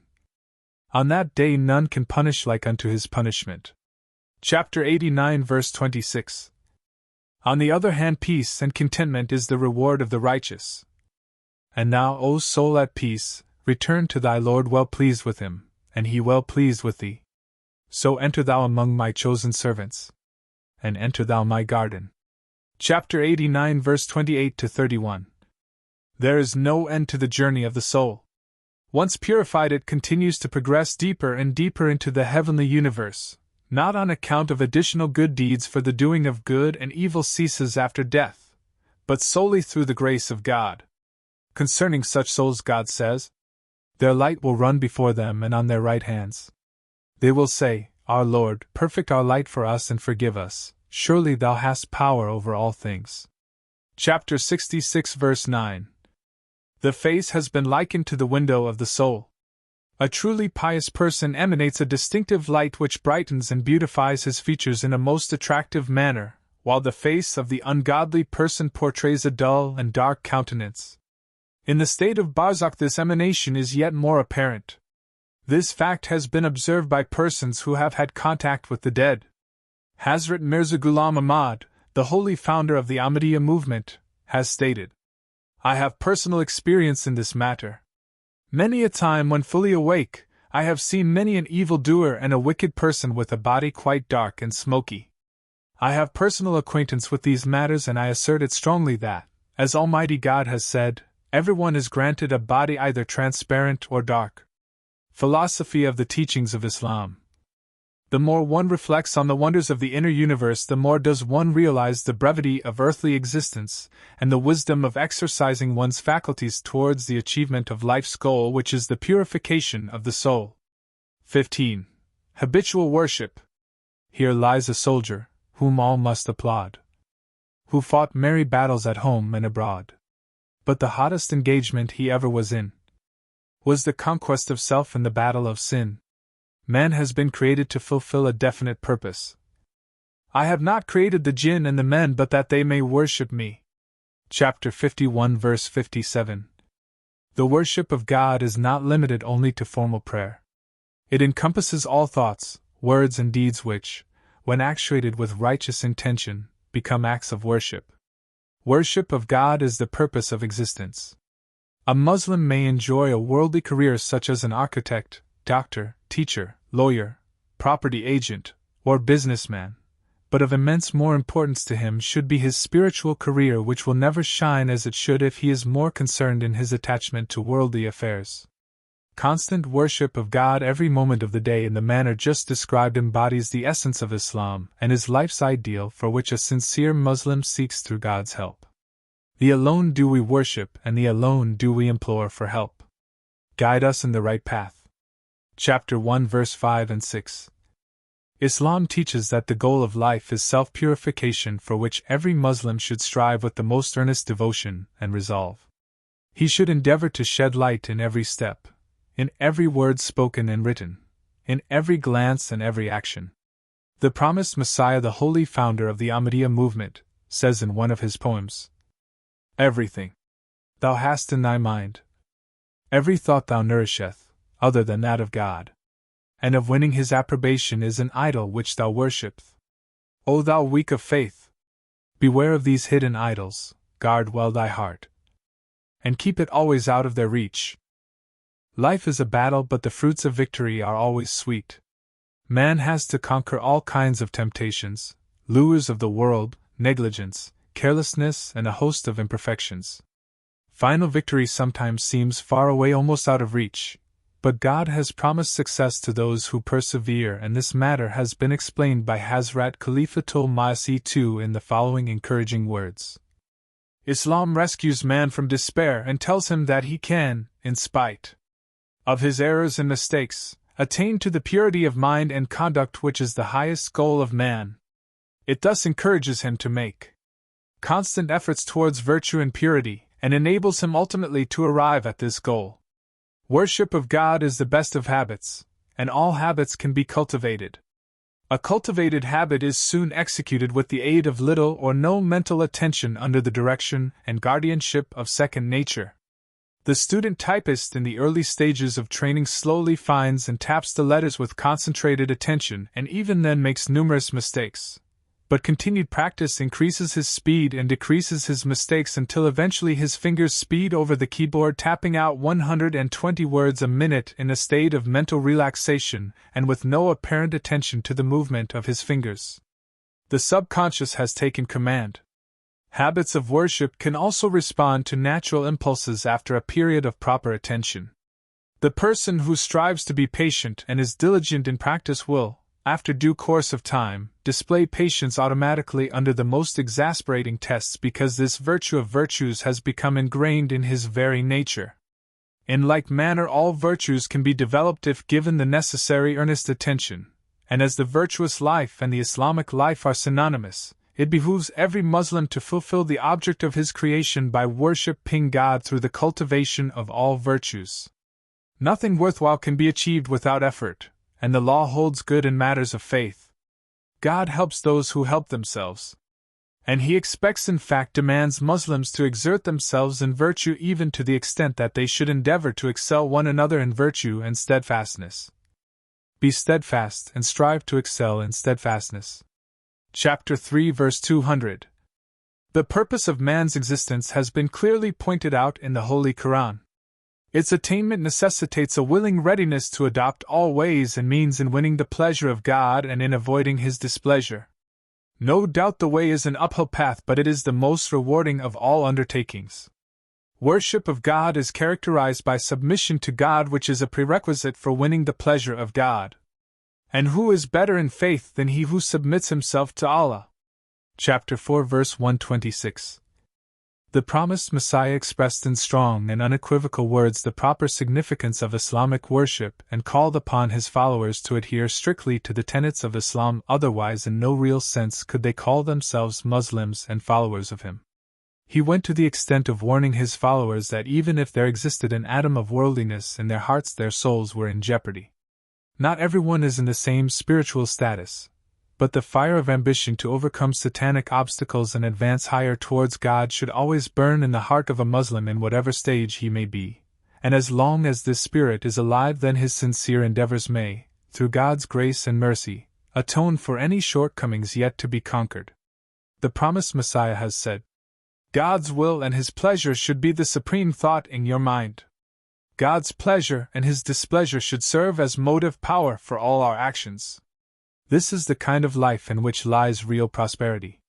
On that day none can punish like unto his punishment. Chapter 89 verse 26. On the other hand, peace and contentment is the reward of the righteous. And now, O soul at peace, return to thy Lord well pleased with him, and he well pleased with thee. So enter thou among my chosen servants, and enter thou my garden. Chapter 89 verse 28 to 31. There is no end to the journey of the soul. Once purified, it continues to progress deeper and deeper into the heavenly universe, not on account of additional good deeds, for the doing of good and evil ceases after death, but solely through the grace of God. Concerning such souls God says, "Their light will run before them and on their right hands. They will say, Our Lord, perfect our light for us and forgive us, surely thou hast power over all things." Chapter 66 verse 9. The face has been likened to the window of the soul. A truly pious person emanates a distinctive light which brightens and beautifies his features in a most attractive manner, while the face of the ungodly person portrays a dull and dark countenance. In the state of barzakh this emanation is yet more apparent. This fact has been observed by persons who have had contact with the dead. Hazrat Mirza Ghulam Ahmad, the holy founder of the Ahmadiyya movement, has stated, "I have personal experience in this matter. Many a time when fully awake, I have seen many an evildoer and a wicked person with a body quite dark and smoky. I have personal acquaintance with these matters, and I assert it strongly that, as Almighty God has said, everyone is granted a body either transparent or dark." Philosophy of the teachings of Islam. The more one reflects on the wonders of the inner universe, the more does one realize the brevity of earthly existence, and the wisdom of exercising one's faculties towards the achievement of life's goal, which is the purification of the soul. 15. Habitual worship. Here lies a soldier, whom all must applaud, who fought merry battles at home and abroad. But the hottest engagement he ever was in was the conquest of self and the battle of sin. Man has been created to fulfill a definite purpose. "I have not created the jinn and the men but that they may worship me." Chapter 51 verse 57. The worship of God is not limited only to formal prayer. It encompasses all thoughts, words and deeds which, when actuated with righteous intention, become acts of worship. Worship of God is the purpose of existence. A Muslim may enjoy a worldly career such as an architect, doctor, teacher, lawyer, property agent, or businessman, but of immense more importance to him should be his spiritual career, which will never shine as it should if he is more concerned in his attachment to worldly affairs. Constant worship of God every moment of the day in the manner just described embodies the essence of Islam and is life's ideal for which a sincere Muslim seeks through God's help. Thee alone do we worship, and Thee alone do we implore for help. Guide us in the right path. Chapter 1 verse 5 and 6. Islam teaches that the goal of life is self-purification, for which every Muslim should strive with the most earnest devotion and resolve. He should endeavor to shed light in every step, in every word spoken and written, in every glance and every action. The promised Messiah, the holy founder of the Ahmadiyya movement, says in one of his poems, "Everything thou hast in thy mind, every thought thou nourisheth, other than that of God, and of winning his approbation is an idol which thou worshipest. O thou weak of faith! Beware of these hidden idols, guard well thy heart, and keep it always out of their reach. Life is a battle, but the fruits of victory are always sweet. Man has to conquer all kinds of temptations, lures of the world, negligence, carelessness, and a host of imperfections. Final victory sometimes seems far away, almost out of reach, but God has promised success to those who persevere, and this matter has been explained by Hazrat Khalifatul Masih II in the following encouraging words. Islam rescues man from despair and tells him that he can, in spite of his errors and mistakes, attain to the purity of mind and conduct which is the highest goal of man. It thus encourages him to make constant efforts towards virtue and purity, and enables him ultimately to arrive at this goal. Worship of God is the best of habits, and all habits can be cultivated. A cultivated habit is soon executed with the aid of little or no mental attention under the direction and guardianship of second nature. The student typist in the early stages of training slowly finds and taps the letters with concentrated attention, and even then makes numerous mistakes. But continued practice increases his speed and decreases his mistakes until eventually his fingers speed over the keyboard, tapping out 120 words a minute in a state of mental relaxation and with no apparent attention to the movement of his fingers. The subconscious has taken command. Habits of worship can also respond to natural impulses after a period of proper attention. The person who strives to be patient and is diligent in practice will, after due course of time, display patience automatically under the most exasperating tests, because this virtue of virtues has become ingrained in his very nature. In like manner, all virtues can be developed if given the necessary earnest attention, and as the virtuous life and the Islamic life are synonymous, it behooves every Muslim to fulfill the object of his creation by worshipping God through the cultivation of all virtues. Nothing worthwhile can be achieved without effort, and the law holds good in matters of faith. God helps those who help themselves. And He expects, in fact demands, Muslims to exert themselves in virtue, even to the extent that they should endeavor to excel one another in virtue and steadfastness. Be steadfast and strive to excel in steadfastness. Chapter 3 verse 200. The purpose of man's existence has been clearly pointed out in the Holy Quran. Its attainment necessitates a willing readiness to adopt all ways and means in winning the pleasure of God and in avoiding His displeasure. No doubt the way is an uphill path, but it is the most rewarding of all undertakings. Worship of God is characterized by submission to God, which is a prerequisite for winning the pleasure of God. And who is better in faith than he who submits himself to Allah? Chapter 4 verse 126. The promised Messiah expressed in strong and unequivocal words the proper significance of Islamic worship and called upon his followers to adhere strictly to the tenets of Islam, otherwise in no real sense could they call themselves Muslims and followers of him. He went to the extent of warning his followers that even if there existed an atom of worldliness in their hearts, their souls were in jeopardy. Not everyone is in the same spiritual status, but the fire of ambition to overcome satanic obstacles and advance higher towards God should always burn in the heart of a Muslim in whatever stage he may be, and as long as this spirit is alive, then his sincere endeavors may, through God's grace and mercy, atone for any shortcomings yet to be conquered. The promised Messiah has said, God's will and His pleasure should be the supreme thought in your mind. God's pleasure and His displeasure should serve as motive power for all our actions. This is the kind of life in which lies real prosperity.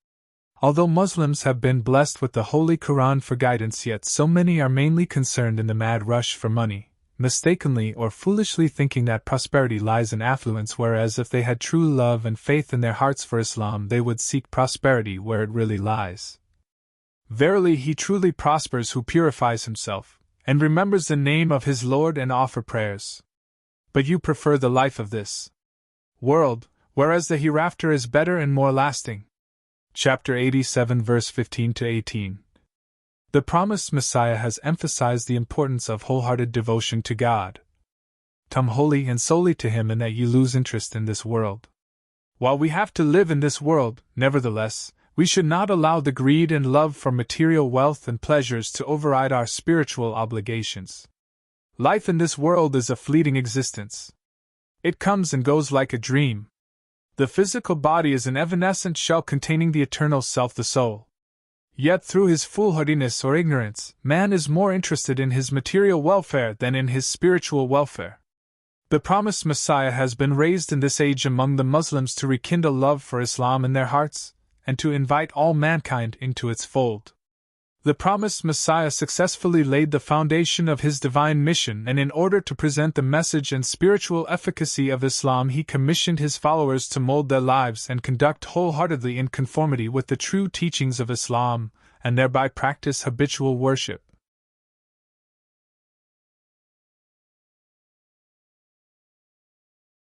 Although Muslims have been blessed with the Holy Quran for guidance, yet so many are mainly concerned in the mad rush for money, mistakenly or foolishly thinking that prosperity lies in affluence, whereas if they had true love and faith in their hearts for Islam, they would seek prosperity where it really lies. Verily he truly prospers who purifies himself, and remembers the name of his Lord and offer prayers. But you prefer the life of this world, whereas the hereafter is better and more lasting. Chapter 87 verse 15-18. The promised Messiah has emphasized the importance of wholehearted devotion to God. Come wholly and solely to Him, and that you lose interest in this world. While we have to live in this world, nevertheless, we should not allow the greed and love for material wealth and pleasures to override our spiritual obligations. Life in this world is a fleeting existence. It comes and goes like a dream. The physical body is an evanescent shell containing the eternal self, the soul. Yet through his foolhardiness or ignorance, man is more interested in his material welfare than in his spiritual welfare. The promised Messiah has been raised in this age among the Muslims to rekindle love for Islam in their hearts, and to invite all mankind into its fold. The promised Messiah successfully laid the foundation of his divine mission, and in order to present the message and spiritual efficacy of Islam, he commissioned his followers to mold their lives and conduct wholeheartedly in conformity with the true teachings of Islam, and thereby practice habitual worship.